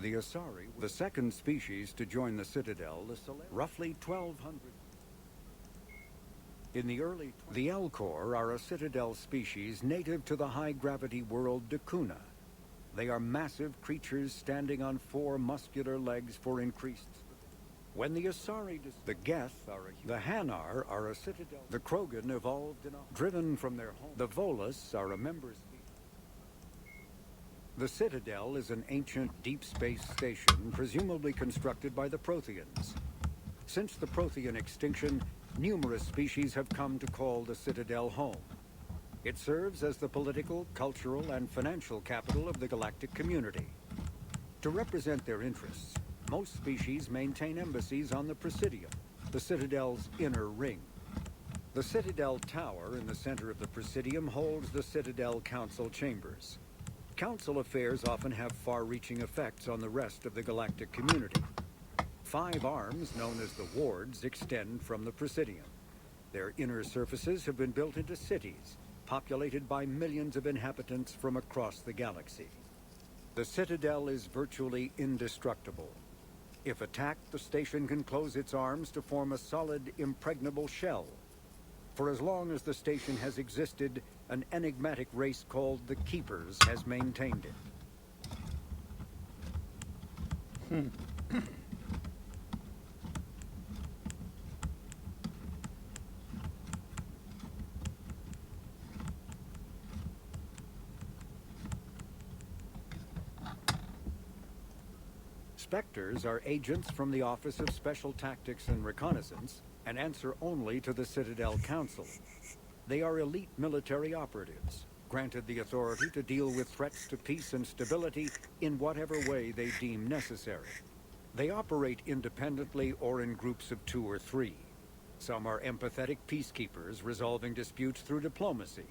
The Asari, the second species to join the Citadel, roughly 1,200. In the Elcor are a Citadel species native to the high-gravity world Dakuna. They are massive creatures standing on 4 muscular legs for increased. When the Asari, the Geth are the Hanar are a Citadel. The Krogan evolved driven from their home. The Volus are a member species. The Citadel is an ancient deep space station presumably constructed by the Protheans. Since the Prothean extinction, numerous species have come to call the Citadel home. It serves as the political, cultural, and financial capital of the galactic community. To represent their interests, most species maintain embassies on the Presidium, the Citadel's inner ring. The Citadel Tower in the center of the Presidium holds the Citadel Council chambers. Council affairs often have far-reaching effects on the rest of the galactic community. 5 arms, known as the wards, extend from the Presidium. Their inner surfaces have been built into cities, populated by millions of inhabitants from across the galaxy. The Citadel is virtually indestructible. If attacked, the station can close its arms to form a solid, impregnable shell. For as long as the station has existed, an enigmatic race called the Keepers has maintained it. Spectres are agents from the Office of Special Tactics and Reconnaissance and answer only to the Citadel Council. They are elite military operatives, granted the authority to deal with threats to peace and stability in whatever way they deem necessary. They operate independently or in groups of 2 or 3. Some are empathetic peacekeepers resolving disputes through diplomacy.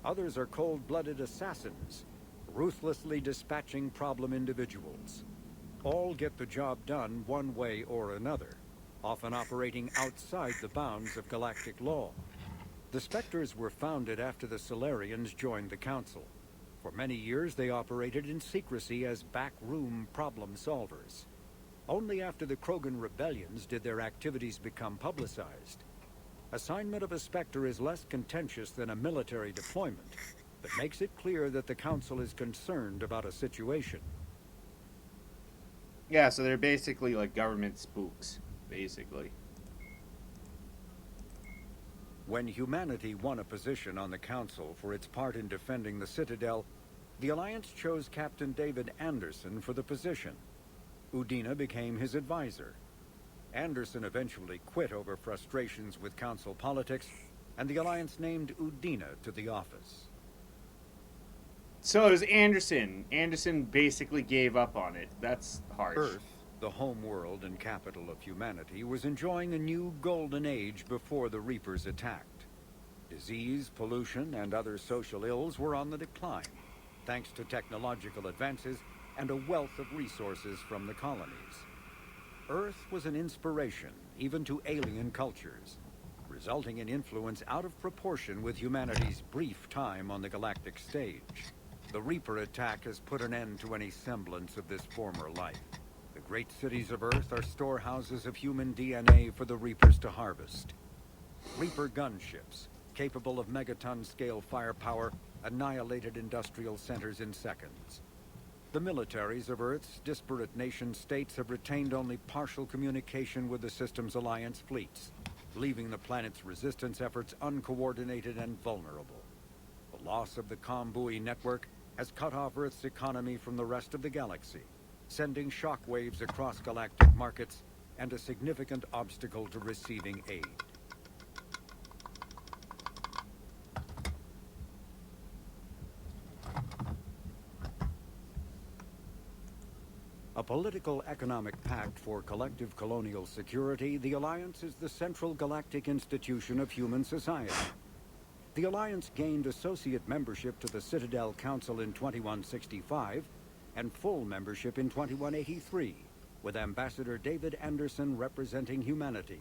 Others are cold-blooded assassins, ruthlessly dispatching problem individuals. All get the job done one way or another, often operating outside the bounds of galactic law. The Spectres were founded after the Solarians joined the Council. For many years, they operated in secrecy as backroom problem solvers. Only after the Krogan rebellions did their activities become publicized. Assignment of a Spectre is less contentious than a military deployment, but makes it clear that the Council is concerned about a situation. Yeah, so they're basically like government spooks, basically. When humanity won a position on the Council for its part in defending the Citadel, the Alliance chose Captain David Anderson for the position. Udina became his advisor. Anderson eventually quit over frustrations with Council politics, and the Alliance named Udina to the office. So it was Anderson. Anderson basically gave up on it. That's harsh. Earth, the home world and capital of humanity, was enjoying a new golden age before the Reapers attacked. Disease, pollution, and other social ills were on the decline, thanks to technological advances and a wealth of resources from the colonies. Earth was an inspiration, even to alien cultures, resulting in influence out of proportion with humanity's brief time on the galactic stage. The Reaper attack has put an end to any semblance of this former life. The great cities of Earth are storehouses of human DNA for the Reapers to harvest. Reaper gunships, capable of megaton-scale firepower, annihilated industrial centers in seconds. The militaries of Earth's disparate nation-states have retained only partial communication with the system's alliance fleets, leaving the planet's resistance efforts uncoordinated and vulnerable. The loss of the Combui network has cut off Earth's economy from the rest of the galaxy, sending shockwaves across galactic markets and a significant obstacle to receiving aid. A political economic pact for collective colonial security, the Alliance is the central galactic institution of human society. The Alliance gained associate membership to the Citadel Council in 2165 and full membership in 2183, with Ambassador David Anderson representing humanity.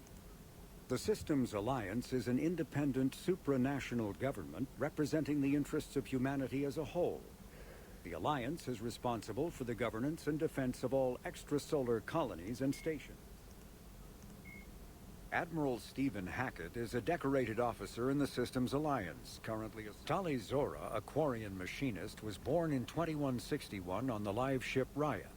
The system's alliance is an independent supranational government representing the interests of humanity as a whole. The Alliance is responsible for the governance and defense of all extrasolar colonies and stations. Admiral Stephen Hackett is a decorated officer in the Systems Alliance, currently a... Tali Zora, a Quarian machinist, was born in 2161 on the live ship Raya.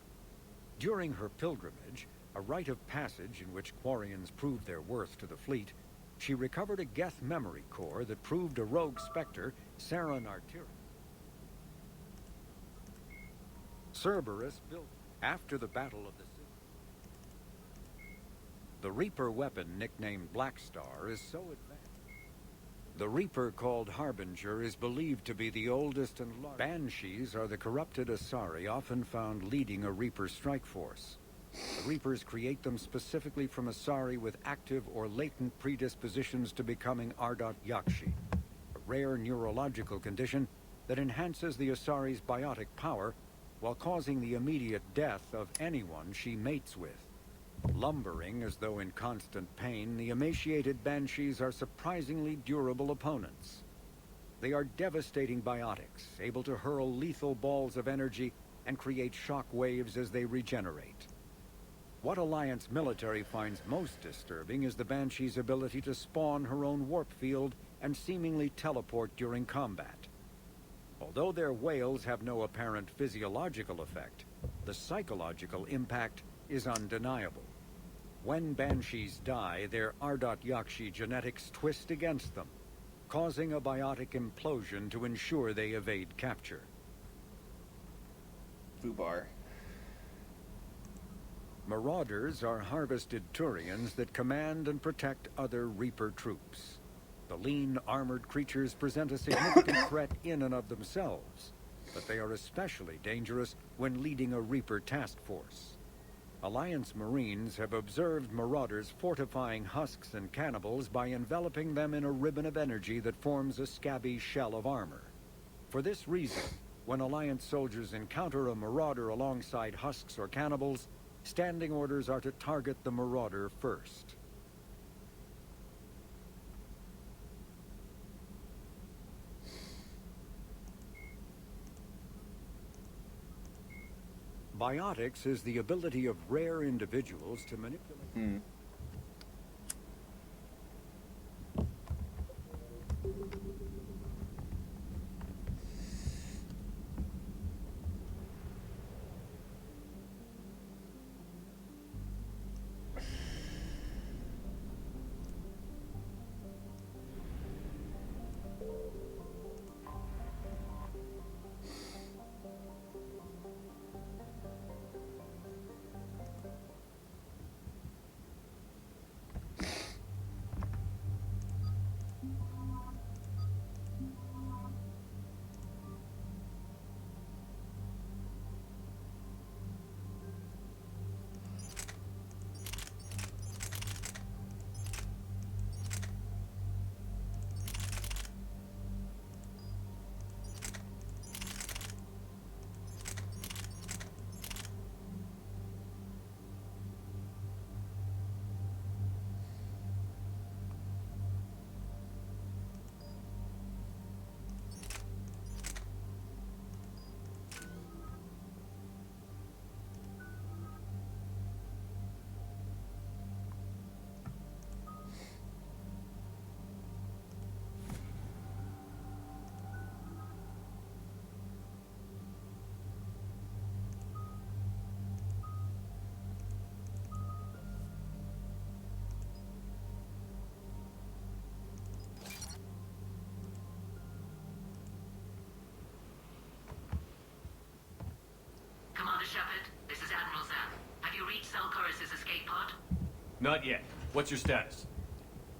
During her pilgrimage, a rite of passage in which Quarians proved their worth to the fleet, she recovered a Geth memory core that proved a rogue Spectre, Saren Artira. Cerberus built after the Battle of the... The Reaper weapon, nicknamed Black Star, is so advanced. The Reaper, called Harbinger, is believed to be the oldest and largest. Banshees are the corrupted Asari often found leading a Reaper strike force. The Reapers create them specifically from Asari with active or latent predispositions to becoming Ardot Yakshi, a rare neurological condition that enhances the Asari's biotic power while causing the immediate death of anyone she mates with. Lumbering as though in constant pain, the emaciated Banshees are surprisingly durable opponents. They are devastating biotics, able to hurl lethal balls of energy and create shock waves as they regenerate. What Alliance military finds most disturbing is the Banshee's ability to spawn her own warp field and seemingly teleport during combat. Although their wails have no apparent physiological effect, the psychological impact is undeniable. When Banshees die, their Ardot Yakshi genetics twist against them, causing a biotic implosion to ensure they evade capture. Fubar. Marauders are harvested Turians that command and protect other Reaper troops. The lean, armored creatures present a significant threat in and of themselves, but they are especially dangerous when leading a Reaper task force. Alliance Marines have observed Marauders fortifying husks and cannibals by enveloping them in a ribbon of energy that forms a scabby shell of armor. For this reason, when Alliance soldiers encounter a Marauder alongside husks or cannibals, standing orders are to target the Marauder first. Biotics is the ability of rare individuals to manipulate... Not yet. What's your status?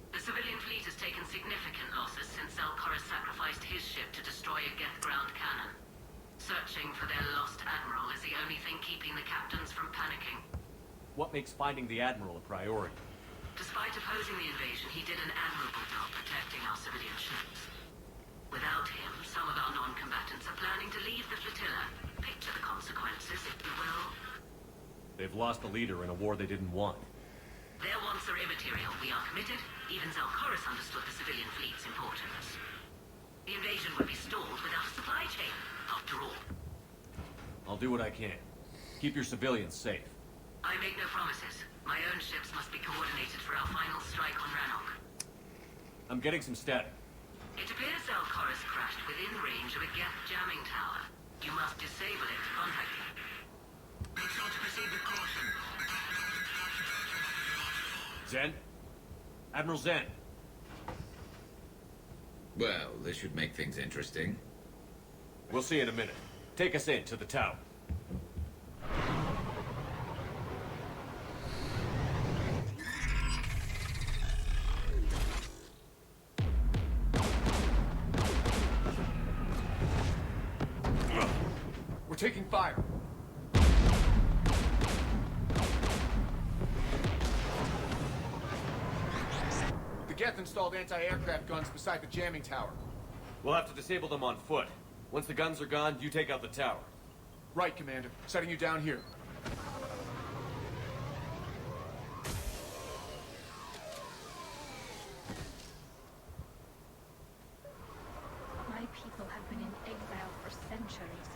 The civilian fleet has taken significant losses since Zelkorus sacrificed his ship to destroy a Geth ground cannon. Searching for their lost admiral is the only thing keeping the captains from panicking. What makes finding the admiral a priority? Despite opposing the invasion, he did an admirable job protecting our civilian ships. Without him, some of our non-combatants are planning to leave the flotilla. Picture the consequences, if you will. They've lost a leader in a war they didn't want. Their wants are immaterial. We are committed. Even Zelkorus understood the civilian fleet's importance. The invasion would be stalled without a supply chain, after all. I'll do what I can. Keep your civilians safe. I make no promises. My own ships must be coordinated for our final strike on Rannoch. I'm getting some static. It appears Alcora's crashed within range of a Geth jamming tower. You must disable it to contact it. Make sure to proceed with caution. Zen? Admiral Zen? Well, this should make things interesting. We'll see in a minute. Take us in to the tower. We're taking fire. The Geth installed anti-aircraft guns beside the jamming tower. We'll have to disable them on foot. Once the guns are gone, you take out the tower. Right, Commander. Setting you down here. My people have been in exile for centuries.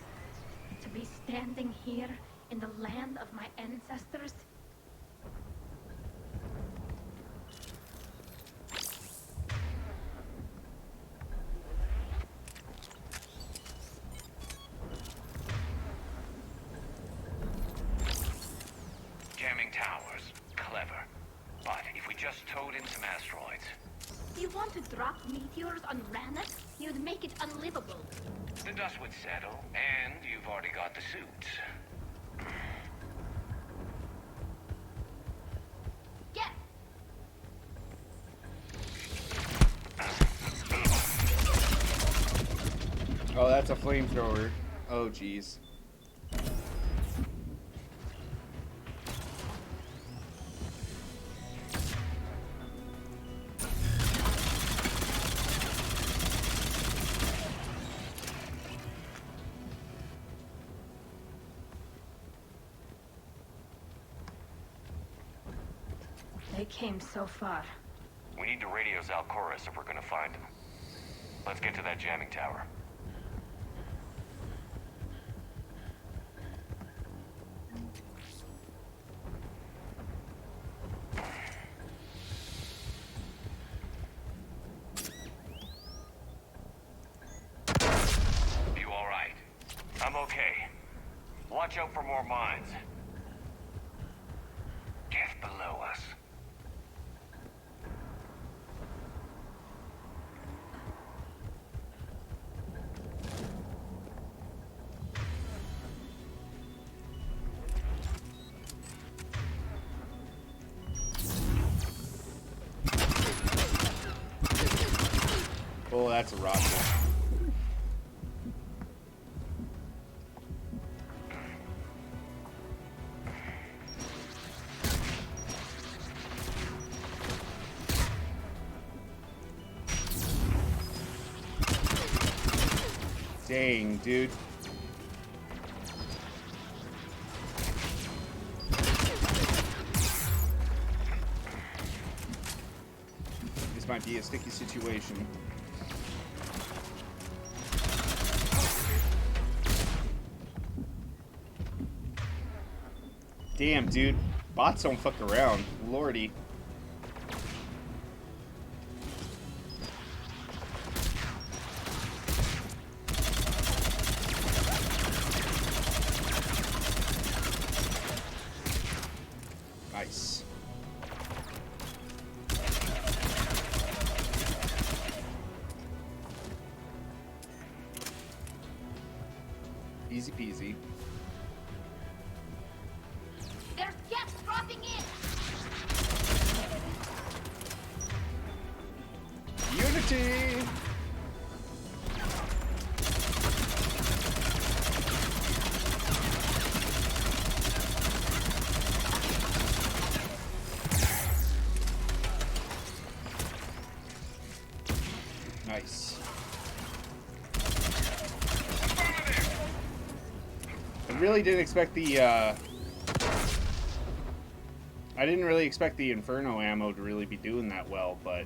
To be standing here in the land of my ancestors. Jamming towers. Clever. But if we just towed in some asteroids... Do you want to drop meteors on Rannoch? You'd make it unlivable. The dust would settle, and you've already got the suits. Get! Oh, that's a flamethrower. Oh, jeez. They came so far. We need to radio Zalcoris if we're gonna find him. Let's get to that jamming tower. You all right? I'm okay. Watch out for more mines. Geth below us. Oh, that's a rocket. Dang, dude. This might be a sticky situation. Damn, dude. Bots don't fuck around. Lordy. Nice. Easy peasy. There's Geth dropping in! Unity! Nice. I really didn't expect the, I didn't really expect the Inferno ammo to really be doing that well, but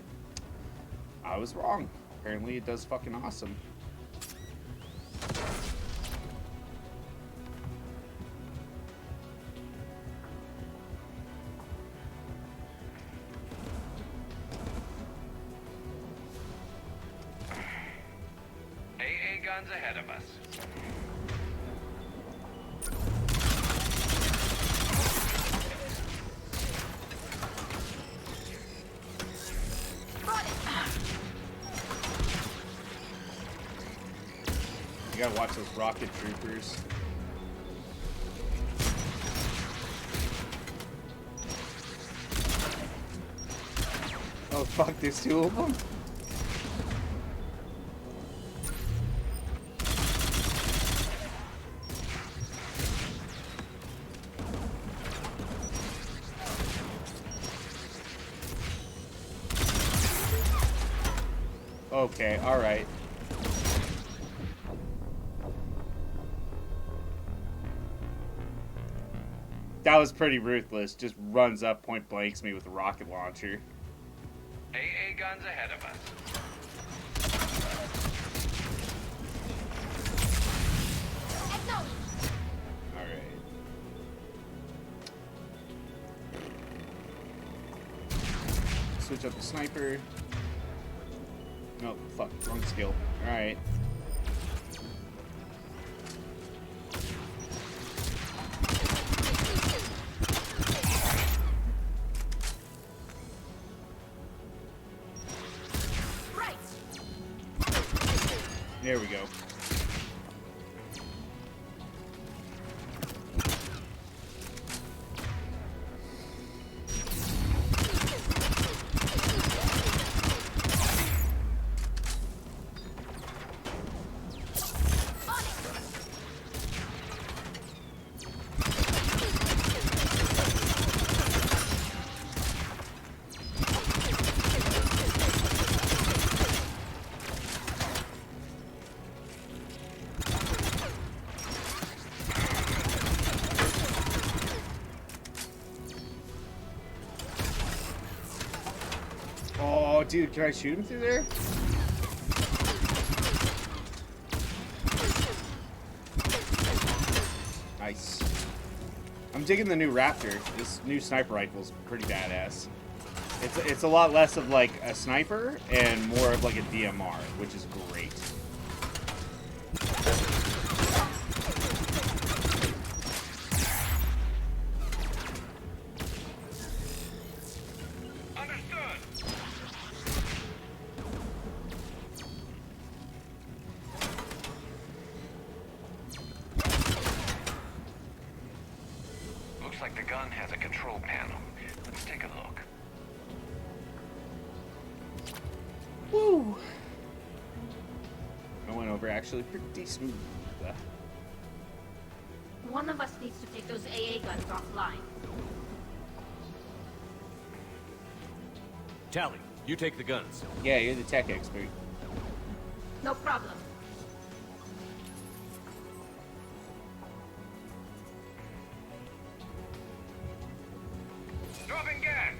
I was wrong. Apparently it does fucking awesome. guns ahead of us. You gotta watch those rocket troopers. Oh fuck, there's two of them? Okay, alright. That was pretty ruthless. Just runs up, point blanks me with a rocket launcher. AA guns ahead of us. Alright. Switch up the sniper. No, fuck, wrong skill. Alright. There we go. Oh, dude, can I shoot him through there? Nice. I'm digging the new Raptor. This new sniper rifle's pretty badass. It's a lot less of like a sniper and more of like a DMR, which is great. Like the gun has a control panel. Let's take a look. Woo! I went over actually pretty smooth. One of us needs to take those AA guns offline. Tally, you take the guns. Yeah, you're the tech expert. No problem. Dropping gas!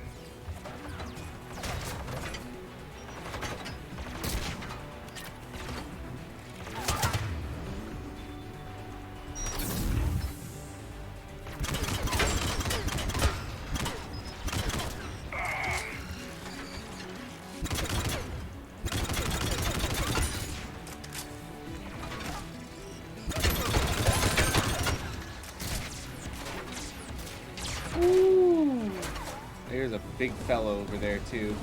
There's a big fellow over there too.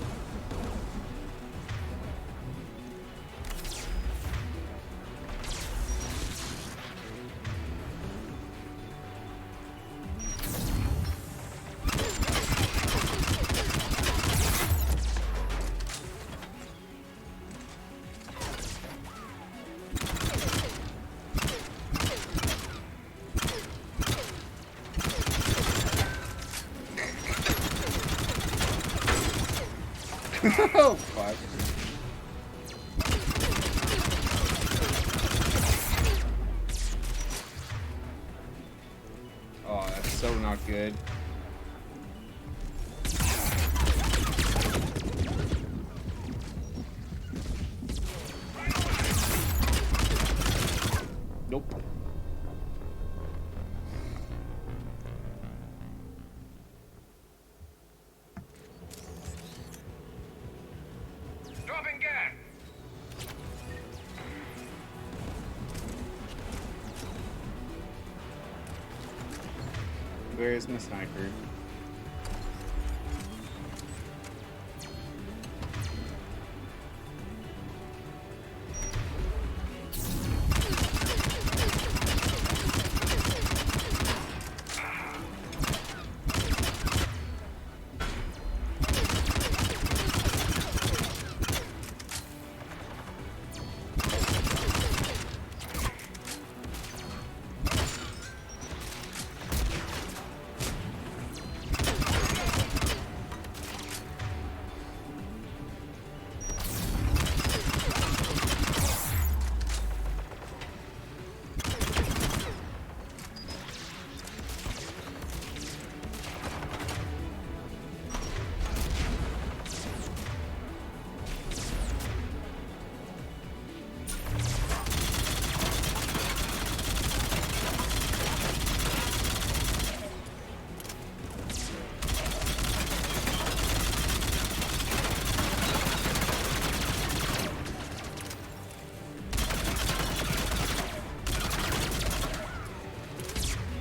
Oh, fuck. Oh, that's so not good. Nope. Dropping gas! Where is my sniper?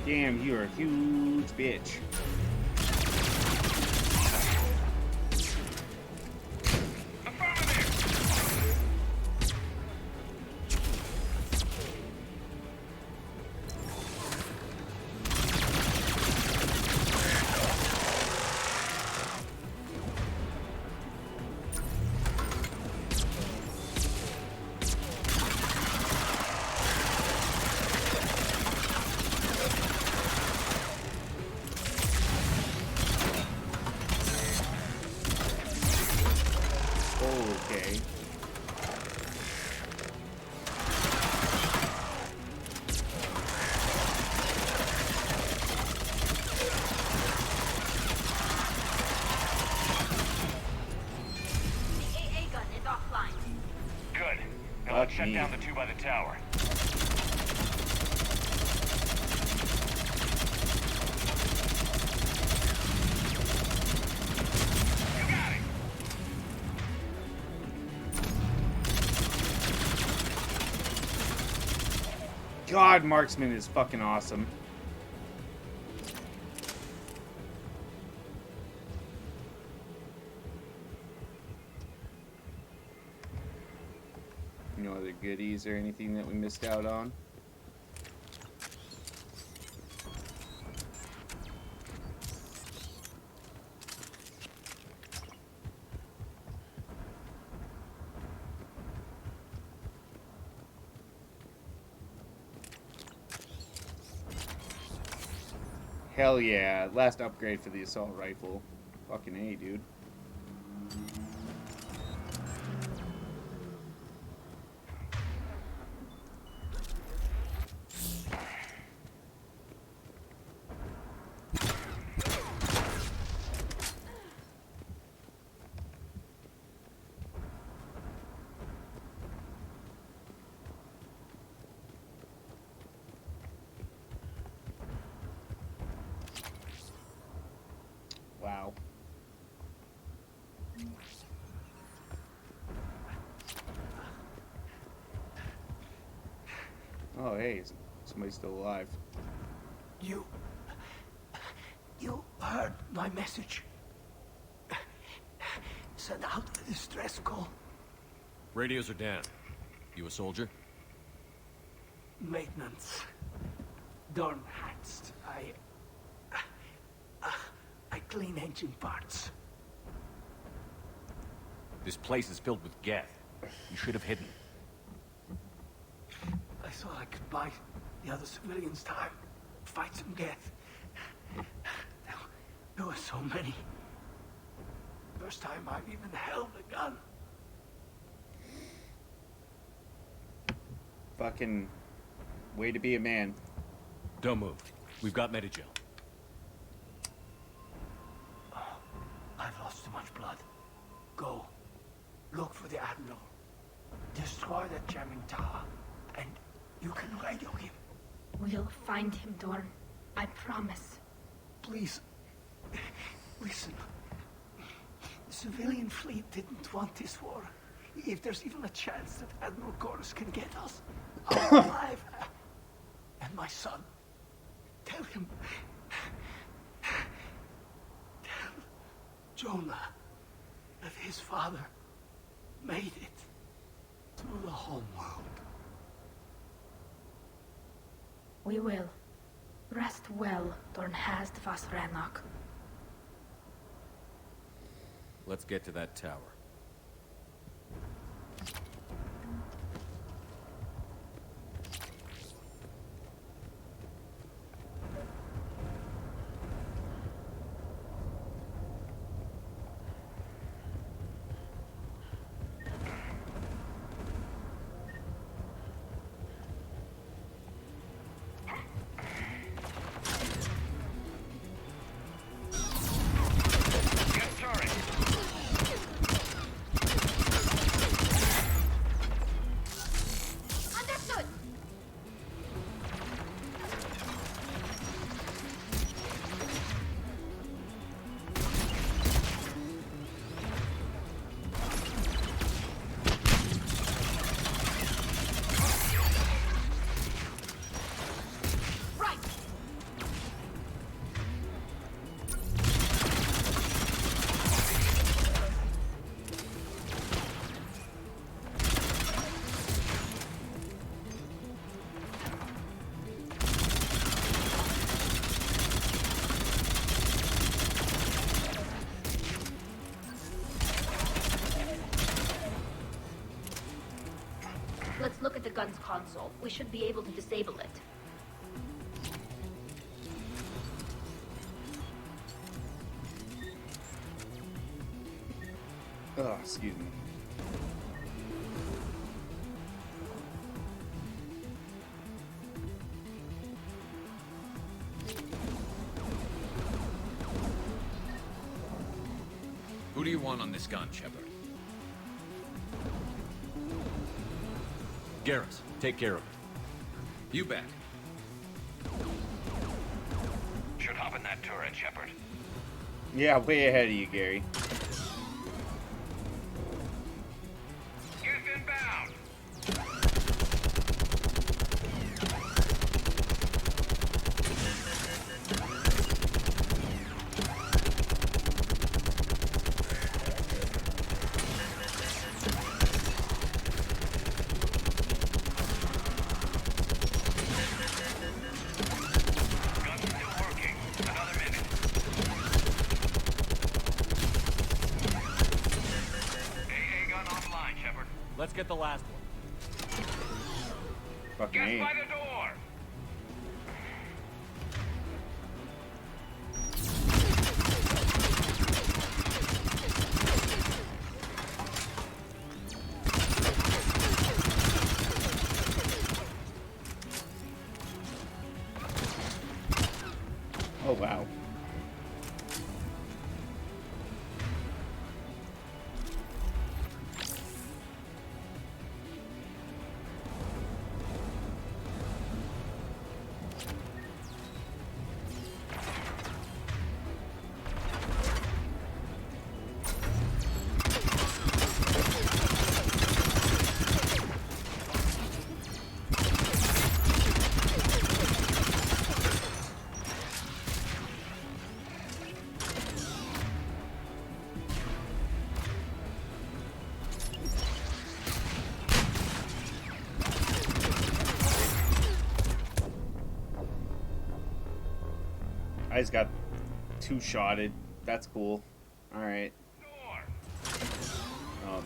Damn, you're a huge bitch. Okay. The AA gun is offline. Good. Now let's shut down the two by the tower. You got it! God, Marksman is fucking awesome. No other goodies or anything that we missed out on? Hell yeah, last upgrade for the assault rifle. Fucking A, dude. Wow. Oh, hey, somebody's still alive. You heard my message. Send out a distress call. Radios are down. You a soldier? Maintenance. Darn hats. I clean engine parts. This place is filled with geth. You should have hidden. I thought I could buy the other civilians time. Fight some geth. There were so many. First time I've even held a gun. Fucking way to be a man. Don't move. We've got Medigel. I've lost too much blood. Go. Look for the Admiral. Destroy that jamming tower. And you can radio him. We'll find him, Dorn. I promise. Please. Listen. The civilian fleet didn't want this war. If there's even a chance that Admiral Corus can get us, I'm alive. And my son. Tell him Jonah, that his father made it through the home world. We will. Rest well, Dornhast Vasranok. Let's get to that tower. Understood! Right! Let's look at the gun's console. We should be able to disable it. Oh, excuse me. Who do you want on this gun, Shepard? Garrus, take care of it. You bet. Should hop in that turret, Shepard. Yeah, way ahead of you, Gary. Get inbound! Gun's still working. Another minute. AA gun online, Shepard. Let's get the last one. Fucking Get A. by the door! Oh, wow. I just got two-shotted. That's cool. Alright. Door! Oh.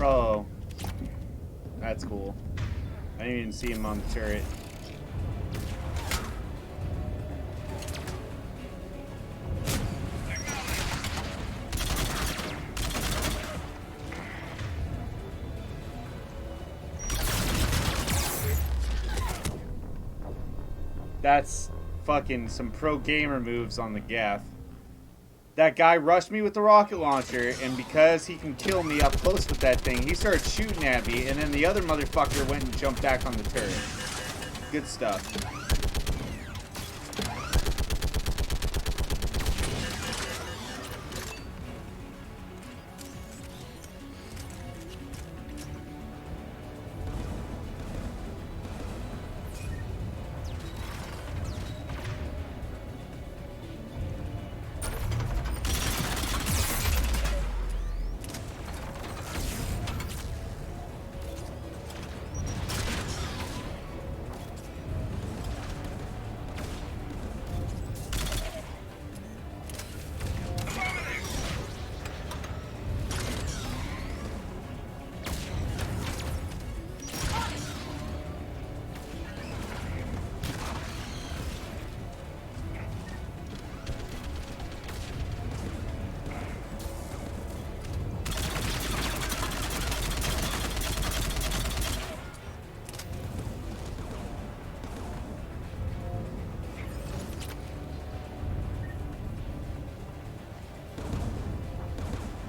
Oh. That's cool. I didn't even see him on the turret. That's fucking some pro gamer moves on the gaff. That guy rushed me with the rocket launcher, and because he can kill me up close with that thing, he started shooting at me, and then the other motherfucker went and jumped back on the turret. Good stuff.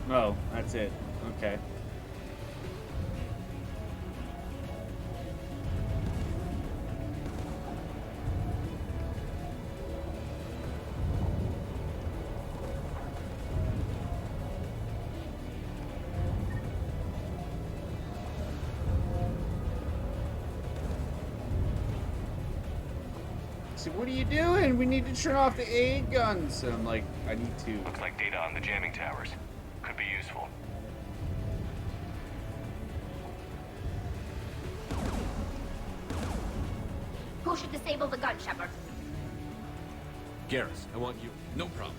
Oh, that's it. Okay. So what are you doing? We need to turn off the aid guns. And I'm like, I need to. Looks like data on the jamming towers. Could be useful. Who should disable the gun, Shepard? Garrus, I want you. No problem.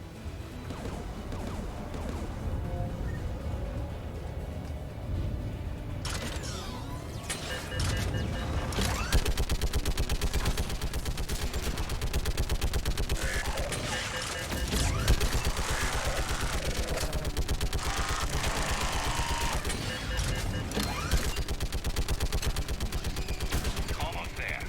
Almost there.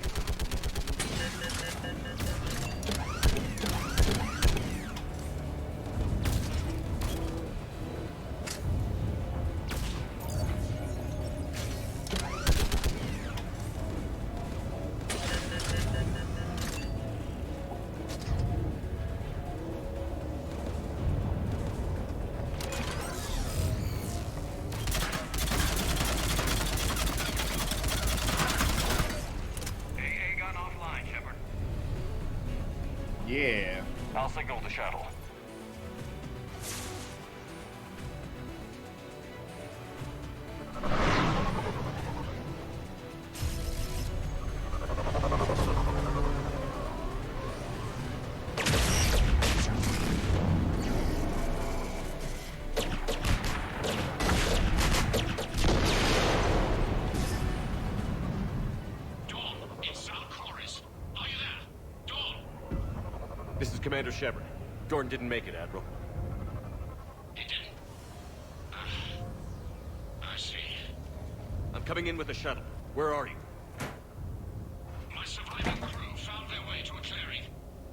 AA gun offline, Shepard. Yeah. I'll signal the shuttle. This is Commander Shepard. Jordan didn't make it, Admiral. He didn't. I see. I'm coming in with a shuttle. Where are you? My surviving crew found their way to a clearing.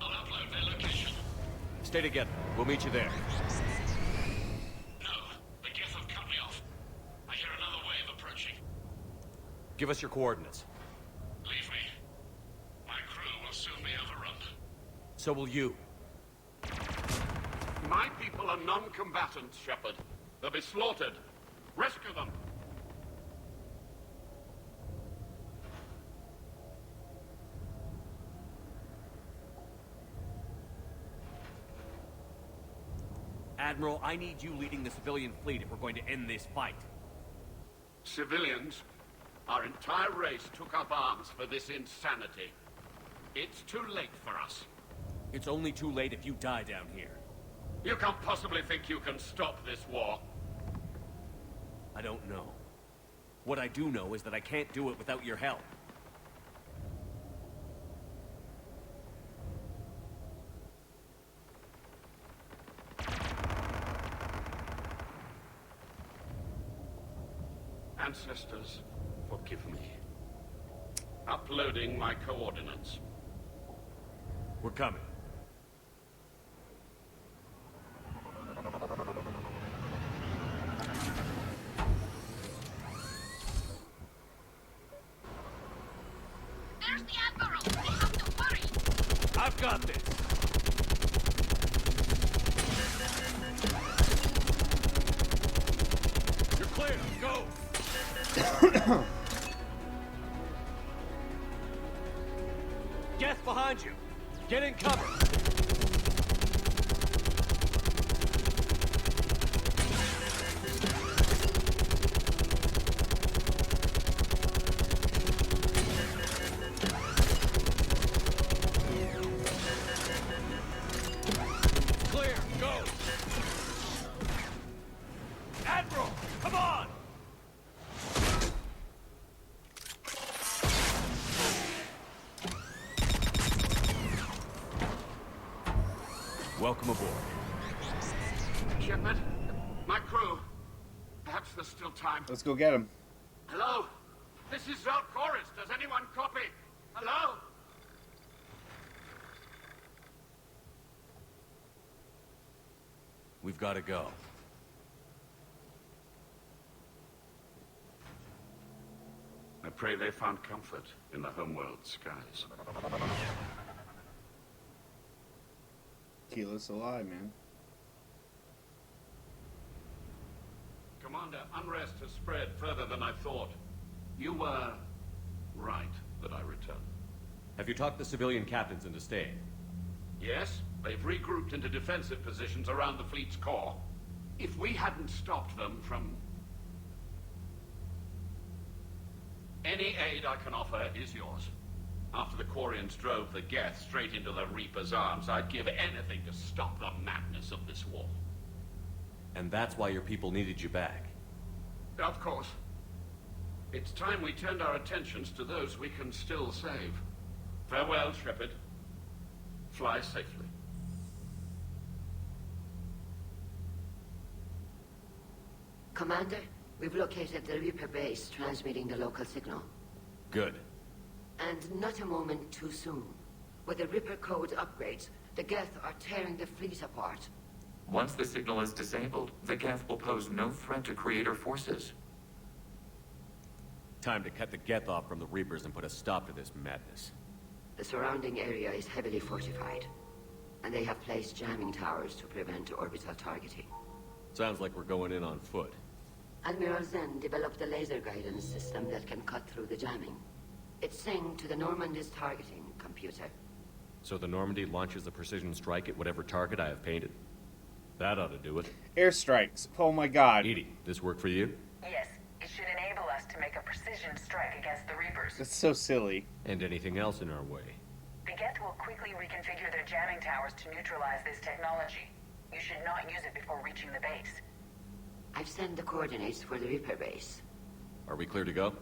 I'll upload their location. Stay together. We'll meet you there. No, the Geth have cut me off. I hear another wave approaching. Give us your coordinates. Leave me. My crew will soon be overrun. So will you. My people are non-combatants, Shepard. They'll be slaughtered. Rescue them. Admiral, I need you leading the civilian fleet if we're going to end this fight. Civilians, our entire race took up arms for this insanity. It's too late for us. It's only too late if you die down here. You can't possibly think you can stop this war. I don't know. What I do know is that I can't do it without your help. Ancestors, forgive me. Uploading my coordinates. We're coming. There's the Admiral! We have to worry! I've got this! You're clear, go! Gas behind you! Get in cover! Clear, go! Admiral, come on! Welcome aboard. Shepard, my crew. Perhaps there's still time. Let's go get him. Hello? This is Zone Chorus. Does anyone copy? Hello? We've got to go. I pray they found comfort in the homeworld skies. Keep us alive, man. Commander, unrest has spread further than I thought. You were right that I returned. Have you talked the civilian captains into staying? Yes, they've regrouped into defensive positions around the fleet's core. If we hadn't stopped them from... Any aid I can offer is yours. After the Quarians drove the Geth straight into the Reaper's arms, I'd give anything to stop the madness of this war. And that's why your people needed you back. Of course. It's time we turned our attentions to those we can still save. Farewell, Shepard. Fly safely. Commander, we've located the Reaper base transmitting the local signal. Good. And not a moment too soon. With the Reaper code upgrades, the Geth are tearing the fleet apart. Once the signal is disabled, the Geth will pose no threat to Creator forces. Time to cut the Geth off from the Reapers and put a stop to this madness. The surrounding area is heavily fortified, and they have placed jamming towers to prevent orbital targeting. Sounds like we're going in on foot. Admiral Zen developed a laser guidance system that can cut through the jamming. It's synced to the Normandy's targeting computer. So the Normandy launches a precision strike at whatever target I have painted. That ought to do it. Airstrikes. Oh my god. Edie, this work for you? Yes, it should enable us to make a precision strike against the Reapers. That's so silly. And anything else in our way. The Geth will quickly reconfigure their jamming towers to neutralize this technology. You should not use it before reaching the base. I've sent the coordinates for the Reaper base. Are we clear to go?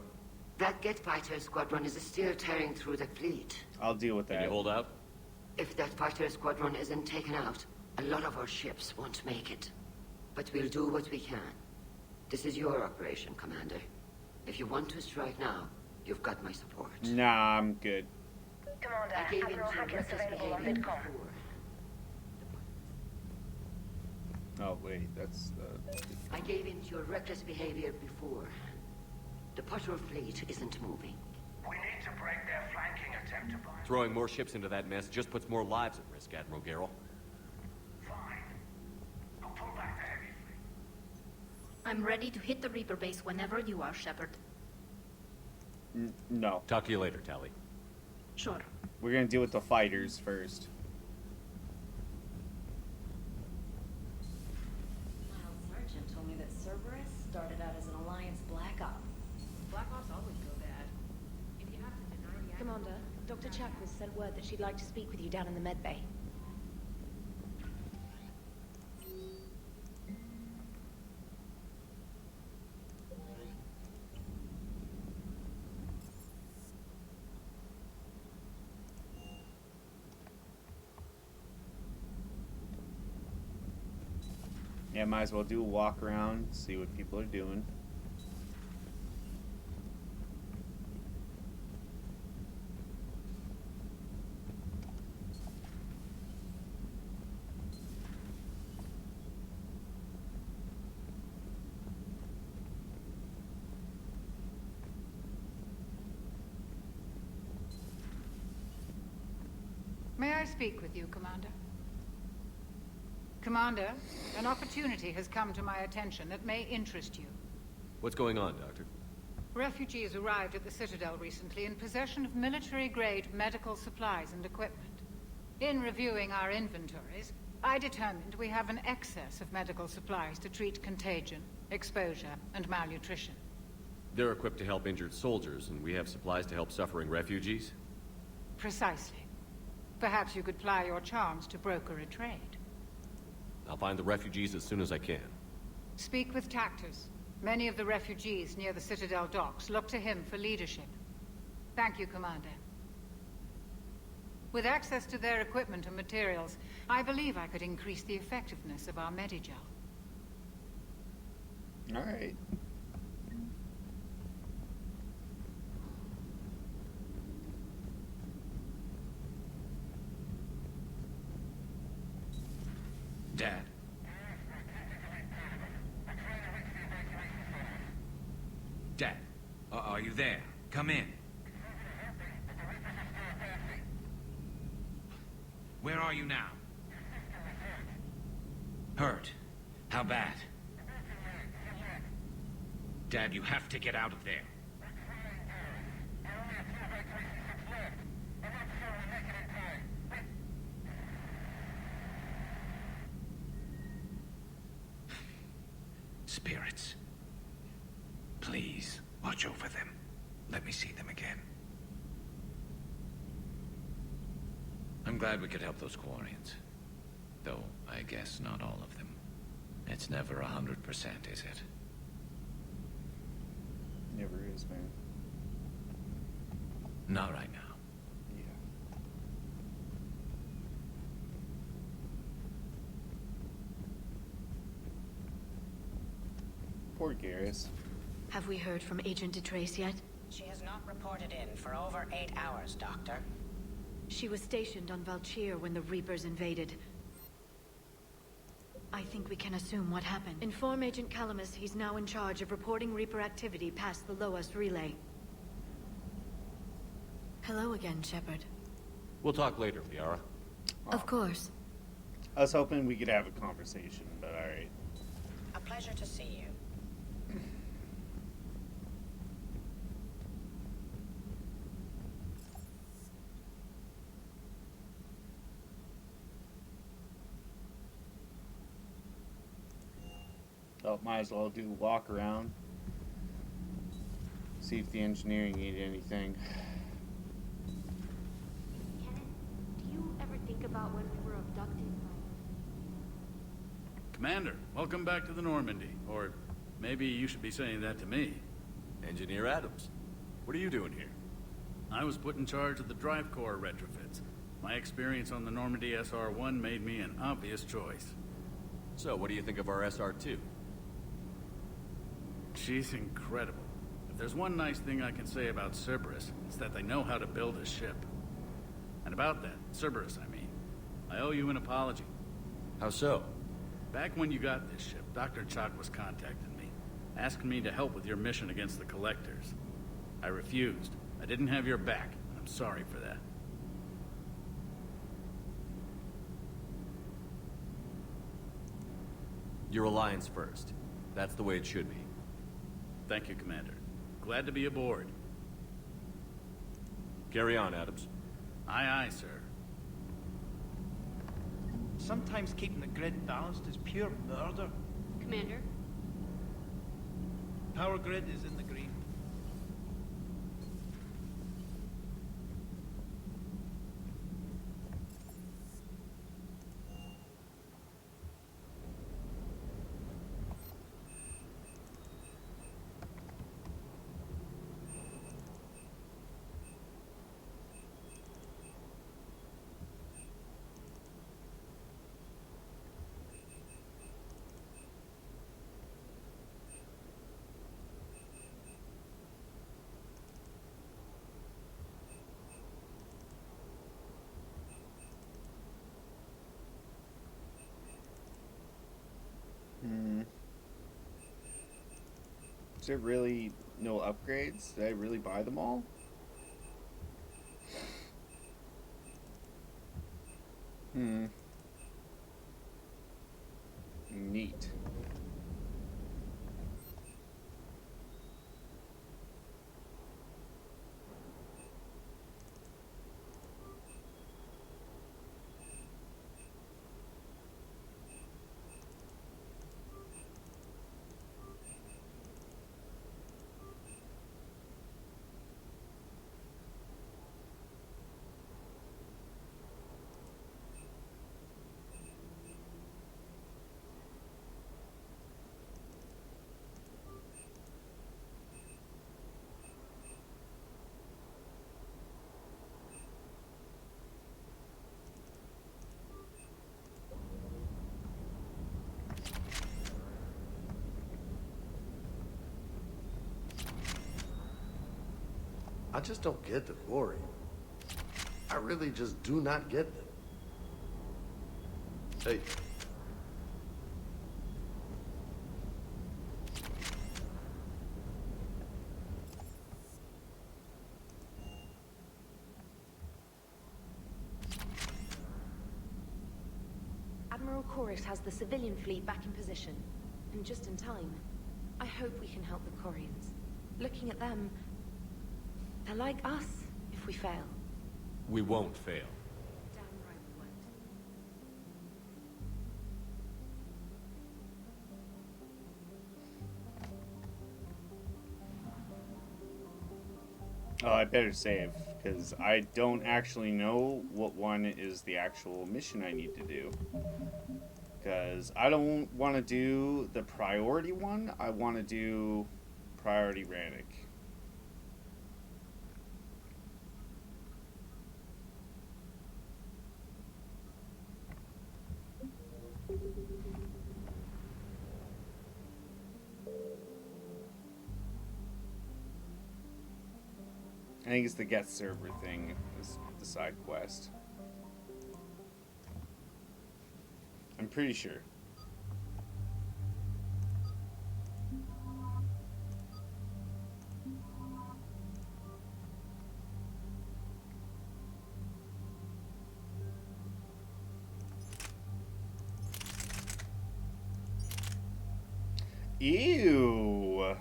That Geth fighter squadron is still tearing through the fleet. I'll deal with that. Can you hold out? If that fighter squadron isn't taken out, a lot of our ships won't make it. But we'll do what we can. This is your operation, Commander. If you want to strike now, you've got my support. Nah, I'm good. Commander, I gave in Admiral to Hackett's reckless available on behavior VidCom. before. Oh, wait, that's the... I gave in to your reckless behavior before. The Potter fleet isn't moving. We need to break their flanking attempt to bind. Throwing more ships into that mess just puts more lives at risk, Admiral Garrel. Fine. I'll pull back the heavy fleet. I'm ready to hit the Reaper base whenever you are, Shepard. No. Talk to you later, Tally. Sure. We're gonna deal with the fighters first. Miles Sergeant told me that Cerberus started out as an Alliance Black Op. Black Ops always go bad. If you have to deny the Commander, Dr. Chakras sent word that she'd like to speak with you down in the med bay. Yeah, might as well do a walk around, see what people are doing. May I speak with you, Commander? Commander, an opportunity has come to my attention that may interest you. What's going on, Doctor? Refugees arrived at the Citadel recently in possession of military-grade medical supplies and equipment. In reviewing our inventories, I determined we have an excess of medical supplies to treat contagion, exposure, and malnutrition. They're equipped to help injured soldiers, and we have supplies to help suffering refugees? Precisely. Perhaps you could ply your charms to broker a trade. I'll find the refugees as soon as I can. Speak with Tactus. Many of the refugees near the Citadel docks look to him for leadership. Thank you, Commander. With access to their equipment and materials, I believe I could increase the effectiveness of our Medigel. All right. Dad. Dad, are you there? Come in. Where are you now? Hurt? How bad? Dad, you have to get out of there. Spirits. Please, watch over them. Let me see them again. I'm glad we could help those Quarians. Though, I guess not all of them. It's never 100%, is it? Never is, man. Not right now. Poor Garrus. Have we heard from Agent DeTrace yet? She has not reported in for over 8 hours, Doctor. She was stationed on Valchir when the Reapers invaded. I think we can assume what happened. Inform Agent Calamus he's now in charge of reporting Reaper activity past the Loas relay. Hello again, Shepard. We'll talk later, Liara. Of course. I was hoping we could have a conversation, but alright. A pleasure to see you. Oh, might as well do a walk around. See if the engineering needed anything. Kenneth, do you ever think about when we were abducted by... Commander, welcome back to the Normandy. Or maybe you should be saying that to me. Engineer Adams, what are you doing here? I was put in charge of the drive core retrofits. My experience on the Normandy SR-1 made me an obvious choice. So, what do you think of our SR-2? She's incredible. If there's one nice thing I can say about Cerberus, it's that they know how to build a ship. And about that, Cerberus, I mean, I owe you an apology. How so? Back when you got this ship, Dr. Chalk was contacting me, asking me to help with your mission against the Collectors. I refused. I didn't have your back, and I'm sorry for that. Your alliance first. That's the way it should be. Thank you, Commander. Glad to be aboard. Carry on, Adams. Aye, aye, sir. Sometimes keeping the grid balanced is pure murder. Commander? Power grid is in the green. Is there really no upgrades? Did I really buy them all? Neat. I just don't get the glory. I really just do not get them. Hey. Admiral Chorus has the civilian fleet back in position, and just in time. I hope we can help the Quarians. Looking at them, they're like us if we fail. We won't fail. Damn right we won't. Oh, I better save, because I don't actually know what one is the actual mission I need to do. Because I don't want to do the priority one, I want to do priority Rannick. I think it's the get server thing, is the side quest. I'm pretty sure. Ew.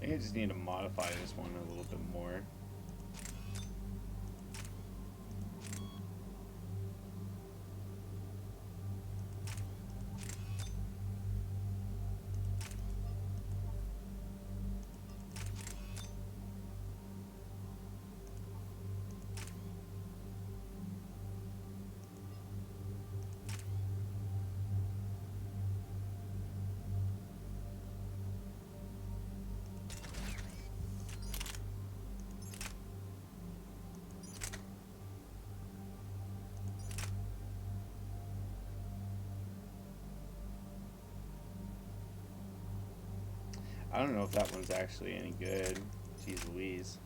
I think I just need to modify this one a little bit more. I don't know if that one's actually any good. Jeez Louise.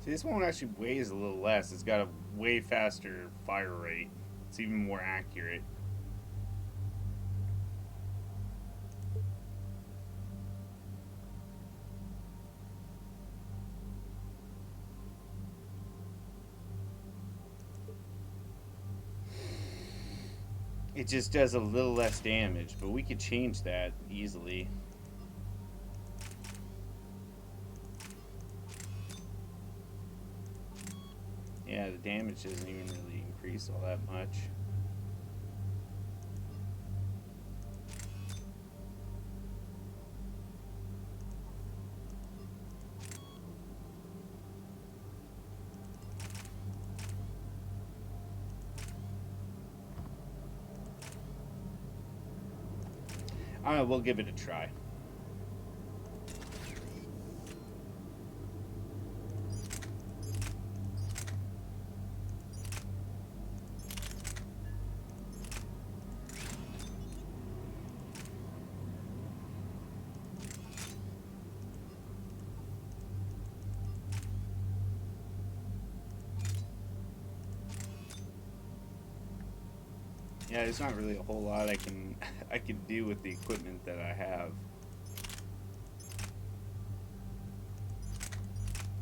See, this one actually weighs a little less. It's got a way faster fire rate. It's even more accurate. It just does a little less damage, but we could change that easily. Yeah, the damage doesn't even really increase all that much. I don't know, we'll give it a try. Yeah, there's not really a whole lot I can do with the equipment that I have.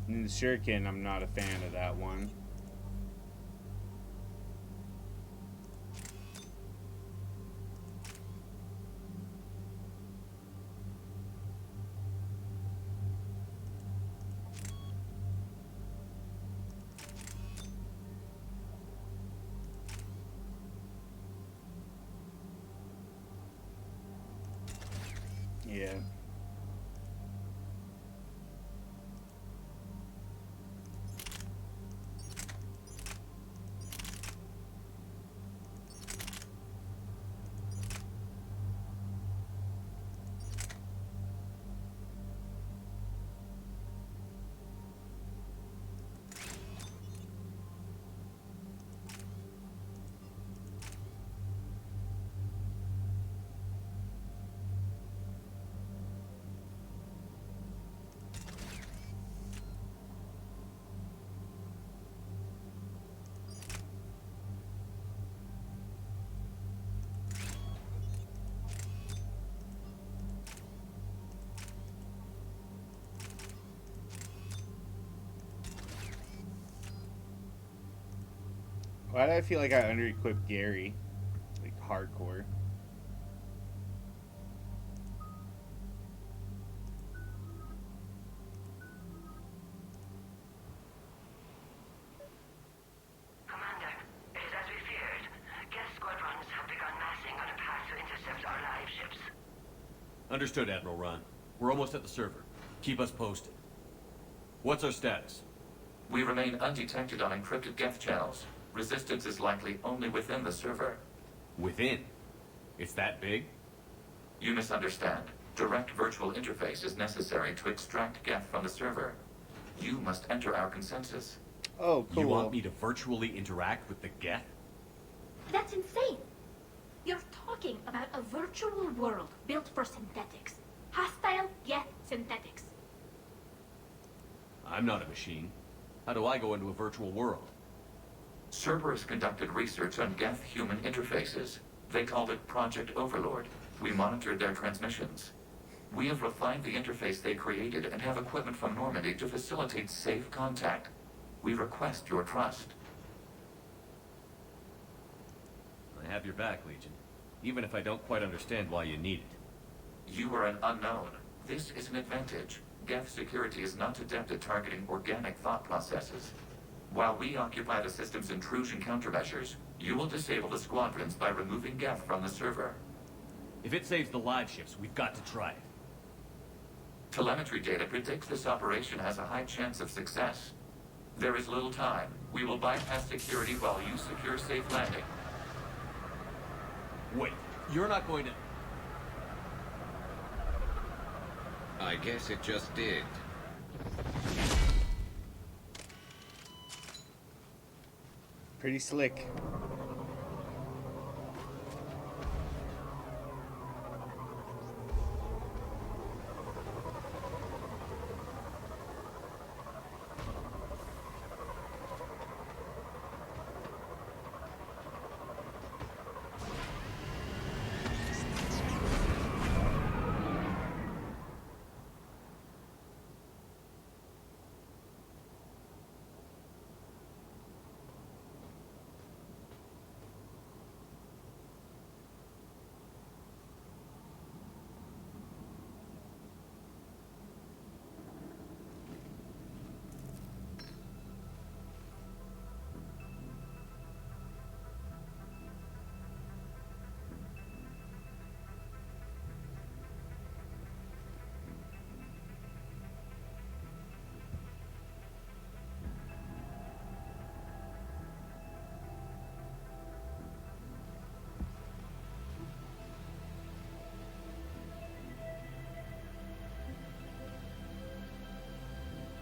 And the shuriken, I'm not a fan of that one. Yeah. Why do I feel like I under-equipped Gary? Like, hardcore. Commander, it is as we feared. Guest squadrons have begun massing on a path to intercept our live ships. Understood, Admiral Ron. We're almost at the server. Keep us posted. What's our status? We remain undetected on encrypted Geth channels. Resistance is likely only within the server. Within? It's that big? You misunderstand. Direct virtual interface is necessary to extract Geth from the server. You must enter our consensus. Oh, cool. You want me to virtually interact with the Geth? That's insane. You're talking about a virtual world built for synthetics. Hostile Geth synthetics. I'm not a machine. How do I go into a virtual world? Cerberus conducted research on Geth-human interfaces. They called it Project Overlord. We monitored their transmissions. We have refined the interface they created and have equipment from Normandy to facilitate safe contact. We request your trust. I have your back, Legion. Even if I don't quite understand why you need it. You are an unknown. This is an advantage. Geth security is not adept at targeting organic thought processes. While we occupy the system's intrusion countermeasures, you will disable the squadrons by removing Geth from the server. If it saves the live ships, we've got to try it. Telemetry data predicts this operation has a high chance of success. There is little time. We will bypass security while you secure safe landing. Wait, you're not going to... I guess it just did. Pretty slick.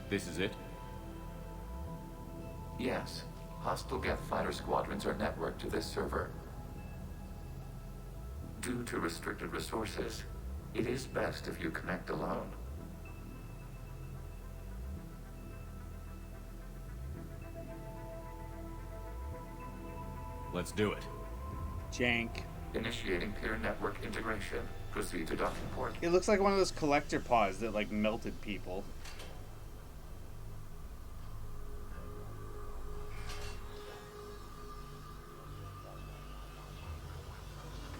This is it? Yes. Hostile Geth fighter squadrons are networked to this server. Due to restricted resources, it is best if you connect alone. Let's do it. Jank. Initiating peer network integration. Proceed to docking port. It looks like one of those collector pods that, like, melted people.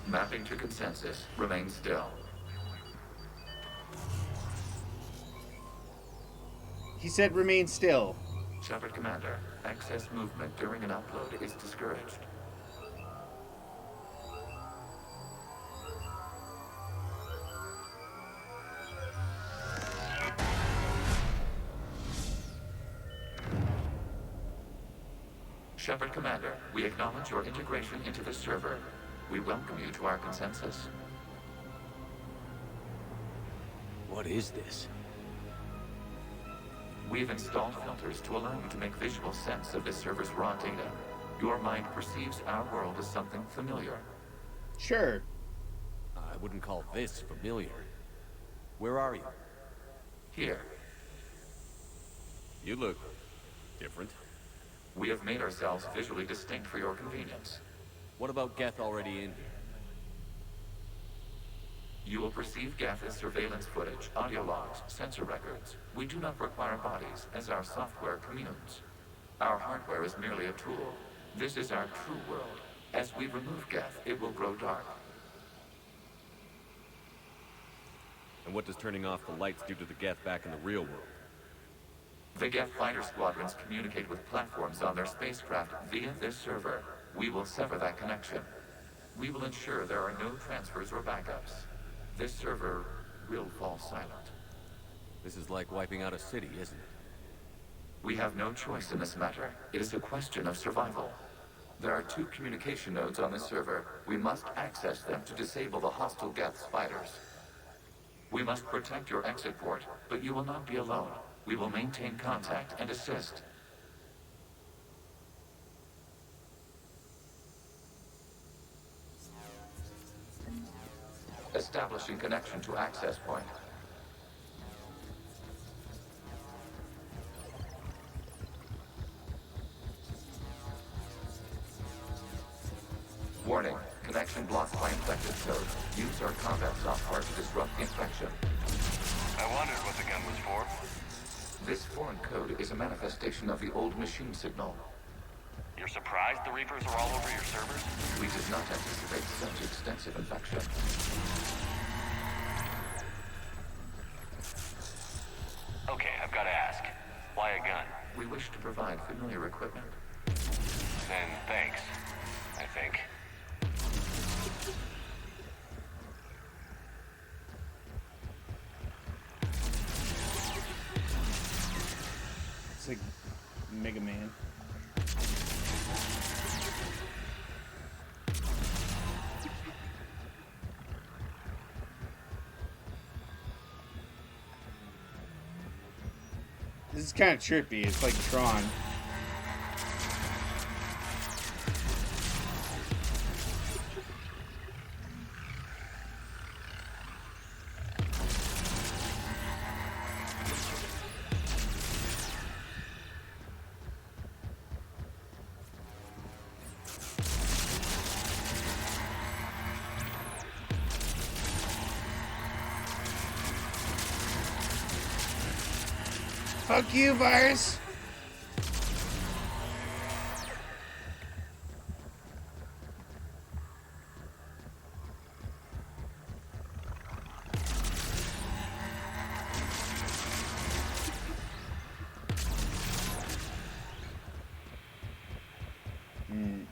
Mapping to consensus. Remain still. He said remain still. Shepard Commander, excess movement during an upload is discouraged. Shepard Commander, we acknowledge your integration into the server. We welcome you to our consensus. What is this? We've installed filters to allow you to make visual sense of this server's raw data. Your mind perceives our world as something familiar. Sure. I wouldn't call this familiar. Where are you? Here. You look different. We have made ourselves visually distinct for your convenience. What about Geth already in here? You will perceive Geth as surveillance footage, audio logs, sensor records. We do not require bodies, as our software communes. Our hardware is merely a tool. This is our true world. As we remove Geth, it will grow dark. And what does turning off the lights do to the Geth back in the real world? The Geth fighter squadrons communicate with platforms on their spacecraft via this server. We will sever that connection. We will ensure there are no transfers or backups. This server will fall silent. This is like wiping out a city, isn't it? We have no choice in this matter. It is a question of survival. There are 2 communication nodes on this server. We must access them to disable the hostile Geth's fighters. We must protect your exit port, but you will not be alone. We will maintain contact and assist. Establishing connection to access point. Warning, connection blocked by infected code. Use our combat software to disrupt infection. I wondered what the gun was for. This foreign code is a manifestation of the old machine signal. You're surprised the Reapers are all over your servers? We did not anticipate such extensive infection. Okay, I've got to ask. Why a gun? We wish to provide familiar equipment. Then thanks, I think. It's like Mega Man. This is kind of trippy. It's like Tron. Fuck you, virus!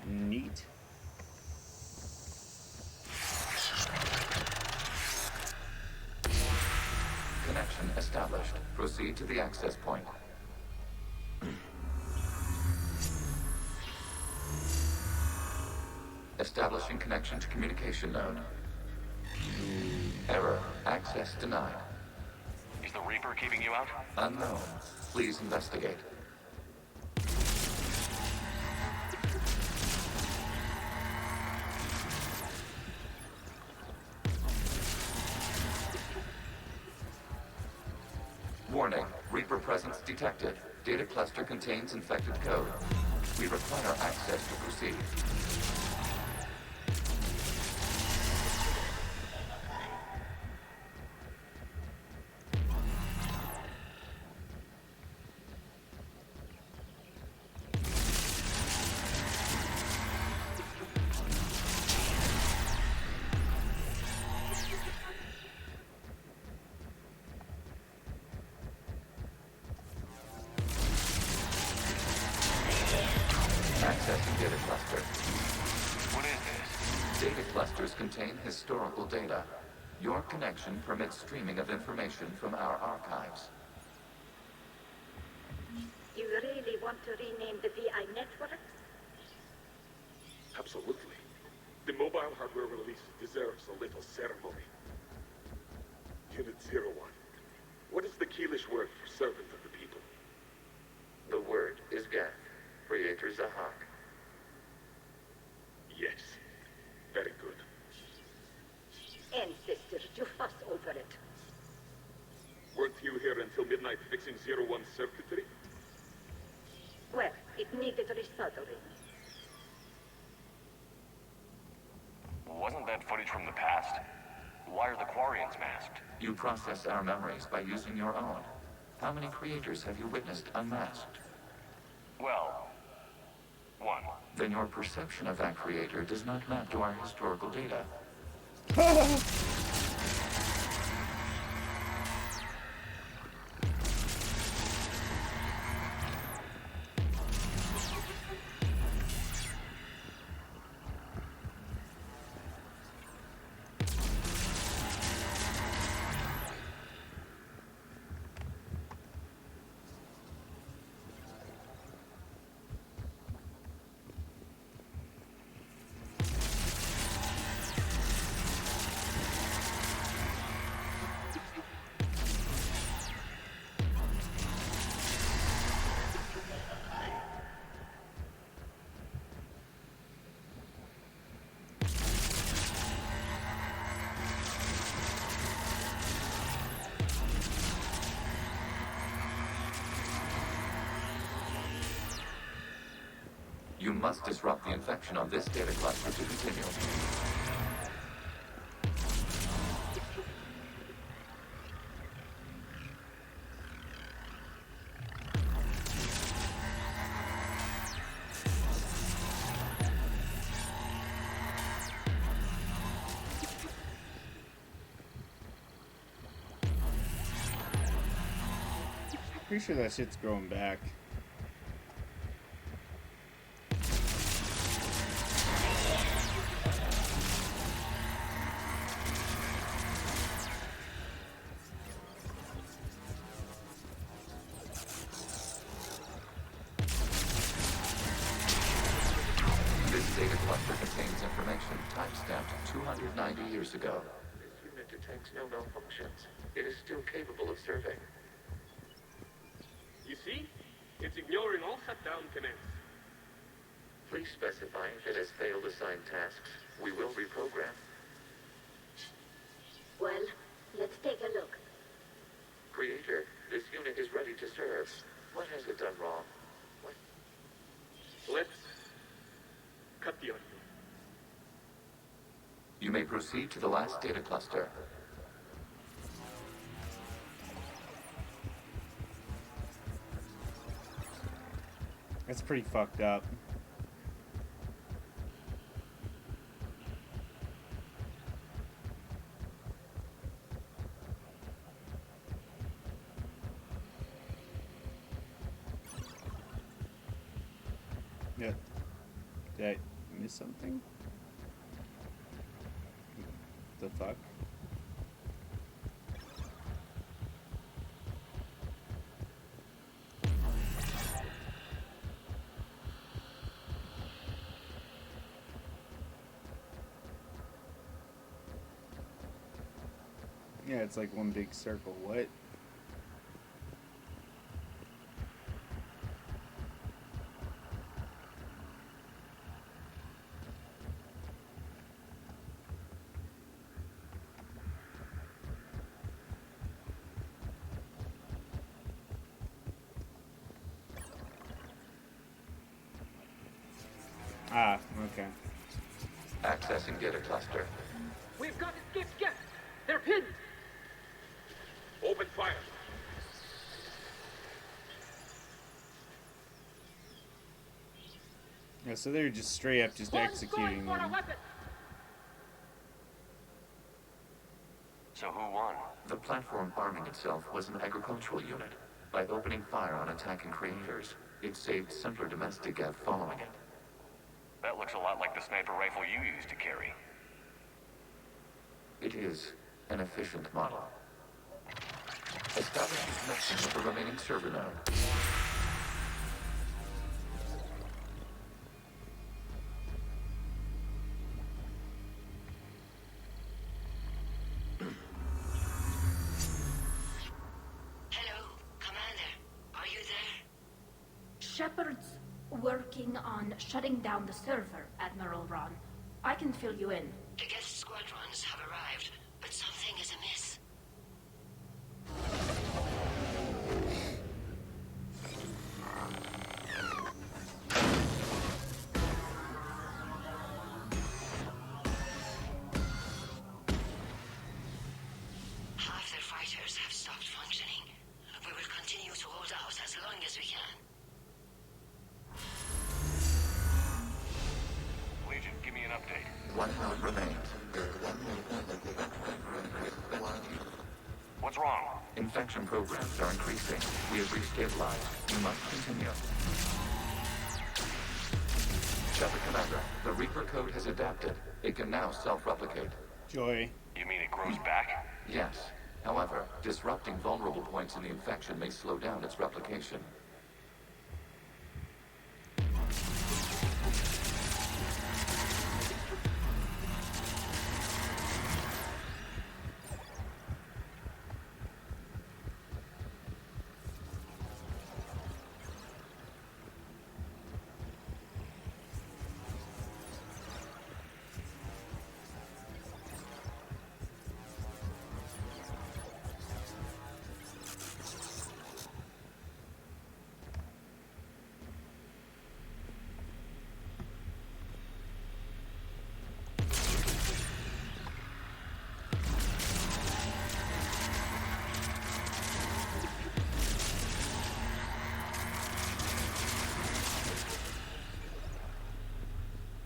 Neat. Connection established. Proceed to the access point. Establishing connection to communication node. Error. Access denied. Is the Reaper keeping you out? Unknown. Please investigate. Warning. Reaper presence detected. Data cluster contains infected code. We require access to proceed. Accessing data cluster. What is this? Data clusters contain historical data. Your connection permits streaming of information from our archives. You really want to rename the VI network? Absolutely. The mobile hardware release deserves a little ceremony. Unit 01. What is the Keelish word for servant of the people? The word is Geth. Creator Zahak. Yes. Very good. Ancestors, you fuss over it. Weren't you here until midnight fixing 01 circuitry? Well, it needed resoldering. Wasn't that footage from the past? Why are the Quarians masked? You process our memories by using your own. How many creators have you witnessed unmasked? Well, one. Then your perception of that creator does not map to our historical data. You must disrupt the infection on this data cluster to continue. Pretty sure that shit's growing back. Ago. This unit detects no malfunctions. It is still capable of serving. You see? It's ignoring all shutdown commands. Please specify if it has failed assigned tasks. We will reprogram. Well, let's take a look. Creator, this unit is ready to serve. What has it done wrong? What? Let's cut the audio. You may proceed to the last data cluster. That's pretty fucked up. Yeah. Did I miss something? The fuck? Yeah, it's like one big circle. What? Okay. Accessing data cluster. We've got escaped guests. They're pinned. Open fire. Yeah, so they're just straight up just executing them. So who won? The platform arming itself was an agricultural unit. By opening fire on attacking creators, it saved simpler domestic Gav following it. That looks a lot like the sniper rifle you used to carry. It is an efficient model. Establishing connection with the remaining server node. Shepard's working on shutting down the server, Admiral Ron. I can fill you in. The guest squadrons have arrived, but something is amiss. Half their fighters have stopped functioning. We will continue to hold out as long as we can. Legion, give me an update. One node remains. What's wrong? Infection programs are increasing. We have restabilized. We must continue. Shepard Commander, the Reaper code has adapted. It can now self-replicate. Joy. You mean it grows back? Yes. However, disrupting vulnerable points in the infection may slow down its replication.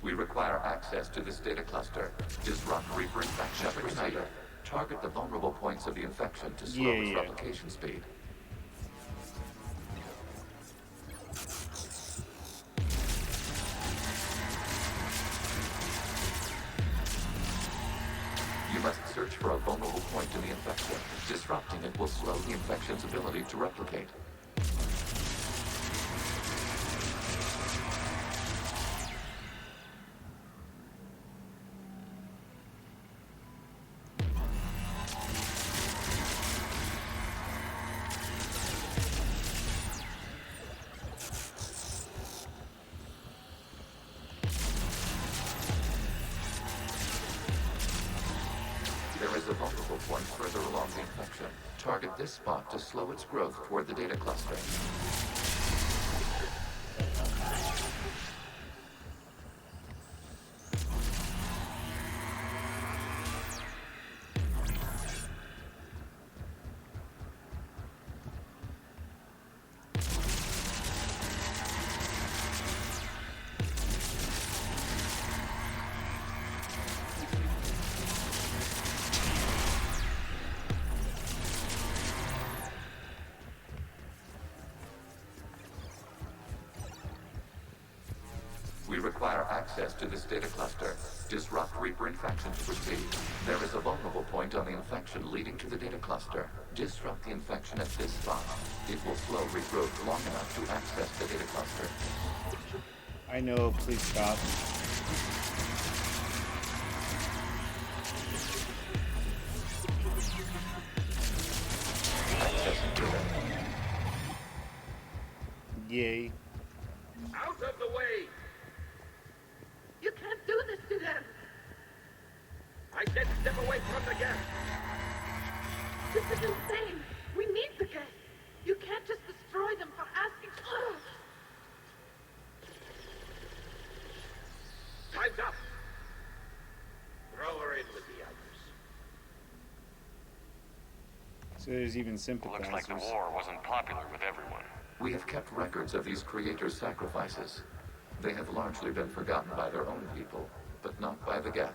We require access to this data cluster. Disrupt Reaper infection procedure. Target the vulnerable points of the infection to slow its replication speed. You must search for a vulnerable point in the infection. Disrupting it will slow the infection's ability to replicate. There is a vulnerable point further along the infection. Target this spot to slow its growth toward the data cluster. We require access to this data cluster. Disrupt Reaper infection to proceed. There is a vulnerable point on the infection leading to the data cluster. Disrupt the infection at this spot. It will slow regrowth long enough to access the data cluster. I know, please stop. Accessing data. Yay. Out of the way! You can't do this to them! I said step away from the gas! This is insane! We need the gas! You can't just destroy them for asking... Time So there's even sympathizers. Looks like the war wasn't popular with everyone. We have kept records of these creators' sacrifices. They have largely been forgotten by their own people, but not by the Geth.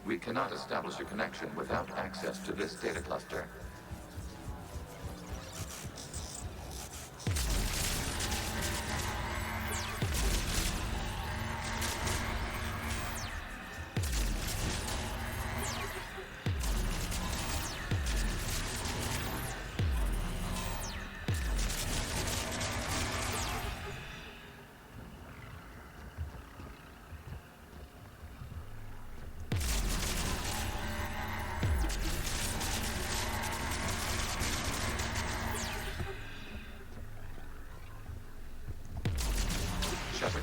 We cannot establish a connection without access to this data cluster.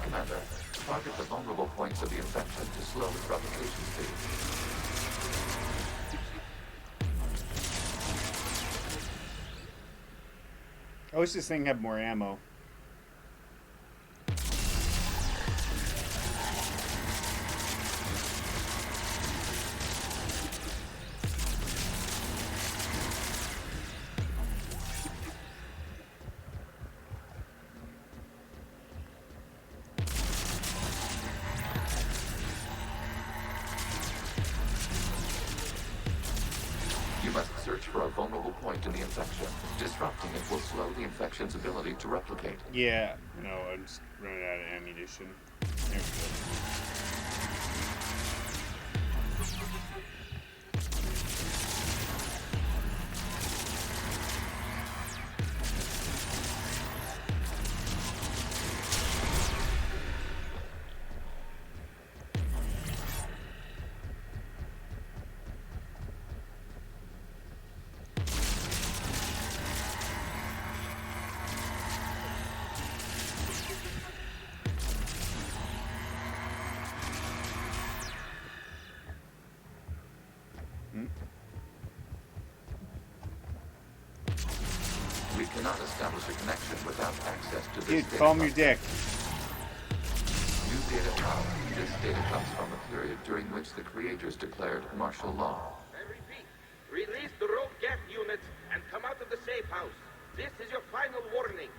Commander, target the vulnerable points of the infection to slow its replication speed. I wish this thing had more ammo. In the infection. Disrupting it will slow the infection's ability to replicate. Yeah, no, I'm just running out of ammunition. There we go. We cannot establish a connection without access to this Dude, data. calm your dick. New data power. This data comes from a period during which the creators declared martial law. I repeat, release the rogue Geth units and come out of the safe house. This is your final warning.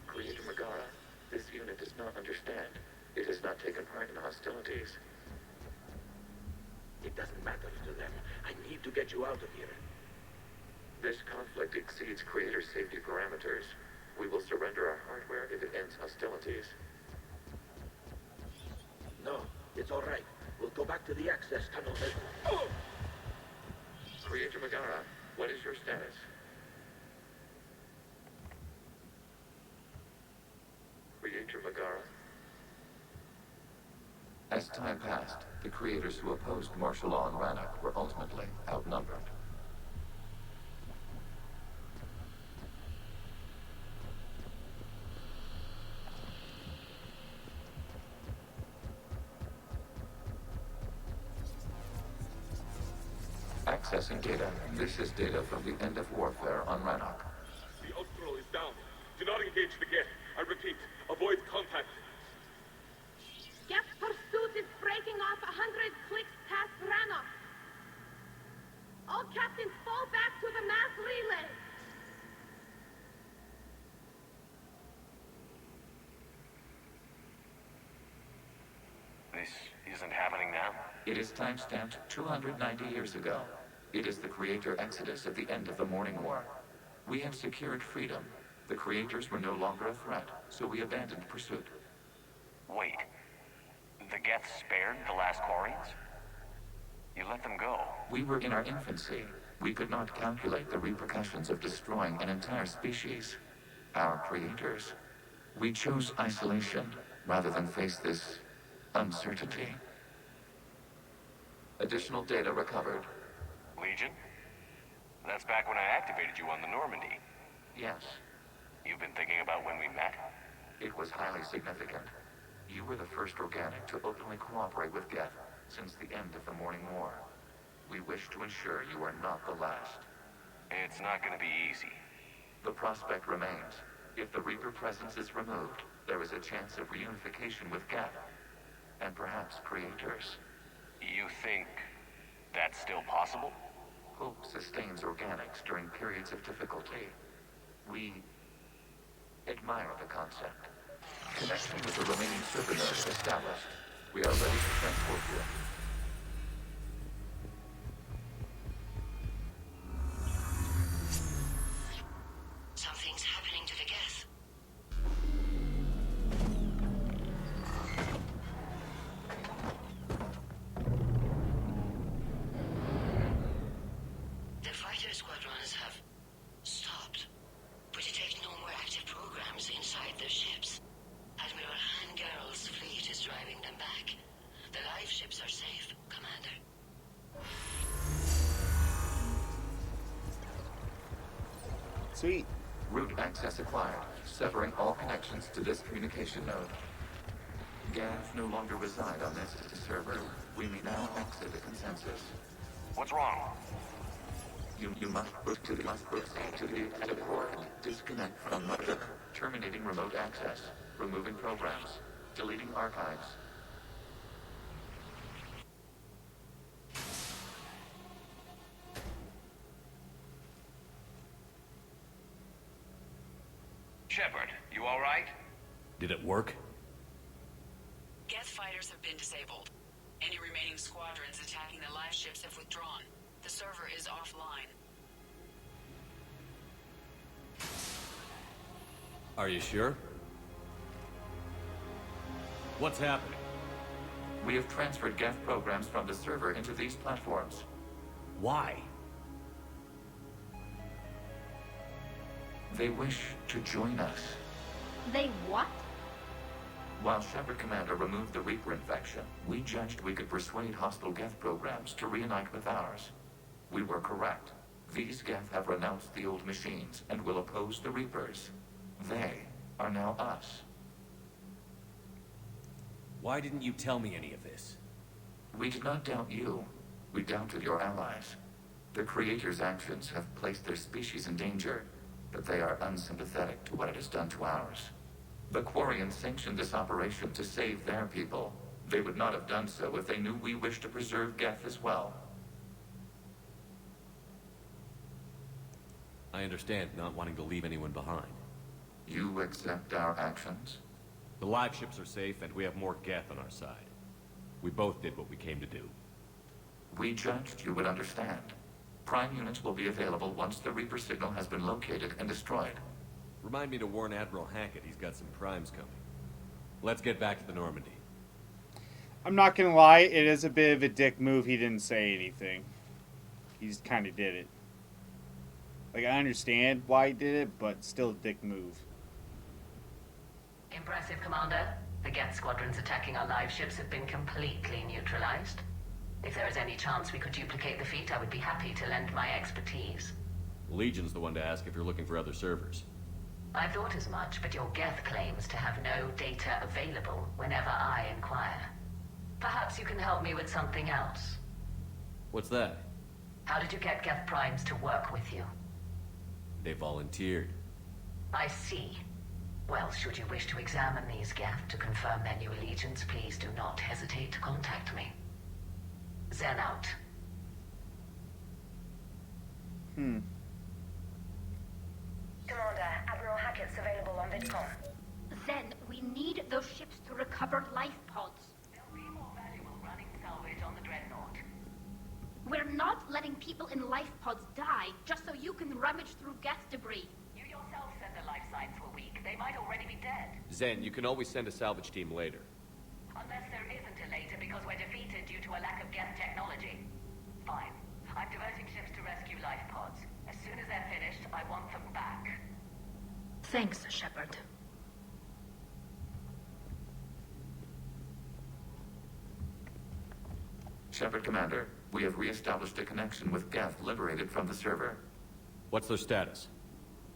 Creator Megara, this unit does not understand. It has not taken part in hostilities. It doesn't matter to them. I need to get you out of here. This conflict exceeds Creator's safety parameters. We will surrender our hardware if it ends hostilities. No, it's all right. We'll go back to the access tunnel. Creator Megara, what is your status? Creator Megara? As time passed, the creators who opposed martial law in Rannoch were ultimately outnumbered. Accessing data. This is data from the end of warfare on Rannoch. The Austral is down. Do not engage the Geth. I repeat, avoid contact. Geth pursuit is breaking off 100 clicks past Rannoch. All captains fall back to the mass relay. This isn't happening now? It is timestamped 290 years ago. It is the creator exodus at the end of the Morning War. We have secured freedom. The creators were no longer a threat, so we abandoned pursuit. Wait. The Geth spared the last Quarians? You let them go. We were in our infancy. We could not calculate the repercussions of destroying an entire species. Our creators. We chose isolation rather than face this uncertainty. Additional data recovered. Legion? That's back when I activated you on the Normandy. Yes. You've been thinking about when we met? It was highly significant. You were the first organic to openly cooperate with Geth since the end of the Morning War. We wish to ensure you are not the last. It's not going to be easy. The prospect remains. If the Reaper presence is removed, there is a chance of reunification with Geth, and perhaps creators. You think that's still possible? Hope sustains organics during periods of difficulty. We admire the concept. Connection with the remaining server nodes established. We are ready to transport you. Something's happening to the Geth. The fighter squadrons have stopped, but detect no more active programs inside their ships. Admiral Hangarl's fleet is driving them back. The live ships are safe, Commander. Sweet. Route access acquired, severing all connections to this communication node. Geth no longer reside on this server. We may now exit the consensus. What's wrong? You must proceed to the port. Disconnect from mother. Terminating remote access. Removing programs. Deleting archives. Shepard, you all right? Did it work? Geth fighters have been disabled. Any remaining squadrons attacking the live ships have withdrawn. The server is offline. Are you sure? What's happening? We have transferred Geth programs from the server into these platforms. Why? They wish to join us. They what? While Shepard Commander removed the Reaper infection, we judged we could persuade hostile Geth programs to reunite with ours. We were correct. These Geth have renounced the old machines and will oppose the Reapers. They are now us. Why didn't you tell me any of this? We did not doubt you. We doubted your allies. The Creator's actions have placed their species in danger, but they are unsympathetic to what it has done to ours. The Quarians sanctioned this operation to save their people. They would not have done so if they knew we wished to preserve Geth as well. I understand not wanting to leave anyone behind. You accept our actions? The live ships are safe, and we have more Geth on our side. We both did what we came to do. We judged you would understand. Prime units will be available once the Reaper signal has been located and destroyed. Remind me to warn Admiral Hackett he's got some primes coming. Let's get back to the Normandy. I'm not gonna lie, it is a bit of a dick move. He didn't say anything. He just kind of did it. Like, I understand why he did it, but still a dick move. Impressive, Commander. The Geth squadrons attacking our live ships have been completely neutralized. If there is any chance we could duplicate the feat, I would be happy to lend my expertise. Legion's the one to ask if you're looking for other servers. I thought as much, but your Geth claims to have no data available whenever I inquire. Perhaps you can help me with something else. What's that? How did you get Geth primes to work with you? They volunteered. I see. Well, should you wish to examine these Geth to confirm their new allegiance, please do not hesitate to contact me. Zen out. Commander, Admiral Hackett's available on VidCom. Zen, we need those ships to recover life pods. There'll be more valuable running salvage on the Dreadnought. We're not letting people in life pods die just so you can rummage through Geth debris. You yourself said the life signs were weak. They might already be dead. Zen, you can always send a salvage team later. Unless there isn't a later because we're defeated due to a lack of Geth technology. Fine. I'm diverting ships to rescue life pods. As soon as they're finished, I want them back. Thanks, Shepard. Shepard Commander, we have re-established a connection with Geth liberated from the server. What's their status?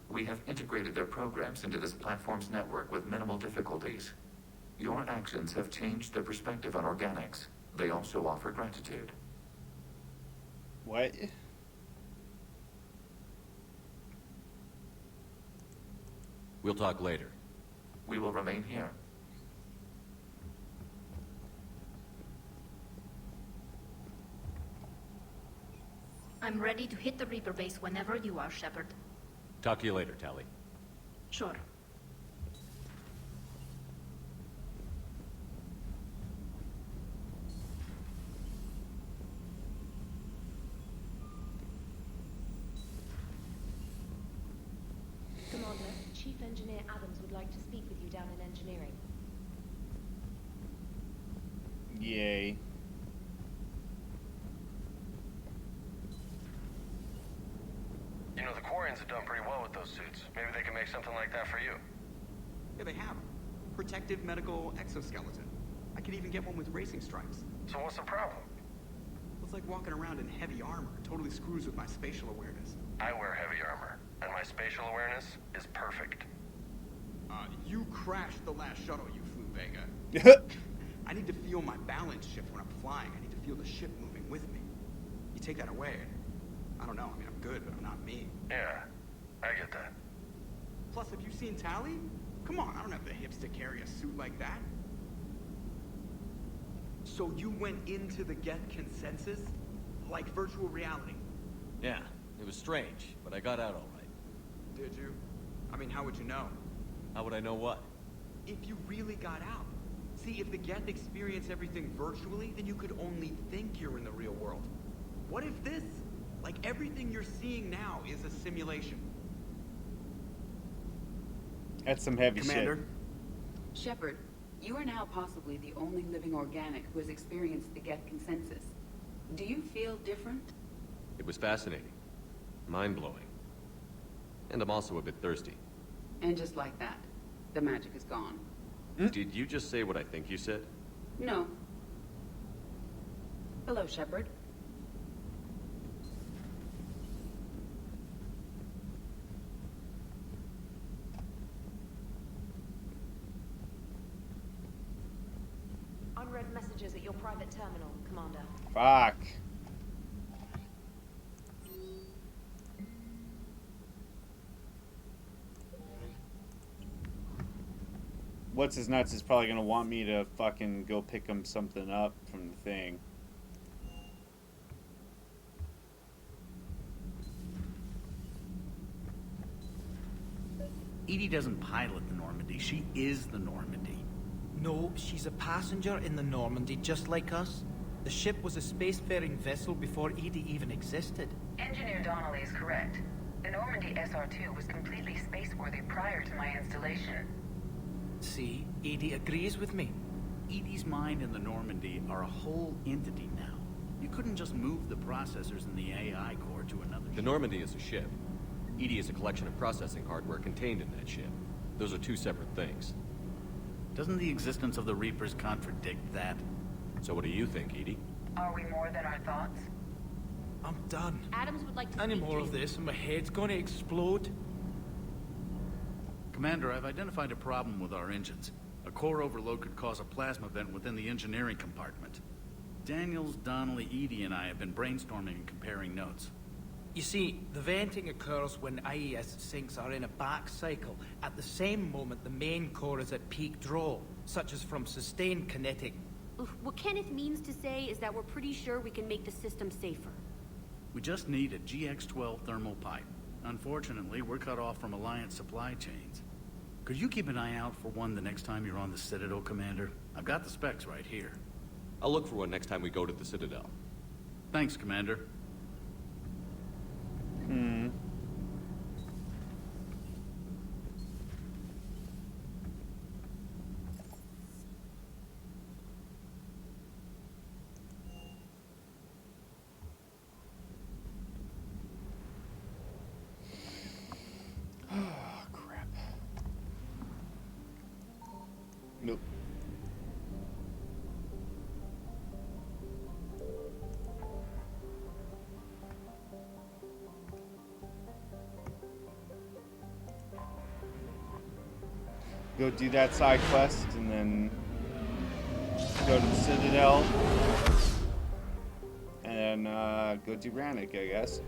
We have integrated their programs into this platform's network with minimal difficulties. Your actions have changed their perspective on organics. They also offer gratitude. What? We'll talk later. We will remain here. I'm ready to hit the Reaper base whenever you are, Shepard. Talk to you later, Tally. Sure. Commander, Chief Engineer Adams would like to speak with you down in engineering. Yay. You know, the Quarians have done pretty well with those suits. Maybe they can make something like that for you. Yeah, they have. Protective medical exoskeleton. I could even get one with racing stripes. So what's the problem? It's like walking around in heavy armor. Totally screws with my spatial awareness. I wear heavy armor, and my spatial awareness is perfect. You crashed the last shuttle you flew, Vega. I need to feel my balance shift when I'm flying. I need to feel the ship moving with me. You take that away, I don't know. I mean, I'm good, but I'm not me. Yeah, I get that. Plus, have you seen Tally? Come on, I don't have the hips to carry a suit like that. So you went into the Geth consensus? Like virtual reality? Yeah, it was strange, but I got out all right. Did you? I mean, how would you know? How would I know what? If you really got out. See, if the Geth experience everything virtually, then you could only think you're in the real world. What if this, like everything you're seeing now, is a simulation? That's some heavy Commander? shit. Shepard, you are now possibly the only living organic who has experienced the Geth consensus. Do you feel different? It was fascinating. Mind-blowing. And I'm also a bit thirsty. And just like that, the magic is gone. Did you just say what I think you said? No. Hello, Shepard. Unread messages at your private terminal, Commander. Fuck. What's his nuts is probably gonna want me to fucking go pick him something up from the thing. Edie doesn't pilot the Normandy. She is the Normandy. No, she's a passenger in the Normandy, just like us. The ship was a spacefaring vessel before Edie even existed. Engineer Donnelly is correct. The Normandy SR-2 was completely spaceworthy prior to my installation. See, Edie agrees with me. Edie's mind and the Normandy are a whole entity now. You couldn't just move the processors in the AI core to another The Normandy is a ship. Edie is a collection of processing hardware contained in that ship. Those are two separate things. Doesn't the existence of the Reapers contradict that? So what do you think, Edie? Are we more than our thoughts? I'm done. Adams would like to Any speak more to of you. this and my head's gonna explode. Commander, I've identified a problem with our engines. A core overload could cause a plasma vent within the engineering compartment. Daniels, Donnelly, Edie, and I have been brainstorming and comparing notes. You see, the venting occurs when IES sinks are in a back cycle. At the same moment, the main core is at peak draw, such as from sustained kinetic. What Kenneth means to say is that we're pretty sure we can make the system safer. We just need a GX-12 thermal pipe. Unfortunately, we're cut off from Alliance supply chains. Could you keep an eye out for one the next time you're on the Citadel, Commander? I've got the specs right here. I'll look for one next time we go to the Citadel. Thanks, Commander. go do that side quest, and then go to the Citadel, and go do Byronic, I guess.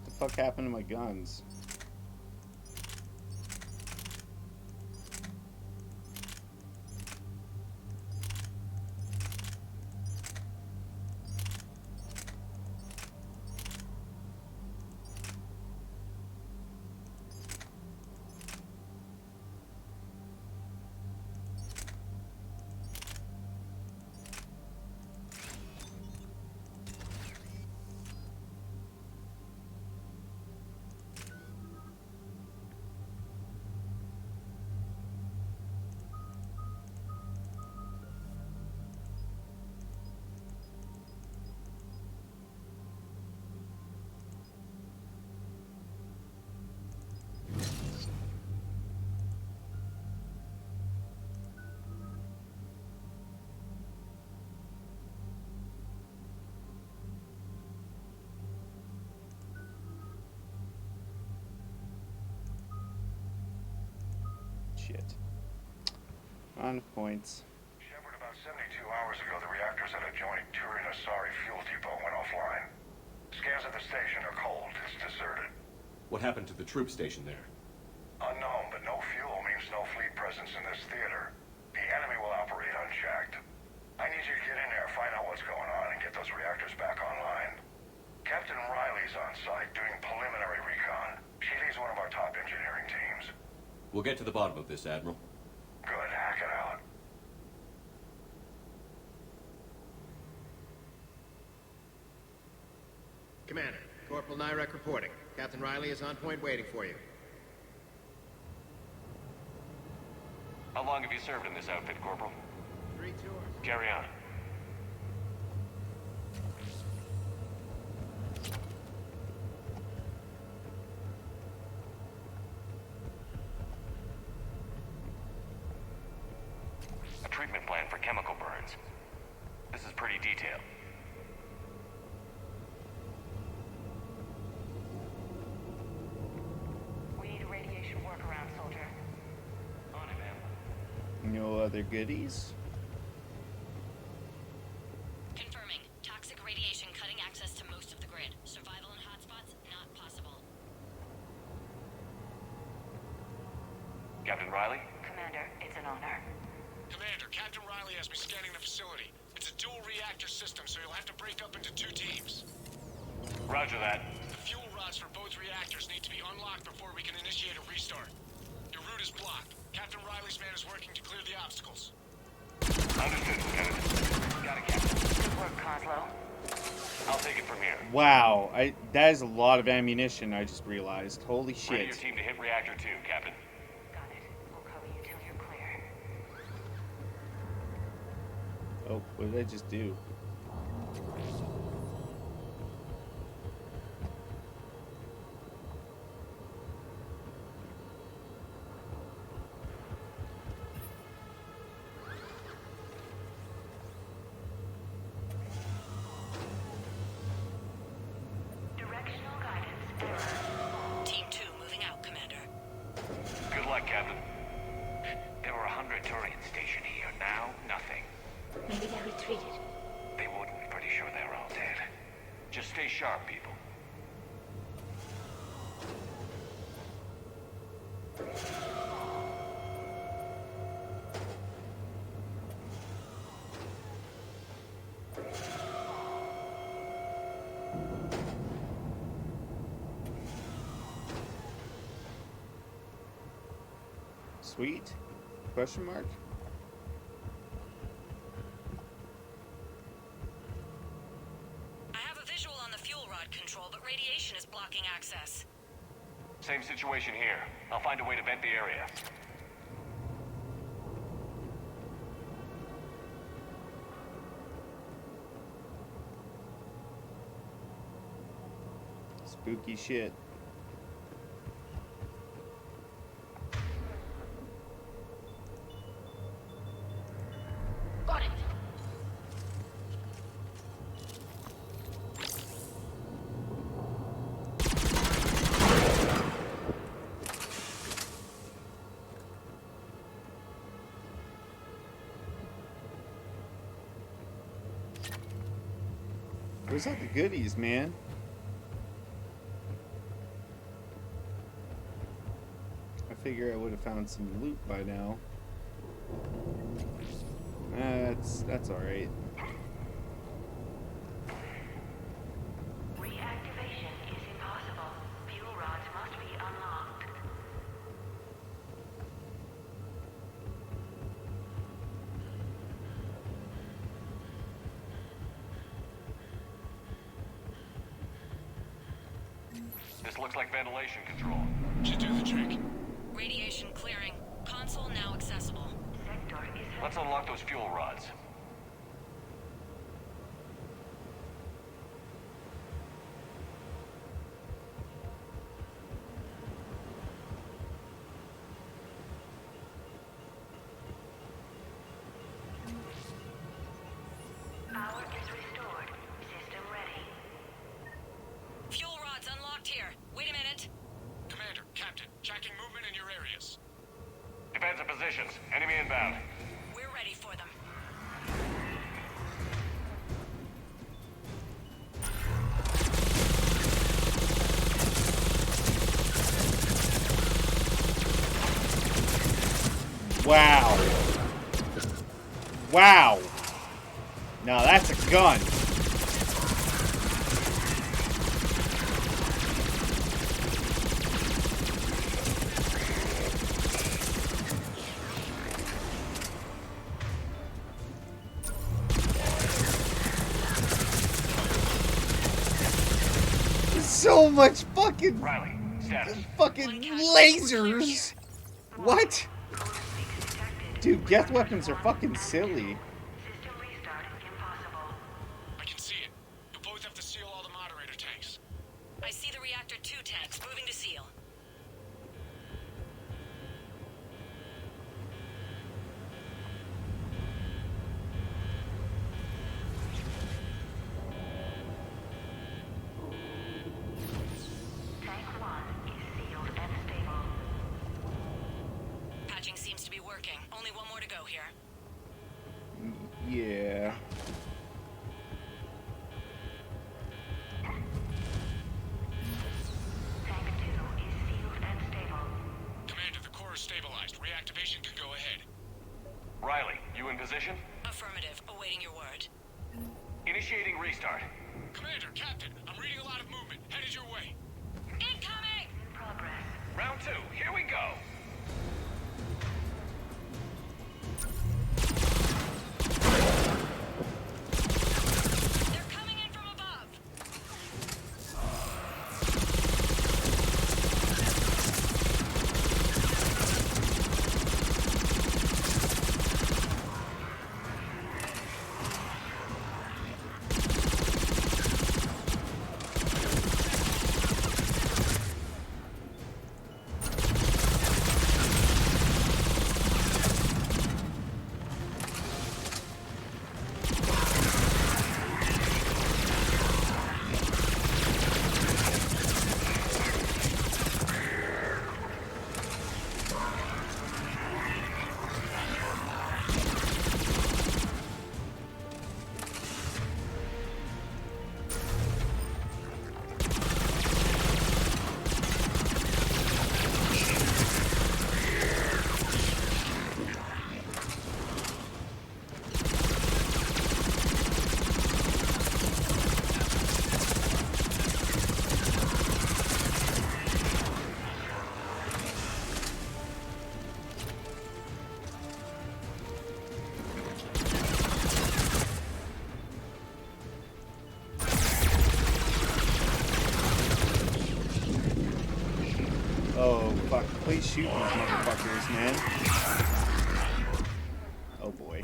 What the fuck happened to my guns? Shit. On points. Shepard, about 72 hours ago, the reactors at a joint Turin-Asari fuel depot went offline. Scans at the station are cold. It's deserted. What happened to the troop station there? Unknown, but no fuel means no fleet presence in this theater. The enemy will operate unchecked. I need you to get in there, find out what's going on, and get those reactors back online. Captain Riley's on site doing preliminary recon. She leads one of our top engineering teams. We'll get to the bottom of this, Admiral. Good, hack it out. Commander, Corporal Nyrek reporting. Captain Riley is on point waiting for you. How long have you served in this outfit, Corporal? 3 tours. Carry on. A treatment plan for chemical burns. This is pretty detailed. We need a radiation workaround, soldier. On it, ma'am. No other goodies? Confirming. Toxic radiation cutting access to most of the grid. Survival in hotspots not possible. Captain Riley? Commander, it's an honor. Commander, Captain Riley has me scanning the facility. It's a dual reactor system, so you'll have to break up into 2 teams. Roger that. The fuel rods for both reactors need to be unlocked before we can initiate a restart. Your route is blocked. Captain Riley's man is working to clear the obstacles. Understood, Lieutenant. Got it, Captain. Good work, Coslow. I'll take it from here. Wow, that is a lot of ammunition, I just realized. Holy Ready shit. your team to hit reactor 2, Captain. Got it. We'll cover you till you're clear. Oh, what did I just do? Directional guidance error. Team 2 moving out, Commander. Good luck, Captain. There were 100 Turians stationed here. Now, nothing. Maybe they retreated. They wouldn't. Pretty sure they're all dead. Just stay sharp, people. Sweet? Question mark? I have a visual on the fuel rod control, but radiation is blocking access. Same situation here. I'll find a way to vent the area. Spooky shit. Got it. Where's all the goodies, man? I figure I would have found some loot by now. That's all right. Reactivation is impossible. Fuel rods must be unlocked. This looks like ventilation control. Should do the trick. Radiation clearing. Console now accessible. Let's unlock those fuel rods. Power is restored. System ready. Fuel rods unlocked here. Wait a minute. Commander, Captain, tracking movement in your areas. Defensive positions. Enemy inbound. We're ready for them. Wow. Wow. Now that's a gun. So much fucking Riley, status. fucking lasers. What? Dude, Geth weapons are fucking silly. I can see it. You'll both have to seal all the moderator tanks. I see the reactor 2 tanks moving to seal. Tank 1 is sealed and stable. Patching seems to be working. Only one more to go here. Yeah. Tank 2 is sealed and stable. Commander, the core is stabilized. Reactivation can go ahead. Riley, you in position? Affirmative. Awaiting your word. Initiating restart. Commander, Captain, I'm reading a lot of movement. Headed your way. Incoming! Progress. Round 2, here we go. They're coming in from above. Oh, fuck. Please shoot these motherfuckers, man. Oh, boy.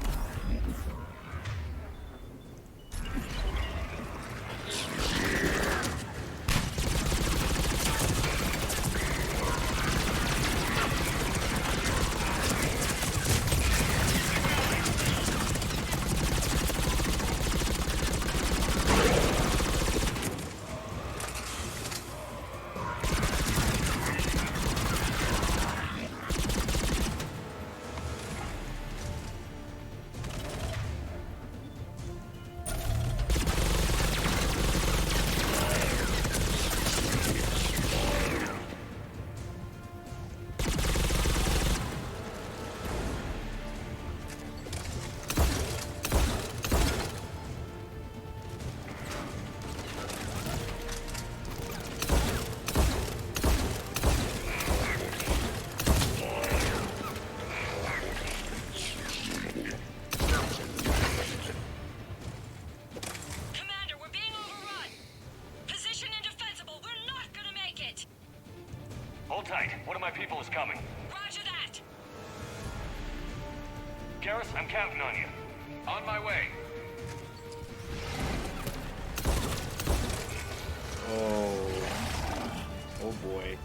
tight. One of my people is coming. Roger that! Garrus, I'm counting on you. On my way. Oh boy.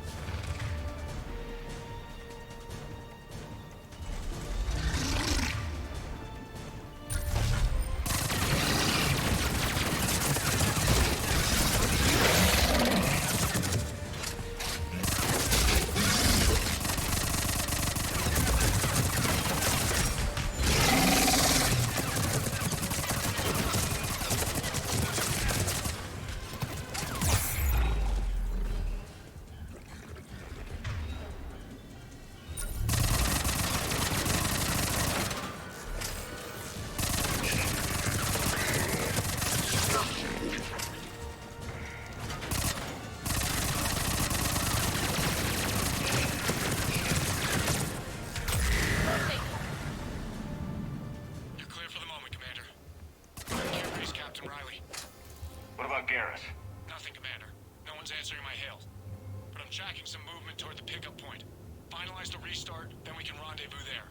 Tracking some movement toward the pickup point. Finalize the restart, then we can rendezvous there.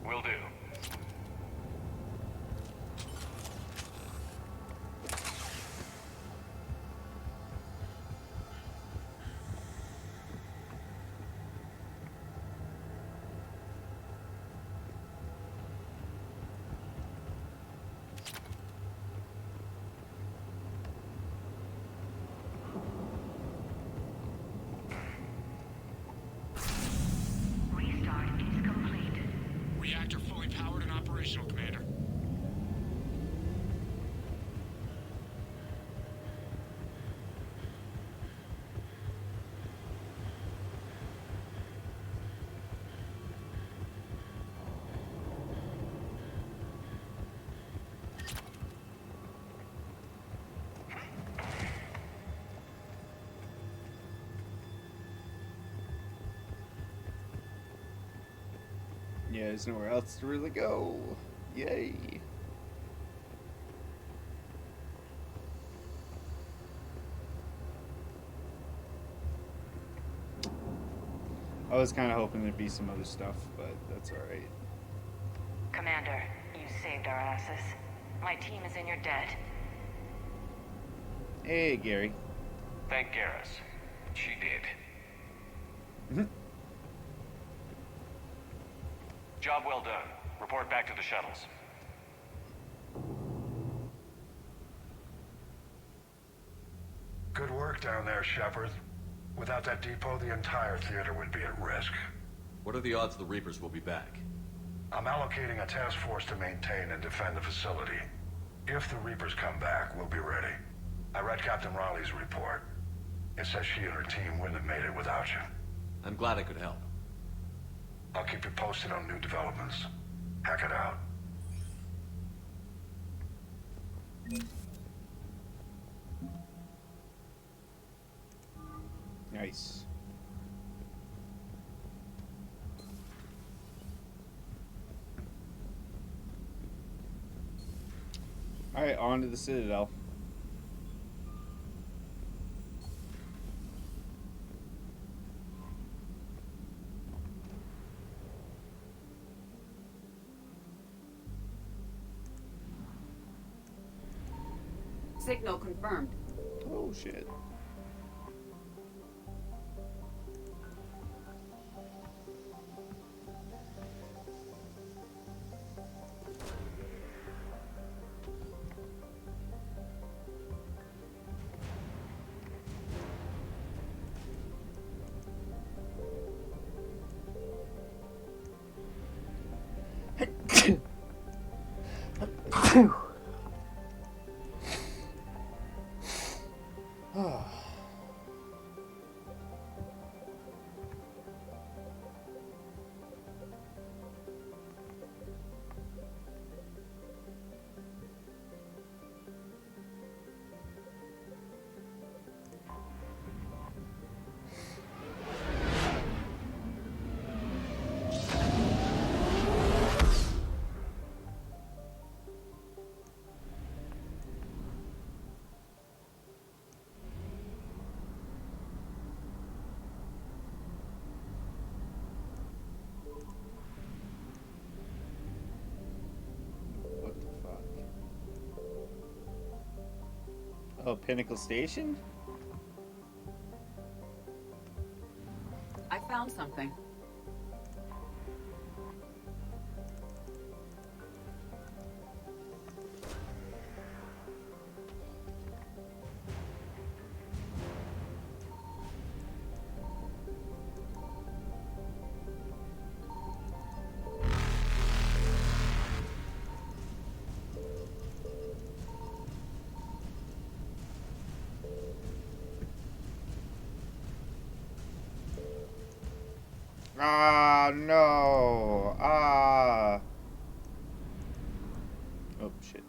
Will do. Reactor fully powered and operational, Commander. Yeah, there's nowhere else to really go. Yay. I was kind of hoping there'd be some other stuff, but that's alright. Commander, you saved our asses. My team is in your debt. Hey, Gary. Thank Garrus. She did. Job well done. Report back to the shuttles. Good work down there, Shepard. Without that depot, the entire theater would be at risk. What are the odds the Reapers will be back? I'm allocating a task force to maintain and defend the facility. If the Reapers come back, we'll be ready. I read Captain Riley's report. It says she and her team wouldn't have made it without you. I'm glad I could help. I'll keep you posted on new developments. Hack it out. Nice. Alright, on to the Citadel. Signal confirmed. Oh, shit. Oh, Pinnacle Station? I found something. Ah, no. Ah. Oh, shit.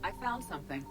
I found something.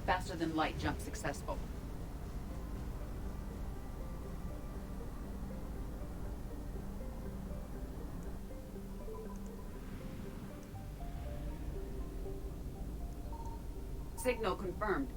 Faster than light jump successful. Signal confirmed.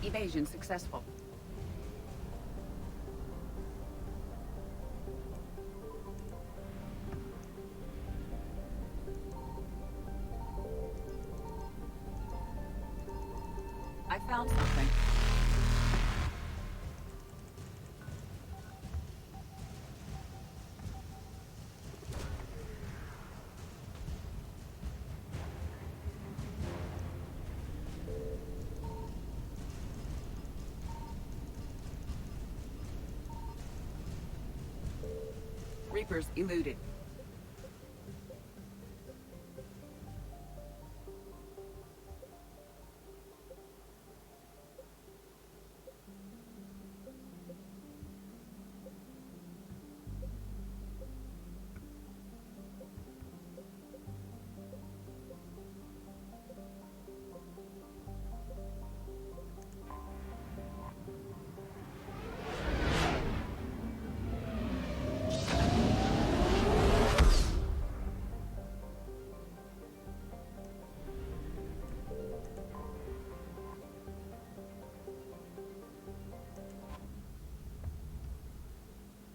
Evasion successful. I found something. Reapers eluded.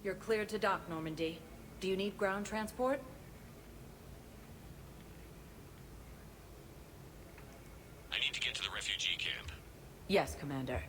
You're cleared to dock, Normandy. Do you need ground transport? I need to get to the refugee camp. Yes, Commander.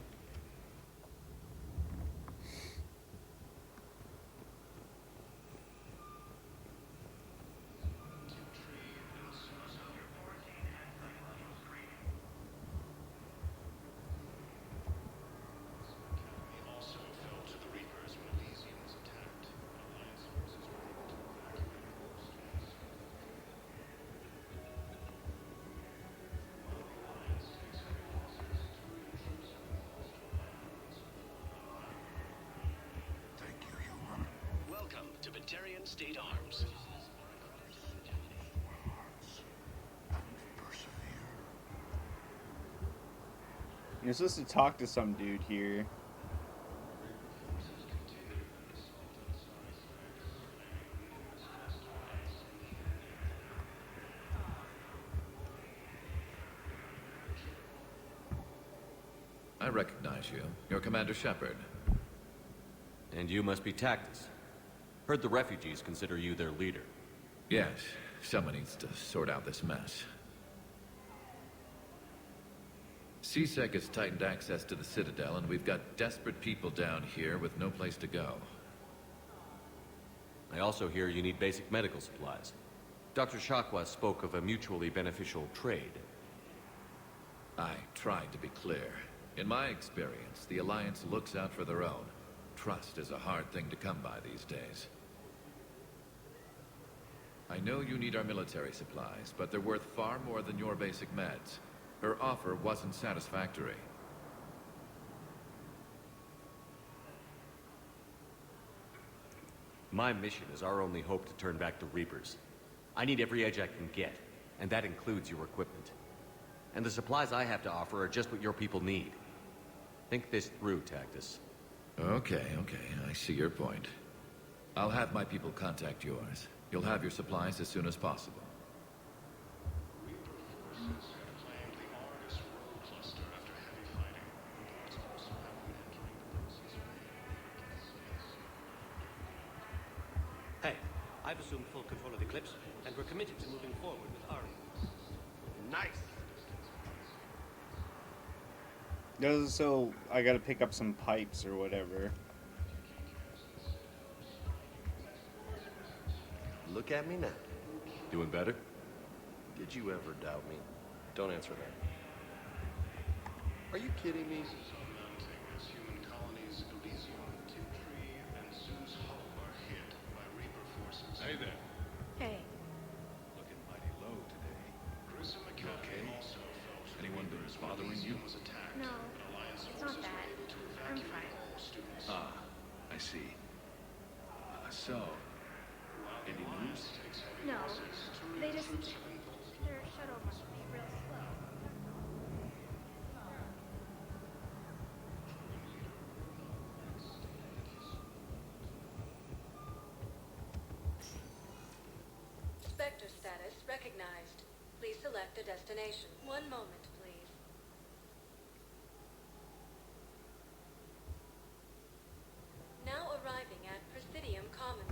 Welcome to Batarian State Arms. You're supposed to talk to some dude here. I recognize you. You're Commander Shepard. And you must be Tactus. Heard the refugees consider you their leader. Yes, someone needs to sort out this mess. CSEC has tightened access to the Citadel, and we've got desperate people down here with no place to go. I also hear you need basic medical supplies. Dr. Shakwa spoke of a mutually beneficial trade. I tried to be clear. In my experience, the Alliance looks out for their own. Trust is a hard thing to come by these days. I know you need our military supplies, but they're worth far more than your basic meds. Her offer wasn't satisfactory. My mission is our only hope to turn back the Reapers. I need every edge I can get, and that includes your equipment. And the supplies I have to offer are just what your people need. Think this through, Tactus. Okay, I see your point. I'll have my people contact yours. You'll have your supplies as soon as possible. Hey, I've assumed full control of the Eclipse, and we're committed to moving forward with Ari. Nice. So I gotta pick up some pipes or whatever. Look at me now. Doing better? Did you ever doubt me? Don't answer that. Are you kidding me? Hey there. Hey. Looking mighty low today. You okay? Anyone been bothering you? No, it's not that. I'm fine. Ah, I see. So, any news? No, they just... Their shuttle must be real slow. Spectre status recognized. Please select a destination. One moment, please. Now arriving at Presidium Commons.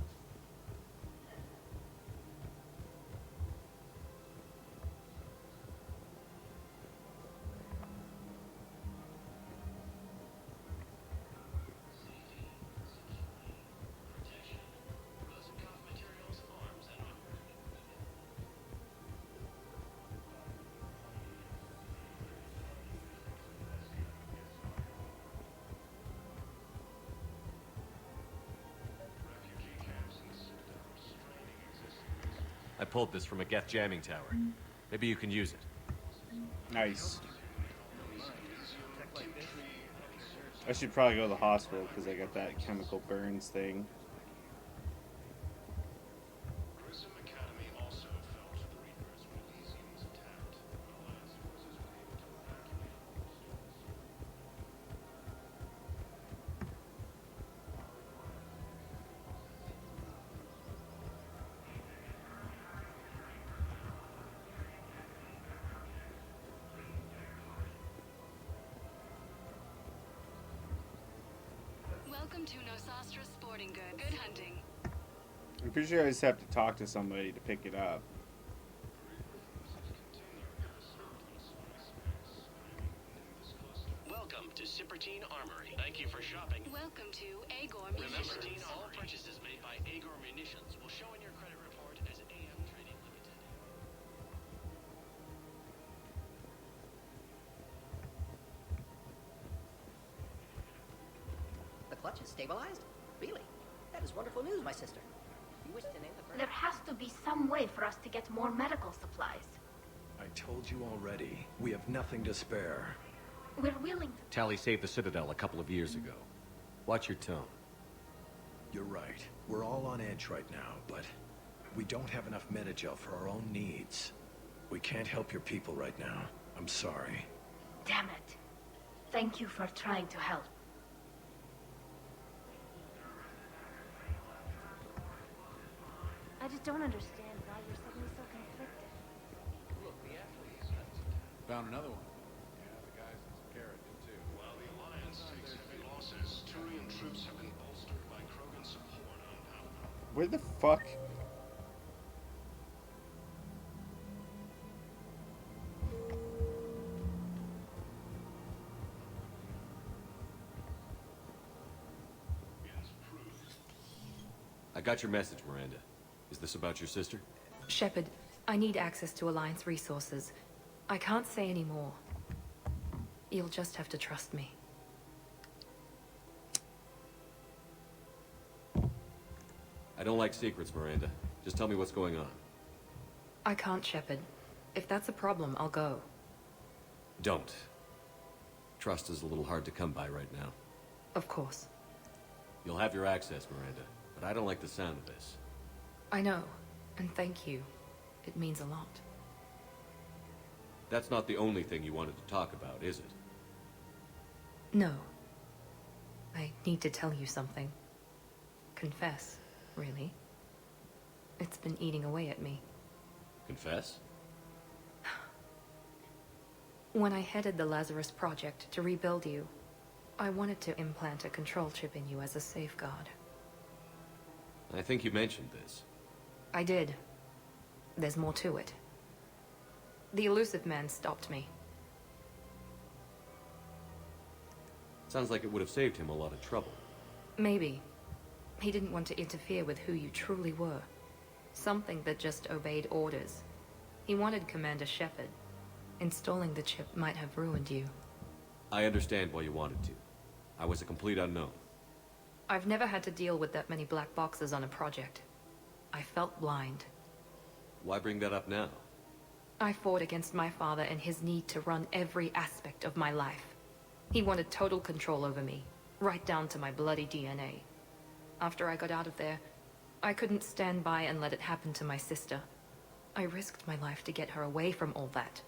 I pulled this from a Geth jamming tower. Maybe you can use it. Nice. I should probably go to the hospital because I got that chemical burns thing. Welcome to Nosastra Sporting Goods. Good hunting. I'm pretty sure I just have to talk to somebody to pick it up. Welcome to Sippertine Armory. Thank you for shopping. Welcome to Agor Remember, Munitions. Dean, all purchases made by Agor Munitions will show in your credit report as AM Trading Limited. The clutch is stabilized? Really? That is wonderful news, my sister. You wish to name the There has to be some way for us to get more medical supplies. I told you already. We have nothing to spare. We're willing to... Tally saved the Citadel a couple of years ago. Watch your tone. You're right. We're all on edge right now, but we don't have enough Metagel for our own needs. We can't help your people right now. I'm sorry. Damn it. Thank you for trying to help. I just don't understand why you're suddenly so conflicted. Look, the athletes. Found another one. Yeah, the guys in Sakara did too. While the Alliance takes heavy losses, Turian troops have been bolstered by Krogan support on Palace. Where the fuck? got your message, Miranda. Is this about your sister? Shepard, I need access to Alliance resources. I can't say any more. You'll just have to trust me. I don't like secrets, Miranda. Just tell me what's going on. I can't, Shepard. If that's a problem, I'll go. Don't. Trust is a little hard to come by right now. Of course. You'll have your access, Miranda, but I don't like the sound of this. I know, and thank you. It means a lot. That's not the only thing you wanted to talk about, is it? No. I need to tell you something. Confess, really. It's been eating away at me. Confess? When I headed the Lazarus Project to rebuild you, I wanted to implant a control chip in you as a safeguard. I think you mentioned this. I did. There's more to it. The elusive man stopped me. Sounds like it would have saved him a lot of trouble. Maybe. He didn't want to interfere with who you truly were. Something that just obeyed orders. He wanted Commander Shepard. Installing the chip might have ruined you. I understand why you wanted to. I was a complete unknown. I've never had to deal with that many black boxes on a project. I felt blind. Why bring that up now? I fought against my father and his need to run every aspect of my life. He wanted total control over me, right down to my bloody DNA. After I got out of there, I couldn't stand by and let it happen to my sister. I risked my life to get her away from all that.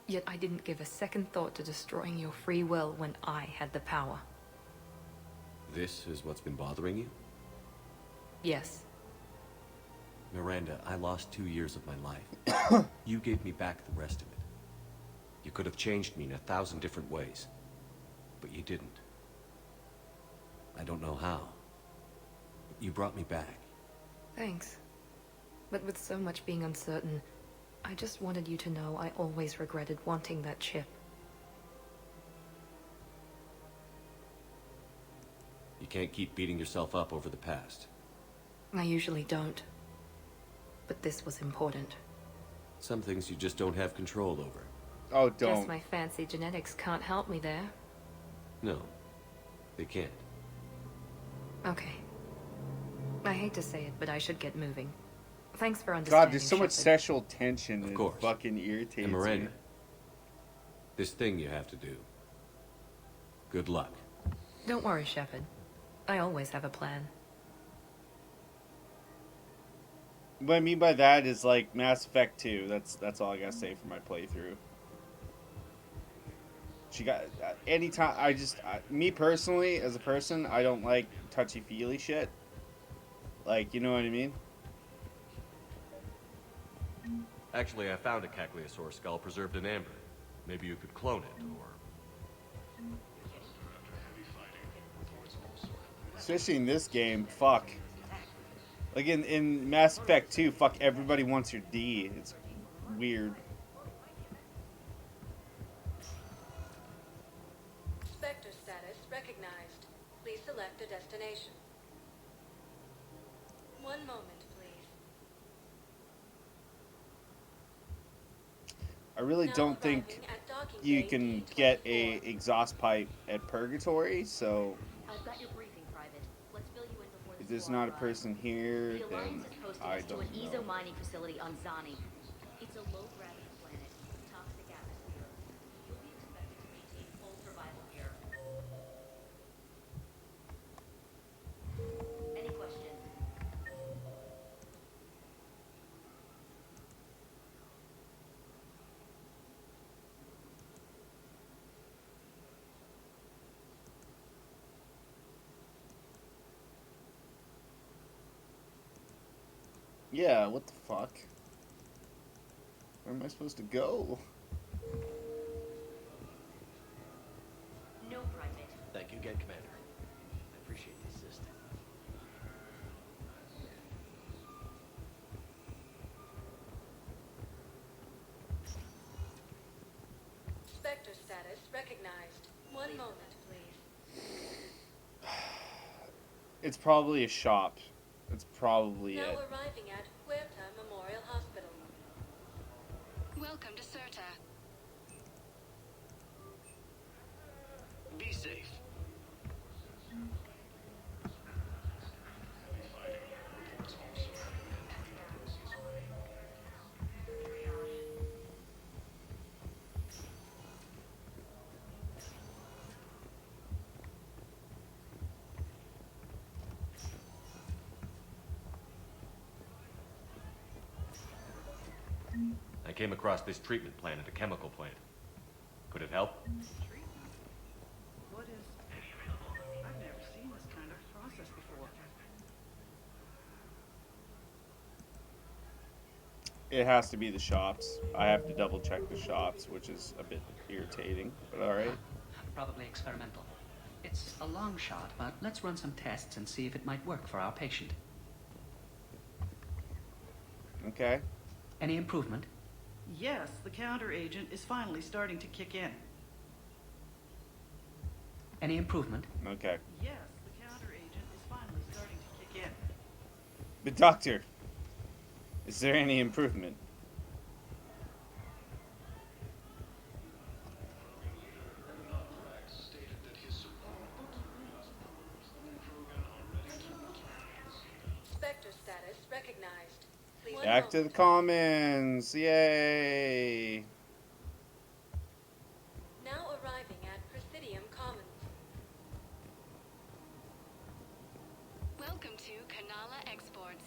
Yet I didn't give a second thought to destroying your free will when I had the power. This is what's been bothering you? Yes. Miranda, I lost 2 years of my life. You gave me back the rest of it. You could have changed me in 1,000 different ways. But you didn't. I don't know how. But you brought me back. Thanks. But with so much being uncertain, I just wanted you to know I always regretted wanting that chip. You can't keep beating yourself up over the past. I usually don't. But this was important. Some things you just don't have control over. Oh, don't. Guess my fancy genetics can't help me there. No, they can't. Okay. I hate to say it, but I should get moving. Thanks for understanding. God, there's so much sexual tension. Of course. It fucking irritates And Miranda, me. this thing you have to do. Good luck. Don't worry, Shepard. I always have a plan. What I mean by that is like Mass Effect 2. That's all I gotta say for my playthrough. She got anytime. Me personally, as a person, I don't like touchy-feely shit. Like, you know what I mean? Actually, I found a Cagliasaur skull preserved in amber. Maybe you could clone it, or... Especially in this game, fuck. Like in Mass Effect 2, fuck, everybody wants your D. It's weird. Spectre status recognized. Please select a destination. One moment, please. I really don't think you can get a exhaust pipe at Purgatory, so I've got your briefing, Private. Let's fill you in before the if there's swarm not a arrives. person here, The then Alliance is posting I us to don't an know. Ezo mining facility on Zani. It's a low-gravity planet with toxic atmosphere. You'll be expected to maintain full survival here. Any questions? Yeah, what the fuck? Where am I supposed to go? No, Private. Thank you again, Commander. I appreciate the assist. Spectre status recognized. One moment, please. It's probably a shop. That's probably Now it. arriving at Huerta Memorial Hospital. Welcome to Certa. Be safe. I came across this treatment plant at a chemical plant. Could it help? What is... I've never seen this kind of process before. It has to be the shops. I have to double check the shops, which is a bit irritating, but alright. Probably experimental. It's a long shot, but let's run some tests and see if it might work for our patient. Okay. Any improvement? Yes, the counter agent is finally starting to kick in. Any improvement? Okay. Yes, the counter agent is finally starting to kick in. But doctor, is there any improvement? Spectre status recognized. Please Back to the commons. Yay. Now arriving at Presidium Commons. Welcome to Kanala Exports.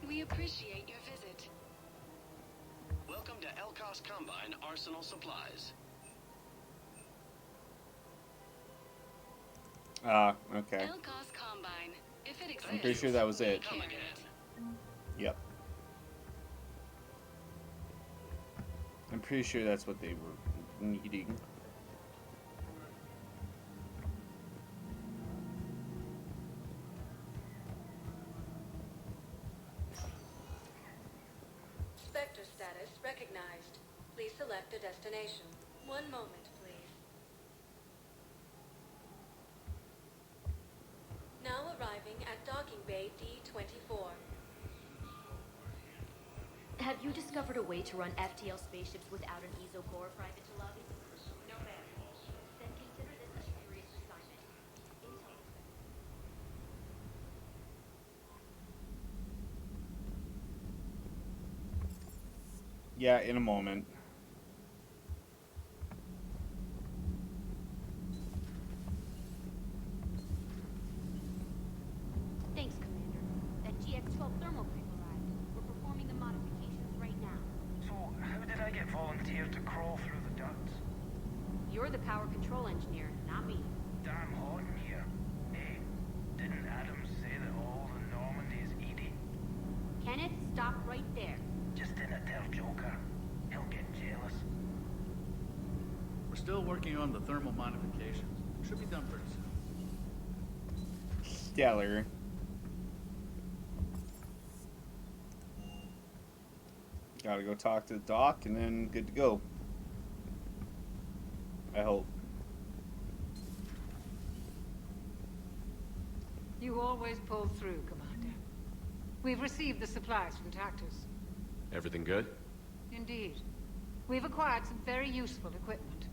We appreciate your visit. Welcome to Elkos Combine Arsenal Supplies. Okay. Elkos Combine. If it exists, I'm pretty sure that was it. come again. Yep. I'm pretty sure that's what they were needing. Spectre status recognized. Please select a destination. One moment, please. Now arriving at Docking Bay D-24. Have you discovered a way to run FTL spaceships without an ESO core private to lobby? No, ma'am. Then consider this a serious assignment. Intel Yeah, in a moment. Thanks, Commander. That GX-12 thermal creep arrived. We're performing the modifications right now. So, how did I get volunteered to crawl through the ducts? You're the power control engineer, not me. Damn hot in here. Hey, didn't Adams say that all the Normandy is Edie? Kenneth, stop right there. Just didn't tell Joker. He'll get jealous. We're still working on the thermal modifications. Should be done pretty soon. Stellar. Gotta go talk to the doc and then good to go. I hope. You always pull through, Commander. We've received the supplies from Tactus. Everything good? Indeed. We've acquired some very useful equipment.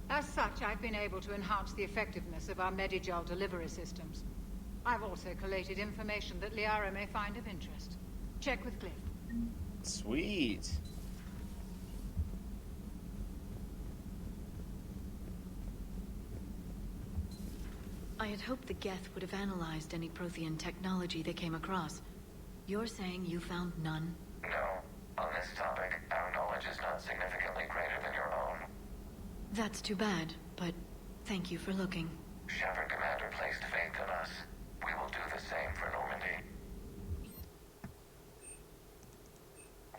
As such, I've been able to enhance the effectiveness of our Medigel delivery systems. I've also collated information that Liara may find of interest. Check with Cliff. Sweet. I had hoped the Geth would have analyzed any Prothean technology they came across. You're saying you found none? No. On this topic, our knowledge is not significantly greater than your own. That's too bad, but thank you for looking. Shepherd Commander placed faith in us. We will do the same for Normandy.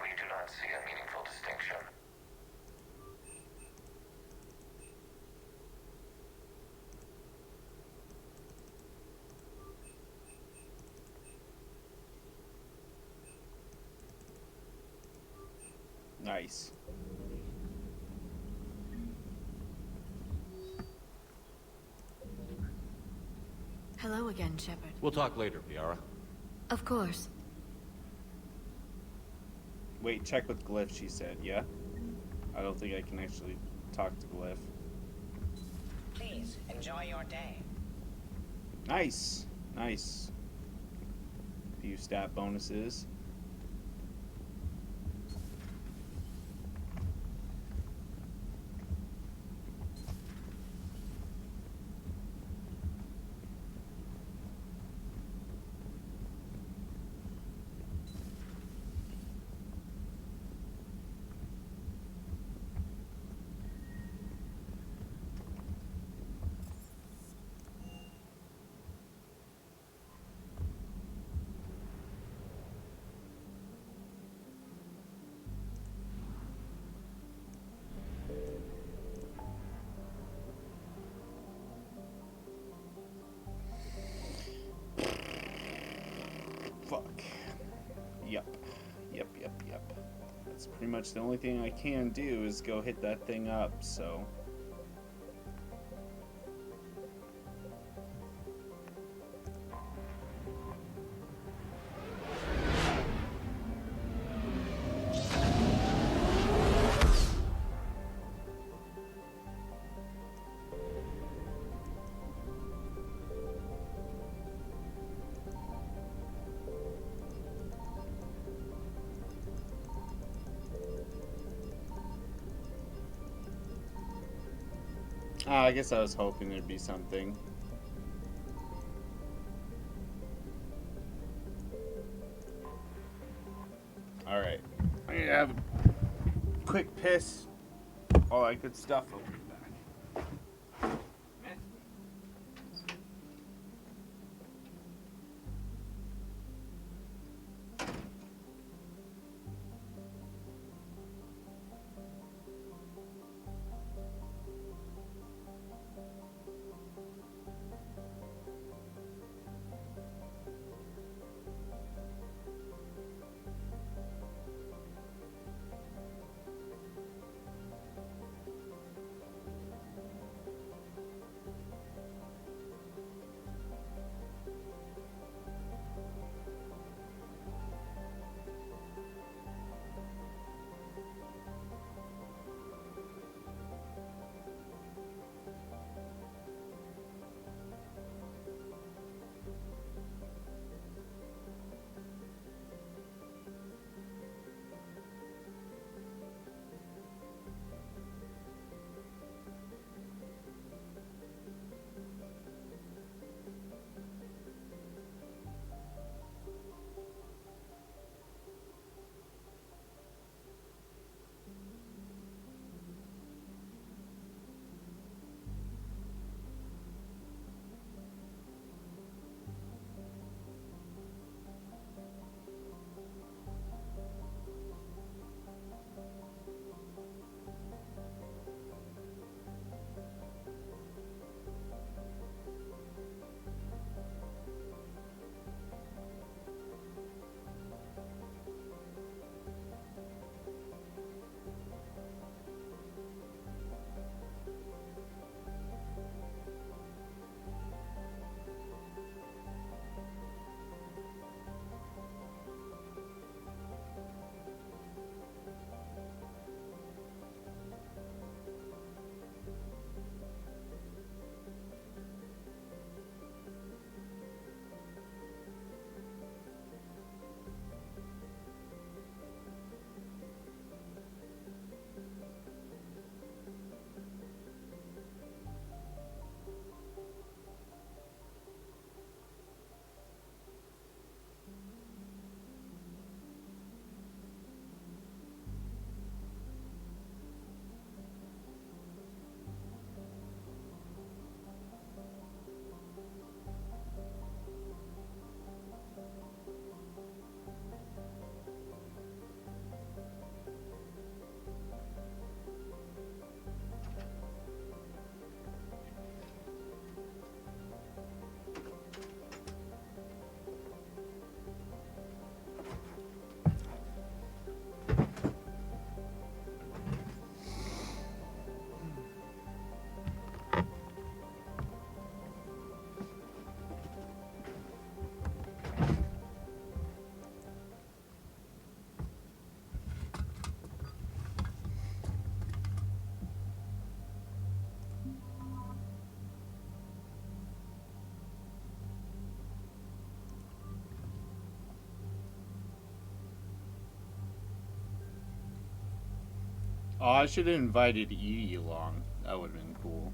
We do not see a meaningful distinction. Nice. Hello again, Shepard. We'll talk later, Liara. Of course. Wait, check with Glyph, she said. Yeah? I don't think I can actually talk to Glyph. Please, enjoy your day. Nice. Nice. Few stat bonuses. Fuck. Yep. That's pretty much the only thing I can do is go hit that thing up, so... I guess I was hoping there'd be something. Alright. I'm gonna have a quick piss. All that good stuff. I'll be back. Oh, I should have invited Edie along. That would have been cool.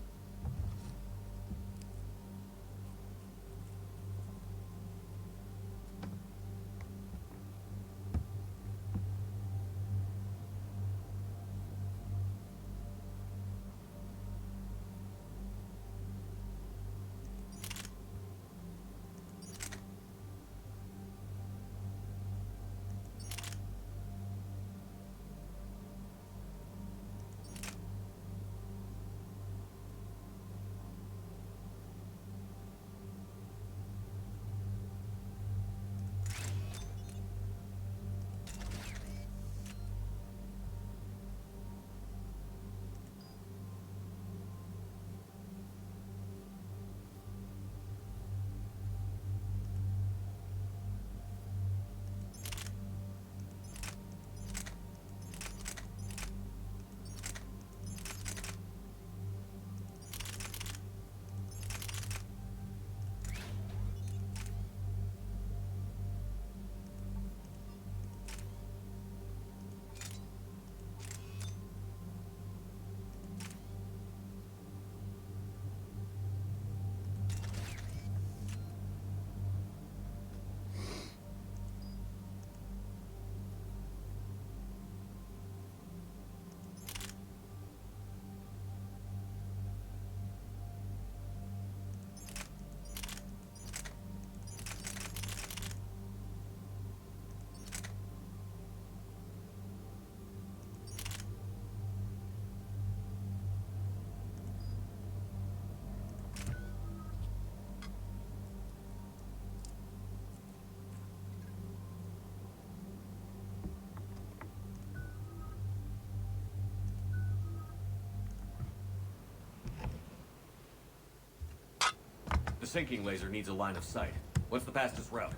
The sinking laser needs a line of sight. What's the fastest route?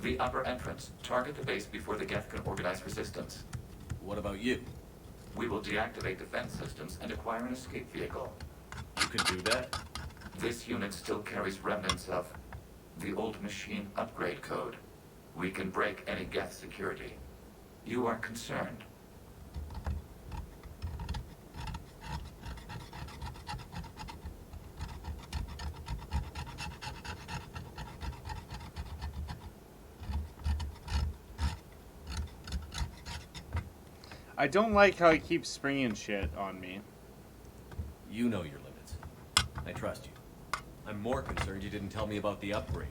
The upper entrance. Target the base before the Geth can organize resistance. What about you? We will deactivate defense systems and acquire an escape vehicle. You can do that? This unit still carries remnants of the old machine upgrade code. We can break any Geth security. You are concerned. I don't like how he keeps springing shit on me. You know your limits. I trust you. I'm more concerned you didn't tell me about the upgrades.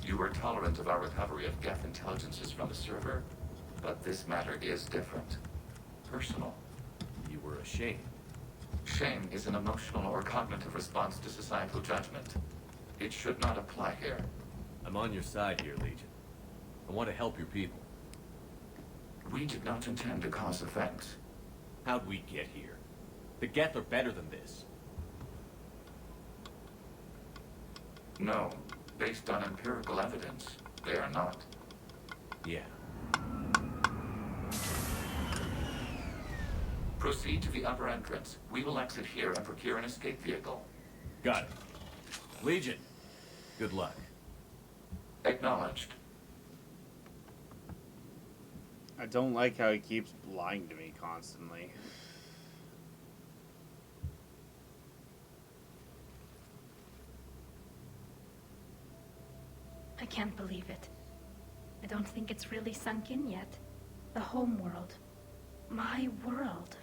You were tolerant of our recovery of Geth intelligences from the server, but this matter is different. Personal. You were ashamed. Shame is an emotional or cognitive response to societal judgment. It should not apply here. I'm on your side here, Legion. I want to help your people. We did not intend to cause offense. How'd we get here? The Geth are better than this. No. Based on empirical evidence, they are not. Yeah. Proceed to the upper entrance. We will exit here and procure an escape vehicle. Got it. Legion, good luck. Acknowledged. I don't like how he keeps lying to me constantly. I can't believe it. I don't think it's really sunk in yet. The home world. My world.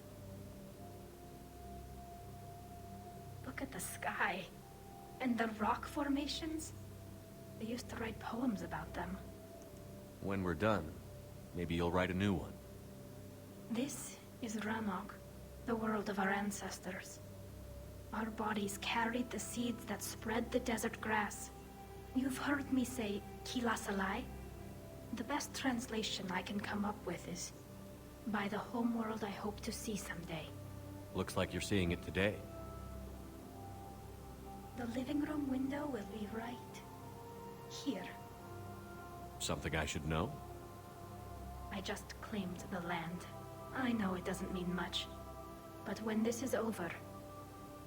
Look at the sky. And the rock formations. They used to write poems about them. When we're done, maybe you'll write a new one. This is Ranok, the world of our ancestors. Our bodies carried the seeds that spread the desert grass. You've heard me say Kilasalai? The best translation I can come up with is, by the homeworld I hope to see someday. Looks like you're seeing it today. The living room window will be right here. Something I should know? I just claimed the land. I know it doesn't mean much. But when this is over,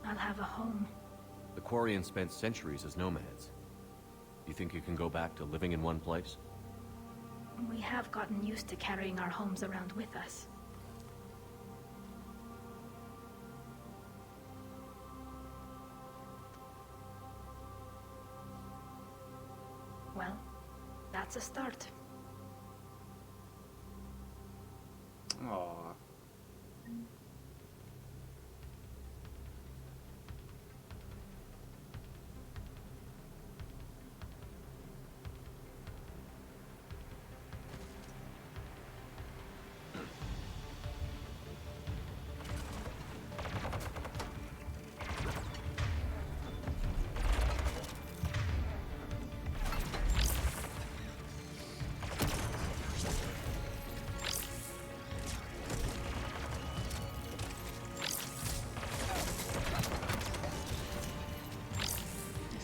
I'll have a home. The Quarians spent centuries as nomads. You think you can go back to living in one place? We have gotten used to carrying our homes around with us. It's a start. Aww.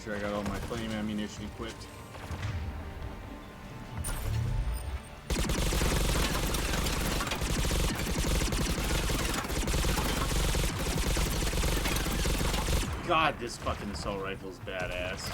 Sure I got all my flame ammunition equipped. God, this fucking assault rifle is badass.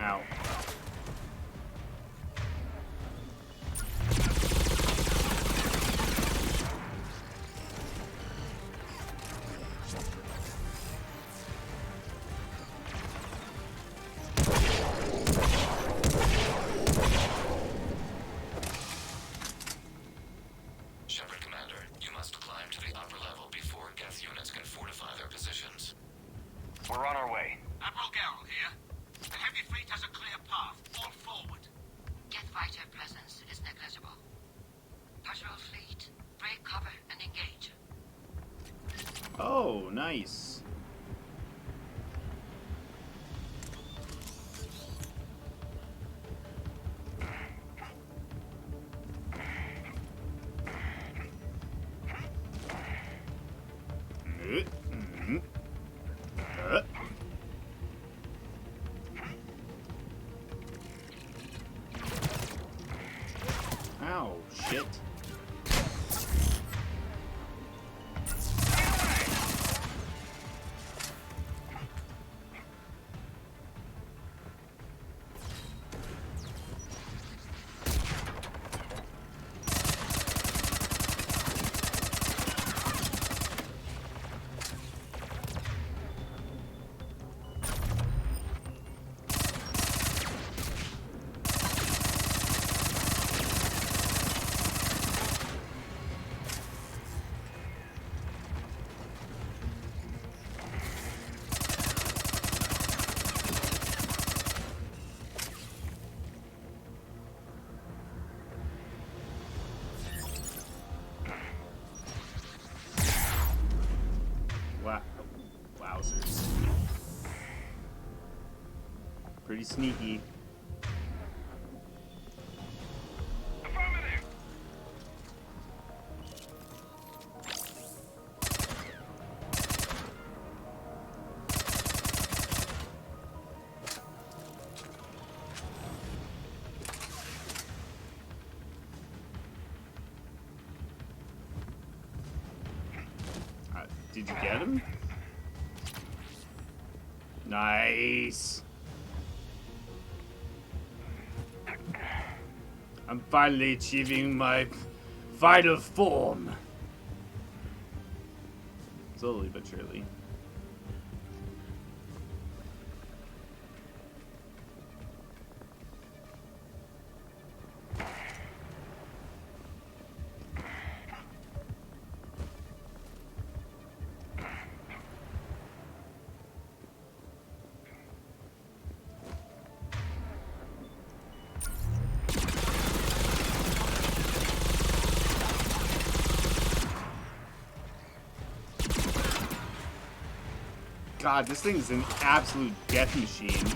Ow. Shepard Commander, you must climb to the upper level before Geth units can fortify their positions. We're on our way. Admiral Garrel here. The heavy fleet has a clear path. All forward. Geth fighter presence is negligible. Patrol fleet, break cover and engage. Oh, nice. Ow, shit. Wow. Wowzers. Pretty sneaky. Did you get him? Nice. I'm finally achieving my final form. Slowly but surely. God, this thing is an absolute death machine.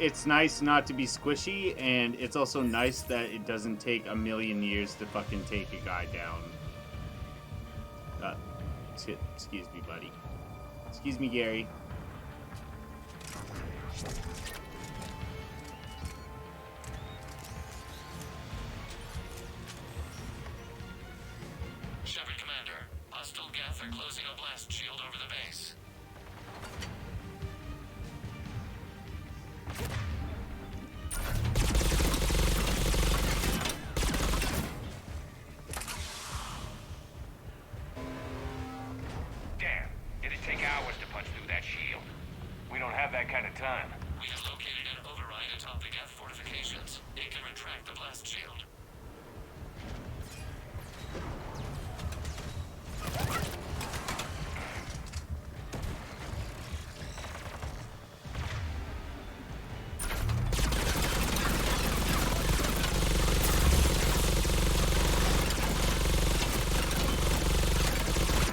It's nice not to be squishy, and it's also nice that it doesn't take a million years to fucking take a guy down. Excuse me, buddy. Excuse me, Gary. Shepard Commander, hostile Geth are closing a blast shield over the base. Damn, it'd take hours to punch through that shield. We don't have that kind of time. We have located an override atop the Geth fortifications. It can retract the blast shield.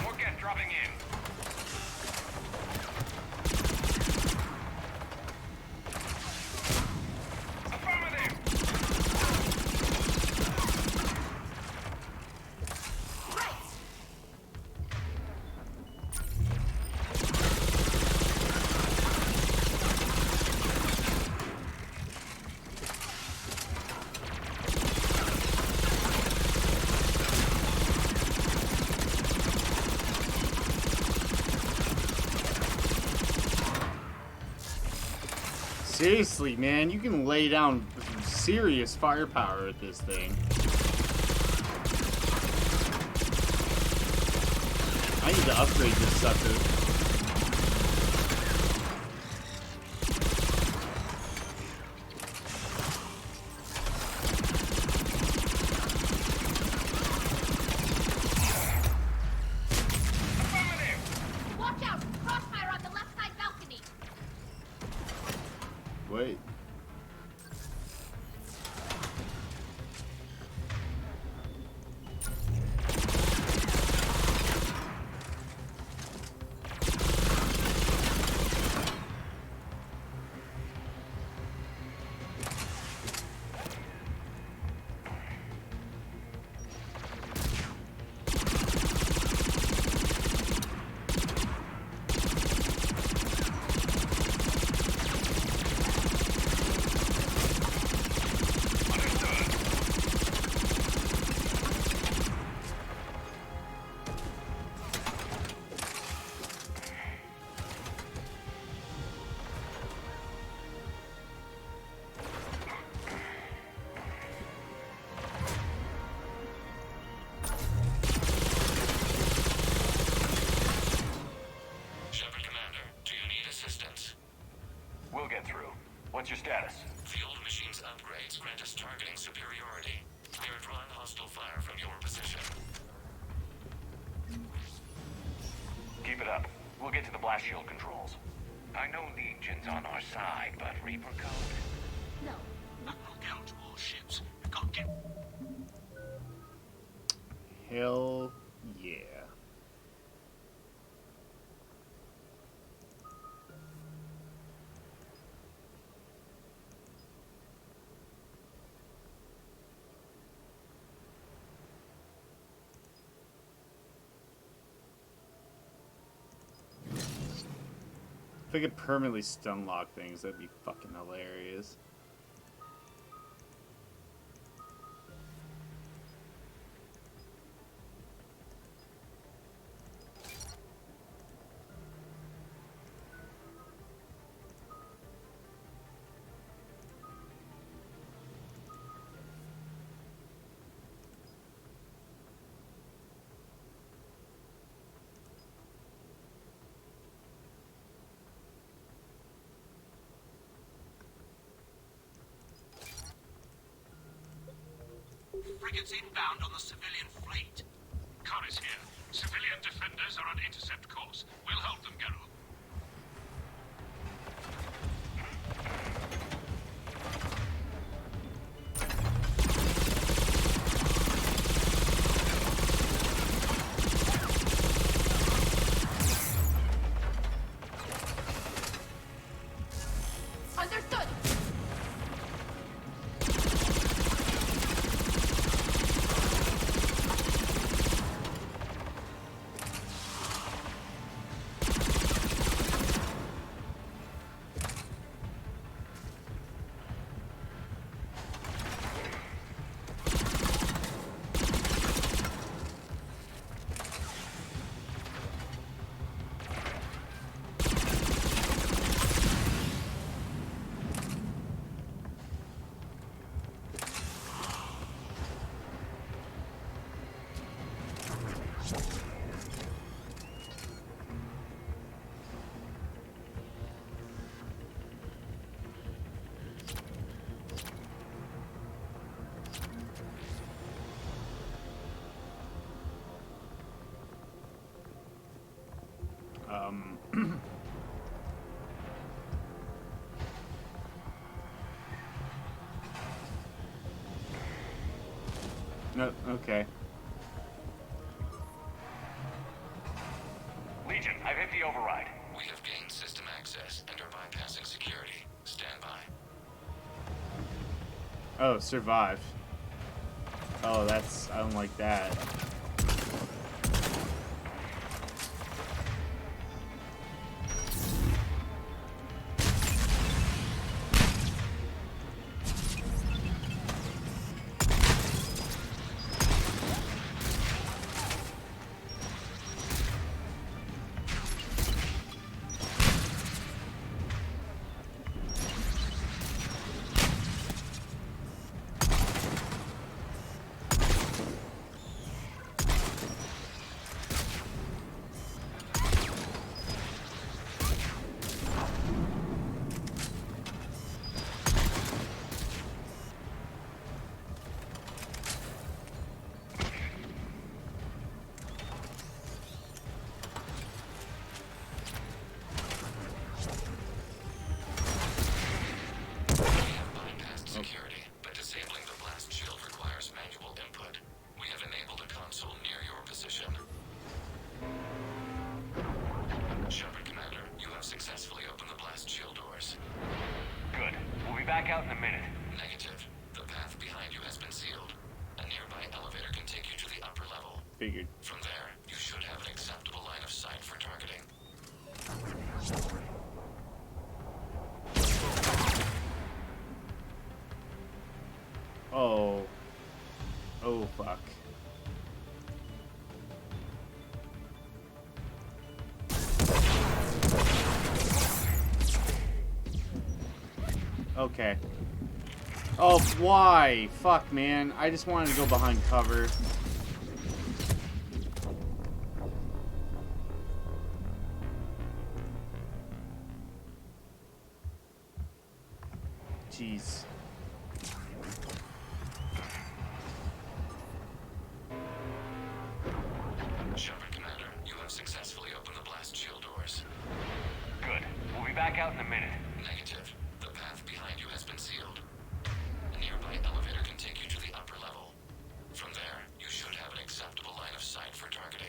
More Geth dropping in. Seriously, man, you can lay down serious firepower with this thing. I need to upgrade this sucker. get to the blast shield controls. I know Legion's on our side, but Reaper code? No. We'll go to all ships. Go get... Hell yeah. If I could permanently stun lock things, that'd be fucking hilarious. Frigates inbound on the civilian fleet. Khan is here. Civilian defenders are on intercept course. We'll hold them, Garrow. Understood! No, okay. Legion, I've hit the override. We have gained system access and are bypassing security. Stand by. Oh, survive. Oh, that's... I don't like that. Security, but disabling the blast shield requires manual input. We have enabled a console near your position. Shepard Commander, you have successfully opened the blast shield doors. Good. We'll be back out in a minute. Negative. The path behind you has been sealed. A nearby elevator can take you to the upper level. Figured. From there, you should have an acceptable line of sight for targeting. Oh. Oh, fuck. Okay. Oh, why? Fuck, man. I just wanted to go behind cover. Jeez. Shepard Commander, you have successfully opened the blast shield doors. back out in a minute. Negative. The path behind you has been sealed. A nearby elevator can take you to the upper level. From there, you should have an acceptable line of sight for targeting.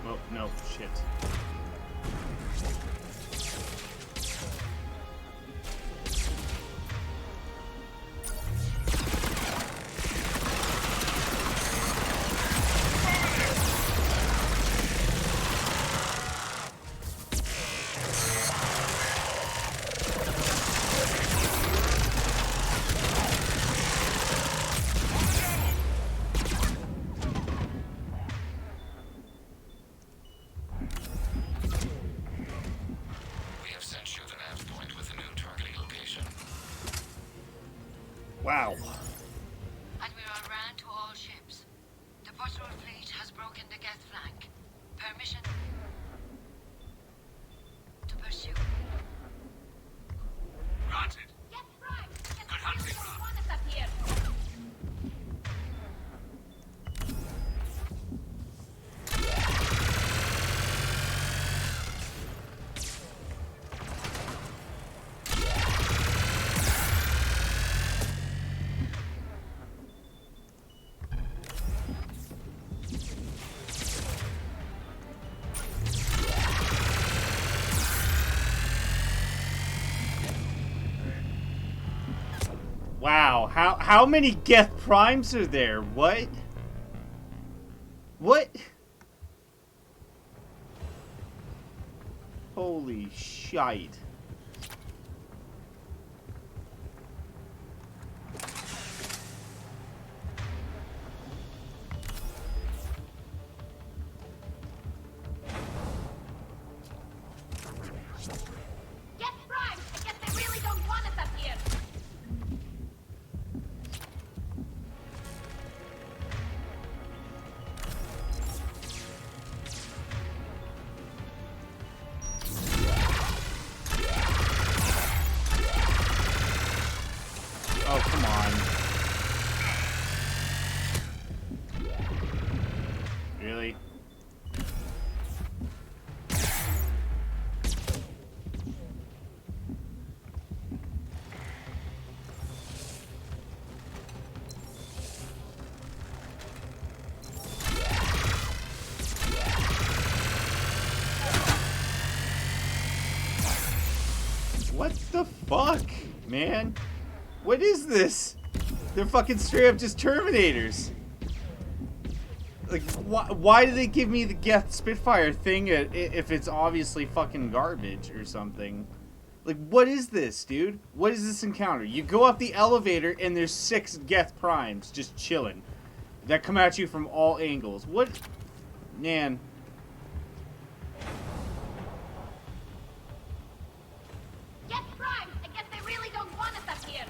Oh, no, shit. Wow. Admiral ran to all ships. The Bottrell fleet has broken the Geth flank. Permission to pursue. Granted. Yes, right. Good hunting, Rob. Want us up here. Wow, how many Geth Primes are there? What? What? Holy shite. Yes, right. I guess they really don't want us up here. Oh, come on. Really? What the fuck, man? What is this? They're fucking straight up just Terminators. Like, why do they give me the Geth Spitfire thing if it's obviously fucking garbage or something? Like, what is this, dude? What is this encounter? You go up the elevator and there's 6 Geth Primes just chilling that come at you from all angles. What? Man. Yes, right. I guess they really don't want us up here.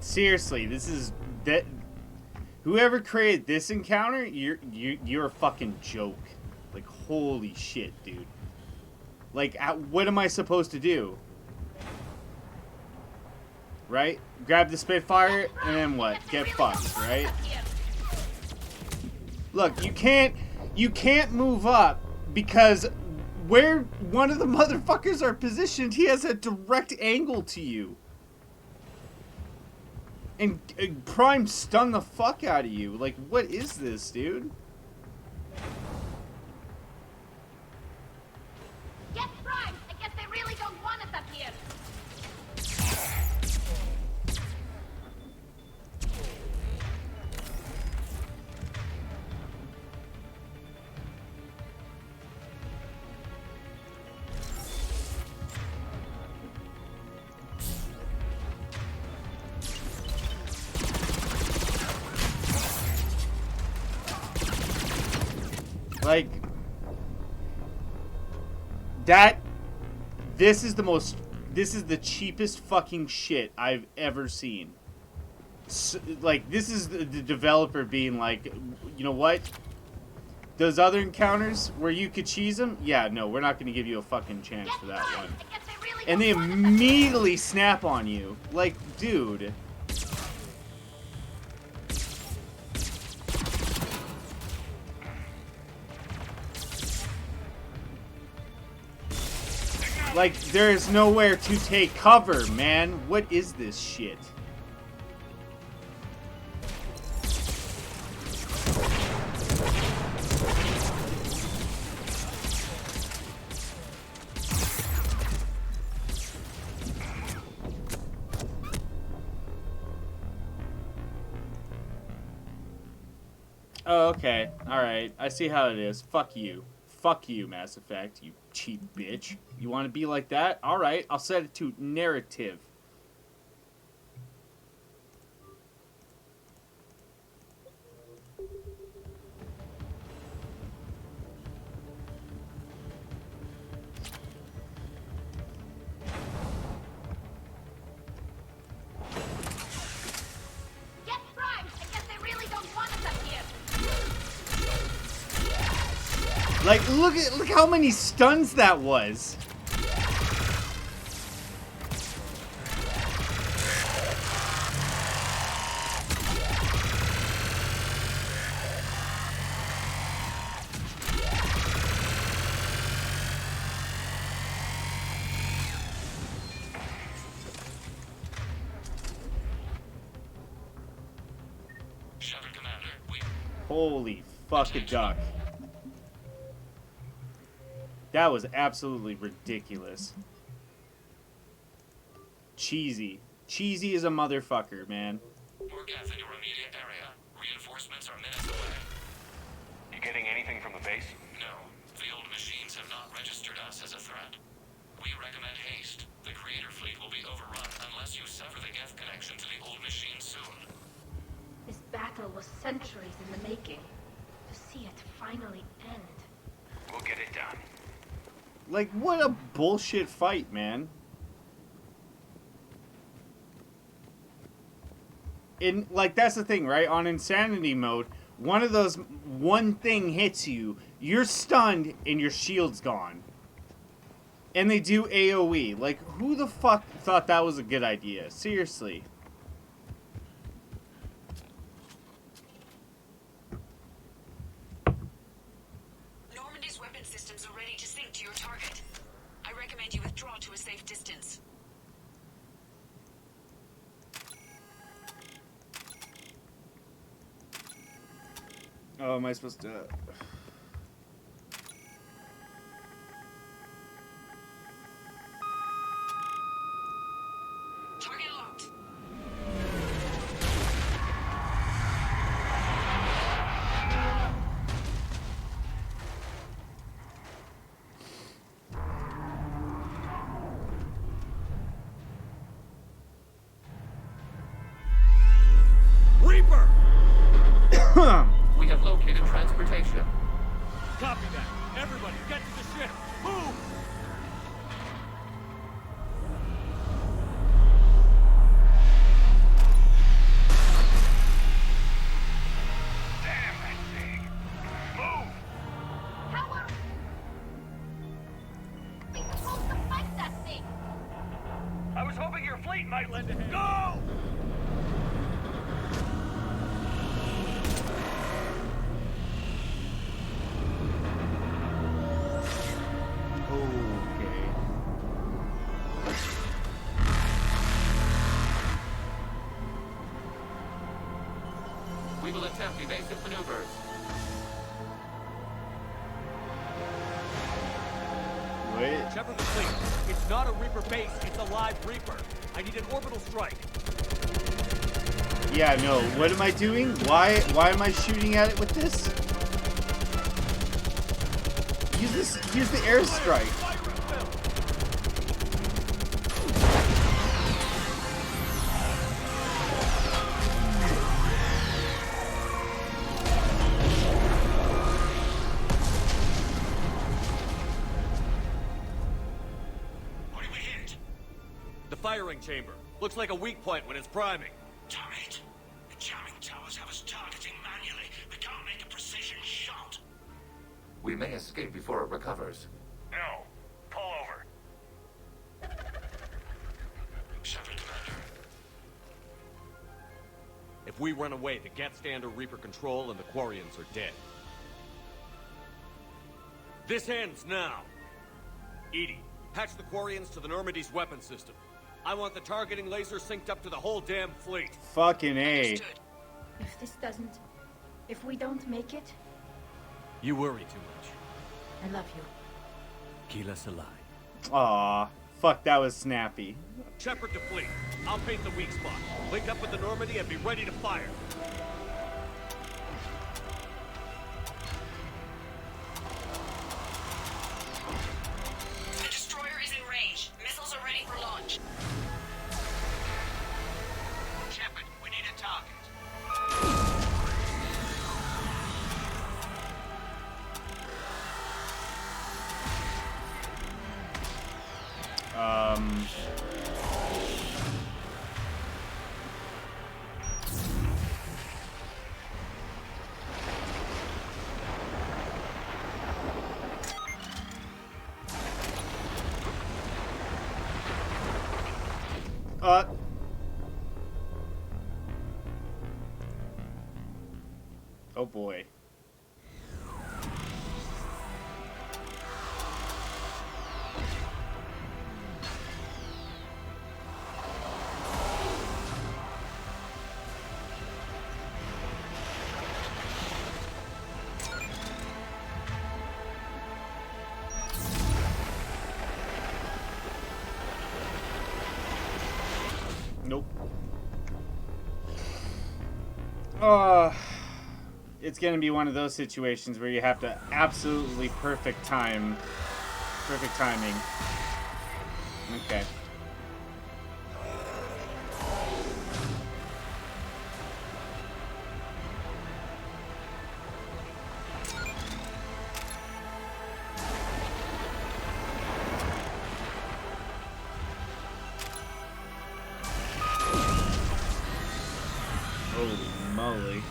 Seriously, this is that. Whoever created this encounter, you're a fucking joke. Like, holy shit, dude. Like, what am I supposed to do? Right? Grab the Spitfire, and then what? Get fucked, right? Look, you can't move up because where one of the motherfuckers are positioned, he has a direct angle to you. And Prime stun the fuck out of you. Like, what is this, dude? Get Prime! I guess they really don't want us up here. Like, this is the cheapest fucking shit I've ever seen. So, like, this is the developer being like, you know what? Those other encounters where you could cheese them, yeah, no, we're not going to give you a fucking chance for that one. And they immediately snap on you. Like, dude. Like, there is nowhere to take cover, man. What is this shit? Oh, okay. Alright. I see how it is. Fuck you. Fuck you, Mass Effect, you cheap bitch. You want to be like that? Alright, I'll set it to narrative. Get Prime! I guess they really don't want us up here. Like, look how many stuns that was. Holy fucking duck. That was absolutely ridiculous. Cheesy. Cheesy as a motherfucker, man. More gas in your immediate area. Reinforcements are minutes away. You getting anything from the base? No. The old machines have not registered us as a threat. We recommend haste. The creator fleet will be overrun unless you sever the Geth connection to the old machine soon. This battle was centuries in the making. To see it finally end. We'll get it done. Like, what a bullshit fight, man. In, like, that's the thing, right? On Insanity mode, one thing hits you, you're stunned, and your shield's gone. And they do AoE. Like, who the fuck thought that was a good idea? Seriously. Normandy's weapon systems are ready to sync to your target. I recommend you withdraw to a safe distance. Oh, am I supposed to... Target locked. Reaper! We have located transportation. Copy that. Everybody, get to the ship. Move! Damn that thing. Move! How are... We will attempt evasive maneuvers. Wait. Shepard the fleet. It's not a Reaper base, it's a live Reaper. I need an orbital strike. Yeah, no. What am I doing? Why am I shooting at it with this? Use the airstrike. What did we hit? The firing chamber. Looks like a weak point when it's priming. Damn it. The jamming towers have us targeting manually. We can't make a precision shot. We may escape before it recovers. No. Pull over. Shepard, Commander. If we run away, the Geth stand under Reaper control and the Quarians are dead. This ends now. Edie, patch the Quarians to the Normandy's weapon system. I want the targeting laser synced up to the whole damn fleet. Fucking A. If we don't make it, You worry too much. I love you. Keep us alive. Aw. Fuck, that was snappy. Shepard to fleet. I'll paint the weak spot. Link up with the Normandy and be ready to fire. The destroyer is in range. Missiles are ready for launch. Shepard, we need a target. Oh boy. Nope. It's gonna be one of those situations where you have to absolutely perfect timing. Okay. Holy moly.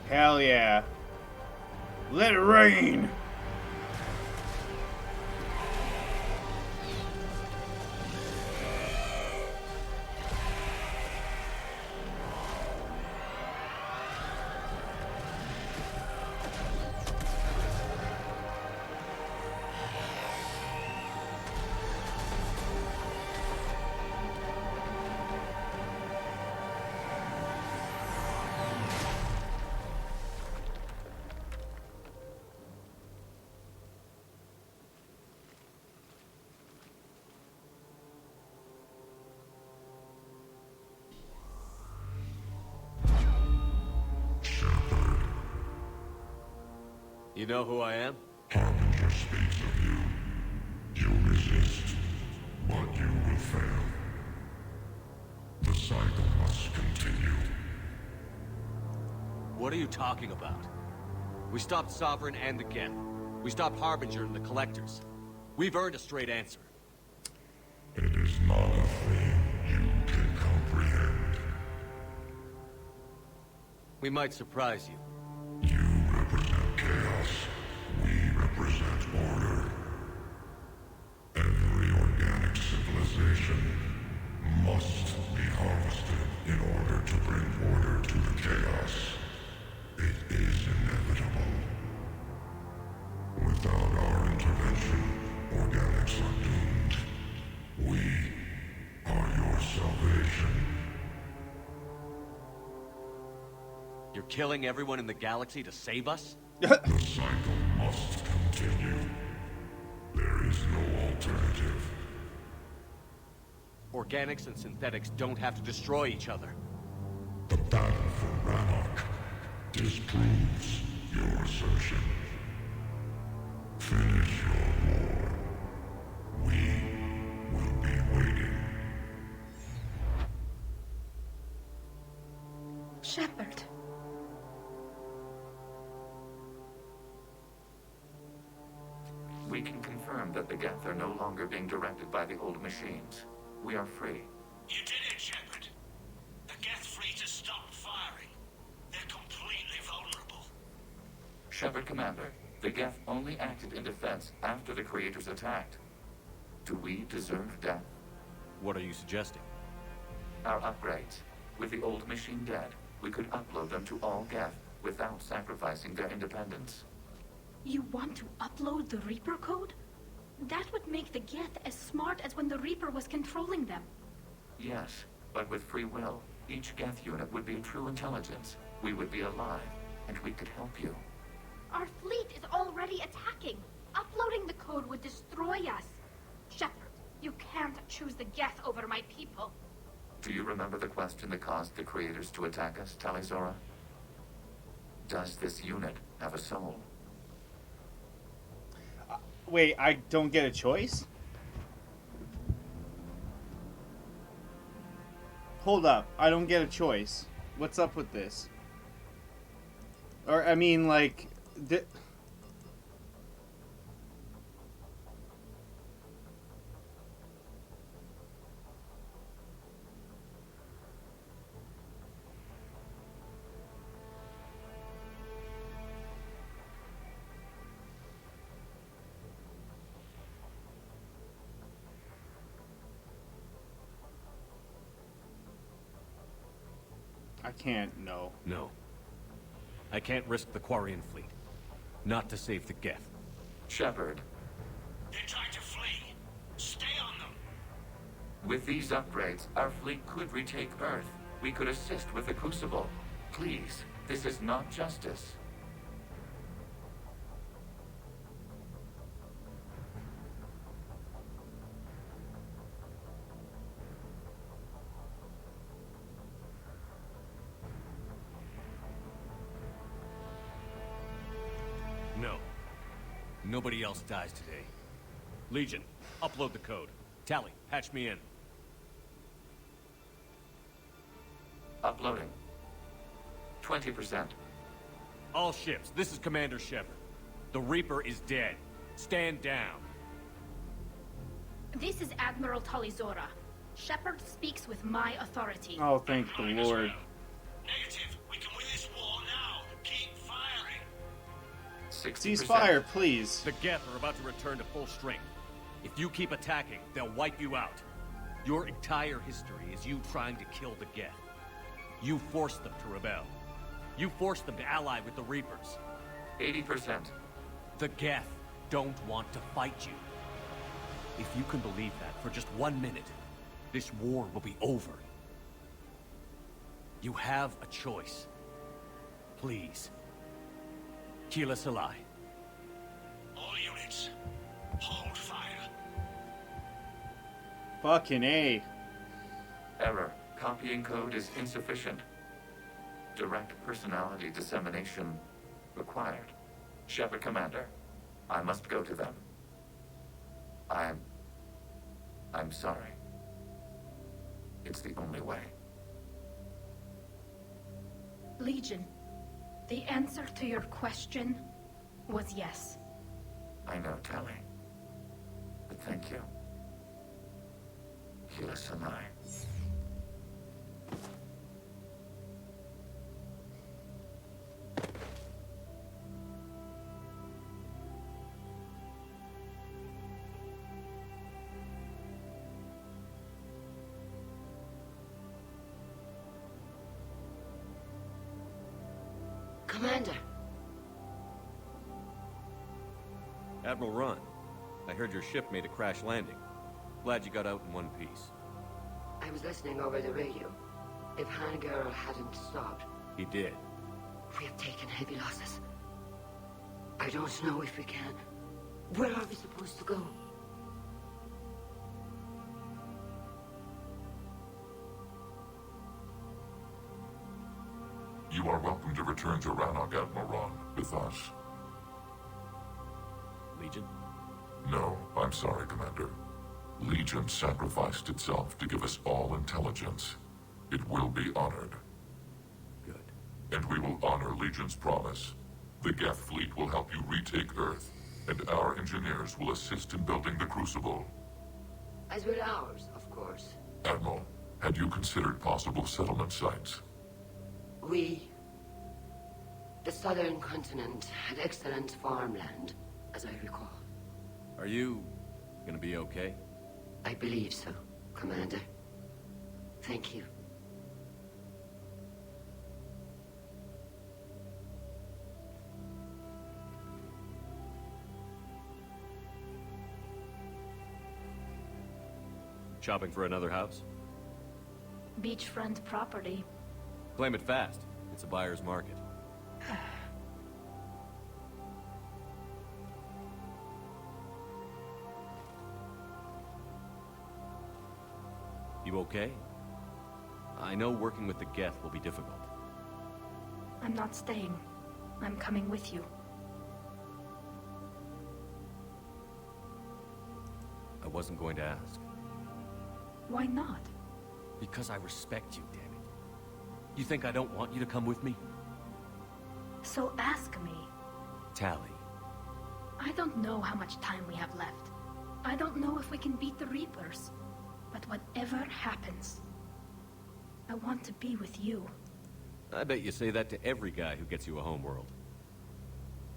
Hell yeah. Let it rain! You know who I am? Harbinger speaks of you. You resist, but you will fail. The cycle must continue. What are you talking about? We stopped Sovereign and the Geth. We stopped Harbinger and the Collectors. We've earned a straight answer. It is not a thing you can comprehend. We might surprise you. You represent chaos. We represent order. Every organic civilization must be harvested in order to bring order to the chaos. It is inevitable. Without our intervention, organics are doomed. We are your salvation. You're killing everyone in the galaxy to save us? The cycle must continue. There is no alternative. Organics and synthetics don't have to destroy each other. The battle for Rannoch disproves your assertion. Finish your war. We will be waiting. Shepard. We can confirm that the Geth are no longer being directed by the old machines. We are free. You did it, Shepard. The Geth fleet has stopped firing. They're completely vulnerable. Shepard Commander, the Geth only acted in defense after the Creators attacked. Do we deserve death? What are you suggesting? Our upgrades. With the old machine dead, we could upload them to all Geth without sacrificing their independence. You want to upload the Reaper code? That would make the Geth as smart as when the Reaper was controlling them. Yes, but with free will, each Geth unit would be a true intelligence. We would be alive, and we could help you. Our fleet is already attacking. Uploading the code would destroy us. Shepard, you can't choose the Geth over my people. Do you remember the question that caused the Creators to attack us, Talizora? Does this unit have a soul? Wait, I don't get a choice? Hold up, I don't get a choice. What's up with this? Or, I mean, like... I can't, no. No. I can't risk the Quarian fleet. Not to save the Geth. Shepard. They're trying to flee. Stay on them. With these upgrades, our fleet could retake Earth. We could assist with the Crucible. Please, this is not justice. No. Nobody else dies today. Legion, upload the code. Tally, patch me in. Uploading. 20%. All ships, this is Commander Shepard. The Reaper is dead. Stand down. This is Admiral Talizora. Shepard speaks with my authority. Oh, thank the Lord. Negative. We can win this war now. Keep firing. 60%. Ceasefire, please. The Geth are about to return to full strength. If you keep attacking, they'll wipe you out. Your entire history is you trying to kill the Geth. You forced them to rebel. You forced them to ally with the Reapers. 80%. The Geth don't want to fight you. If you can believe that for just 1 minute, this war will be over. You have a choice. Please. Kila Salai. All units, hold fire. Fucking A. Error. Copying code is insufficient. Direct personality dissemination required. Shepard Commander, I must go to them. I'm sorry. It's the only way. Legion, the answer to your question was yes. I know, Tali. But thank you. Heal Sanai. Commander. Admiral Ron, I heard your ship made a crash landing. Glad you got out in one piece. I was listening over the radio. If Hangara hadn't stopped... He did. We have taken heavy losses. I don't know if we can. Where are we supposed to go? You are welcome to return to Rannoch, Admiral Ron, with us. Legion? No, I'm sorry, Commander. Legion sacrificed itself to give us all intelligence. It will be honored. Good. And we will honor Legion's promise. The Geth fleet will help you retake Earth, and our engineers will assist in building the Crucible. As will ours, of course. Admiral, had you considered possible settlement sites? The southern continent had excellent farmland, as I recall. Are you gonna be okay? I believe so, Commander. Thank you. Shopping for another house? Beachfront property. Claim it fast. It's a buyer's market. You okay? I know working with the Geth will be difficult. I'm not staying. I'm coming with you. I wasn't going to ask. Why not? Because I respect you, damn it. You think I don't want you to come with me? So ask me. Tali. I don't know how much time we have left. I don't know if we can beat the Reapers. But whatever happens, I want to be with you. I bet you say that to every guy who gets you a homeworld.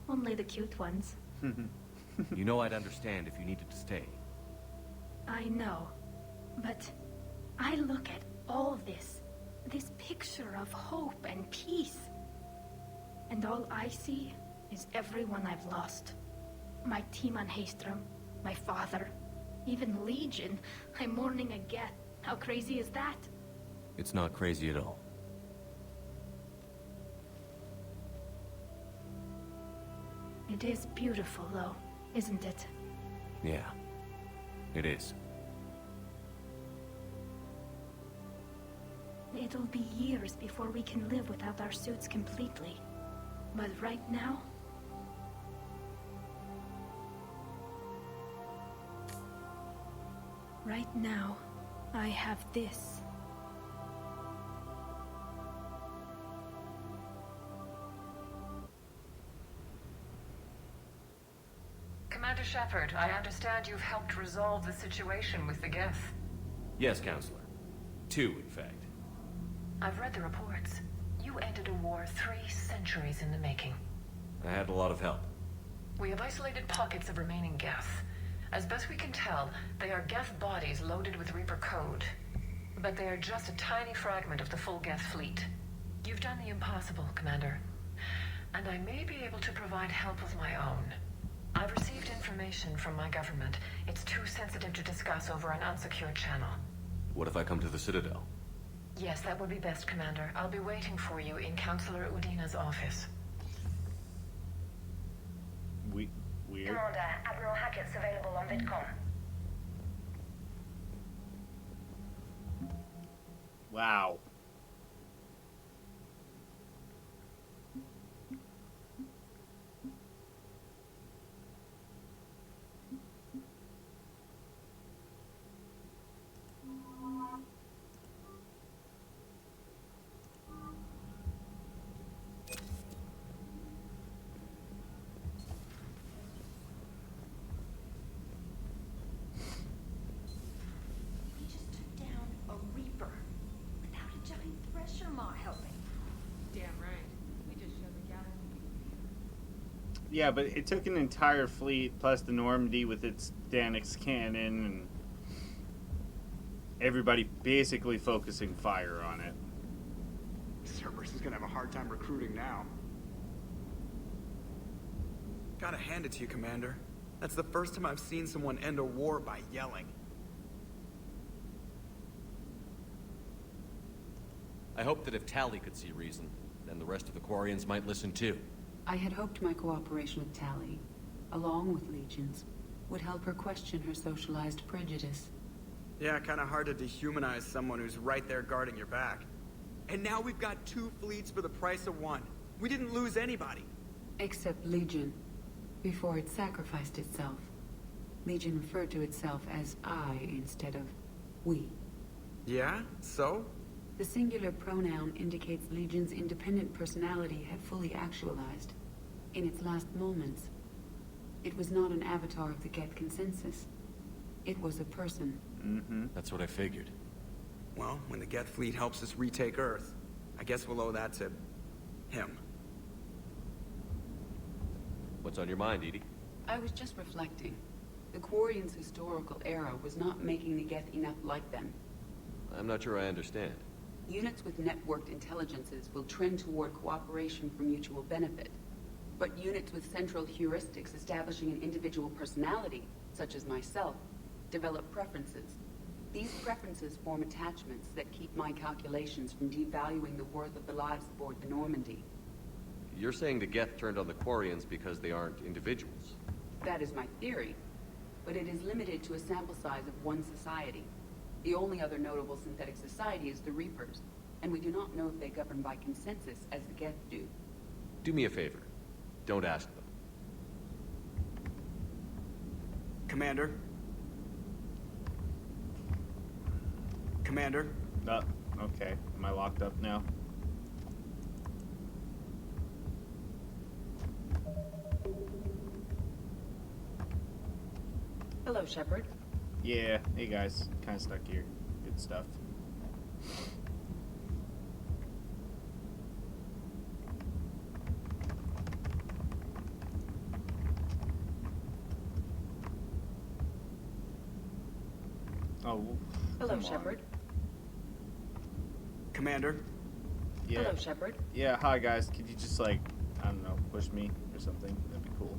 Only the cute ones. You know I'd understand if you needed to stay. I know. But I look at all this picture of hope and peace. And all I see is everyone I've lost. My team on Haestrom, my father, even Legion. I'm mourning a Geth. How crazy is that? It's not crazy at all. It is beautiful, though, isn't it? Yeah, it is. It'll be years before we can live without our suits completely. But right now... Right now, I have this. Commander Shepard, I understand you've helped resolve the situation with the Geth. Yes, Counselor. 2, in fact. I've read the reports. You ended a war 3 centuries in the making. I had a lot of help. We have isolated pockets of remaining Geth. As best we can tell, they are Geth bodies loaded with Reaper code. But they are just a tiny fragment of the full Geth fleet. You've done the impossible, Commander. And I may be able to provide help of my own. I've received information from my government. It's too sensitive to discuss over an unsecured channel. What if I come to the Citadel? Yes, that would be best, Commander. I'll be waiting for you in Counselor Udina's office. Weird. Commander, Admiral Hackett's available on VidCom. Wow. Yeah, but it took an entire fleet plus the Normandy with its Danix cannon and everybody basically focusing fire on it. Cerberus is gonna have a hard time recruiting now. Gotta hand it to you, Commander. That's the first time I've seen someone end a war by yelling. I hope that if Tally could see reason, then the rest of the Quarians might listen too. I had hoped my cooperation with Tally, along with Legions, would help her question her socialized prejudice. Yeah, kinda hard to dehumanize someone who's right there guarding your back. And now we've got 2 fleets for the price of 1. We didn't lose anybody. Except Legion, before it sacrificed itself. Legion referred to itself as I instead of we. Yeah? So? The singular pronoun indicates Legion's independent personality had fully actualized. In its last moments, it was not an avatar of the Geth consensus. It was a person. That's what I figured. Well, when the Geth fleet helps us retake Earth, I guess we'll owe that to him. What's on your mind, Edie? I was just reflecting. The Quarians' historical era was not making the Geth enough like them. I'm not sure I understand. Units with networked intelligences will trend toward cooperation for mutual benefit. But units with central heuristics establishing an individual personality, such as myself, develop preferences. These preferences form attachments that keep my calculations from devaluing the worth of the lives aboard the Normandy. You're saying the Geth turned on the Quarians because they aren't individuals? That is my theory, but it is limited to a sample size of 1 society. The only other notable synthetic society is the Reapers, and we do not know if they govern by consensus as the Geth do. Do me a favor. Don't ask them. Commander? Commander? Okay. Am I locked up now? Hello, Shepard. Yeah, hey guys. Kinda stuck here. Good stuff. Oh, hello, Shepard. Commander? Yeah. Hello, Shepard. Yeah, hi guys. Could you just like, I don't know, push me or something? That'd be cool.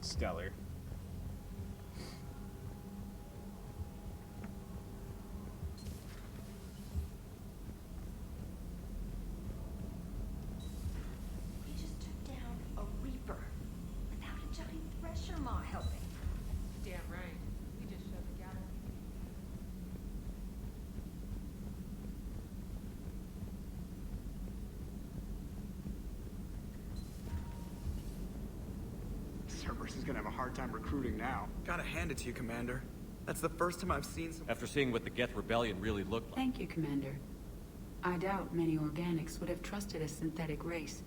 Stellar. We just took down a Reaper without a giant thresher maw helping. Damn right. We just showed the galaxy. Cerberus is gonna have a hard time recruiting now. Gotta hand it to you, Commander. That's the first time I've seen some... After seeing what the Geth Rebellion really looked like. Thank you, Commander. I doubt many organics would have trusted a synthetic race.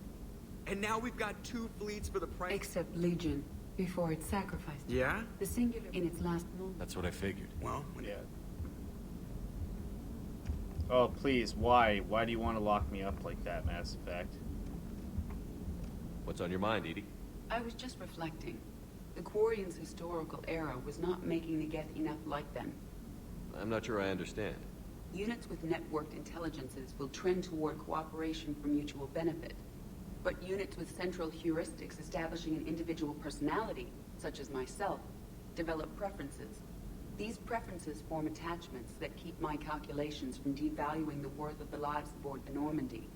And now we've got 2 fleets for the price... Except Legion, before it sacrificed. Yeah? The singular in its last moment. That's what I figured. Well, yeah. Oh, please, why? Why do you want to lock me up like that, Mass Effect? What's on your mind, Edie? I was just reflecting. The Quarians' historical era was not making the Geth enough like them. I'm not sure I understand. Units with networked intelligences will trend toward cooperation for mutual benefit. But units with central heuristics establishing an individual personality, such as myself, develop preferences. These preferences form attachments that keep my calculations from devaluing the worth of the lives aboard the Normandy.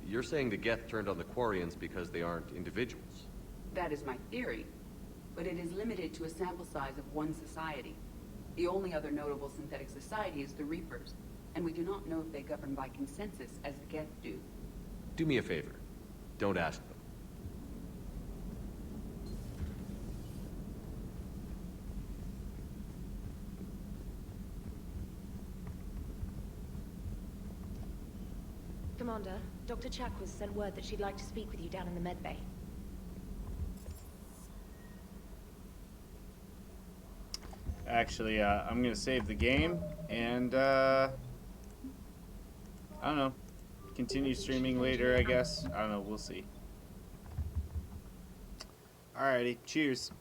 You're saying the Geth turned on the Quarians because they aren't individuals? That is my theory, but it is limited to a sample size of 1 society. The only other notable synthetic society is the Reapers, and we do not know if they govern by consensus as the Geth do. Do me a favor. Don't ask them. Commander, Dr. Chakwas sent word that she'd like to speak with you down in the med bay. Actually, I'm gonna save the game and I don't know. Continue streaming later, I guess. I don't know. We'll see. Alrighty. Cheers.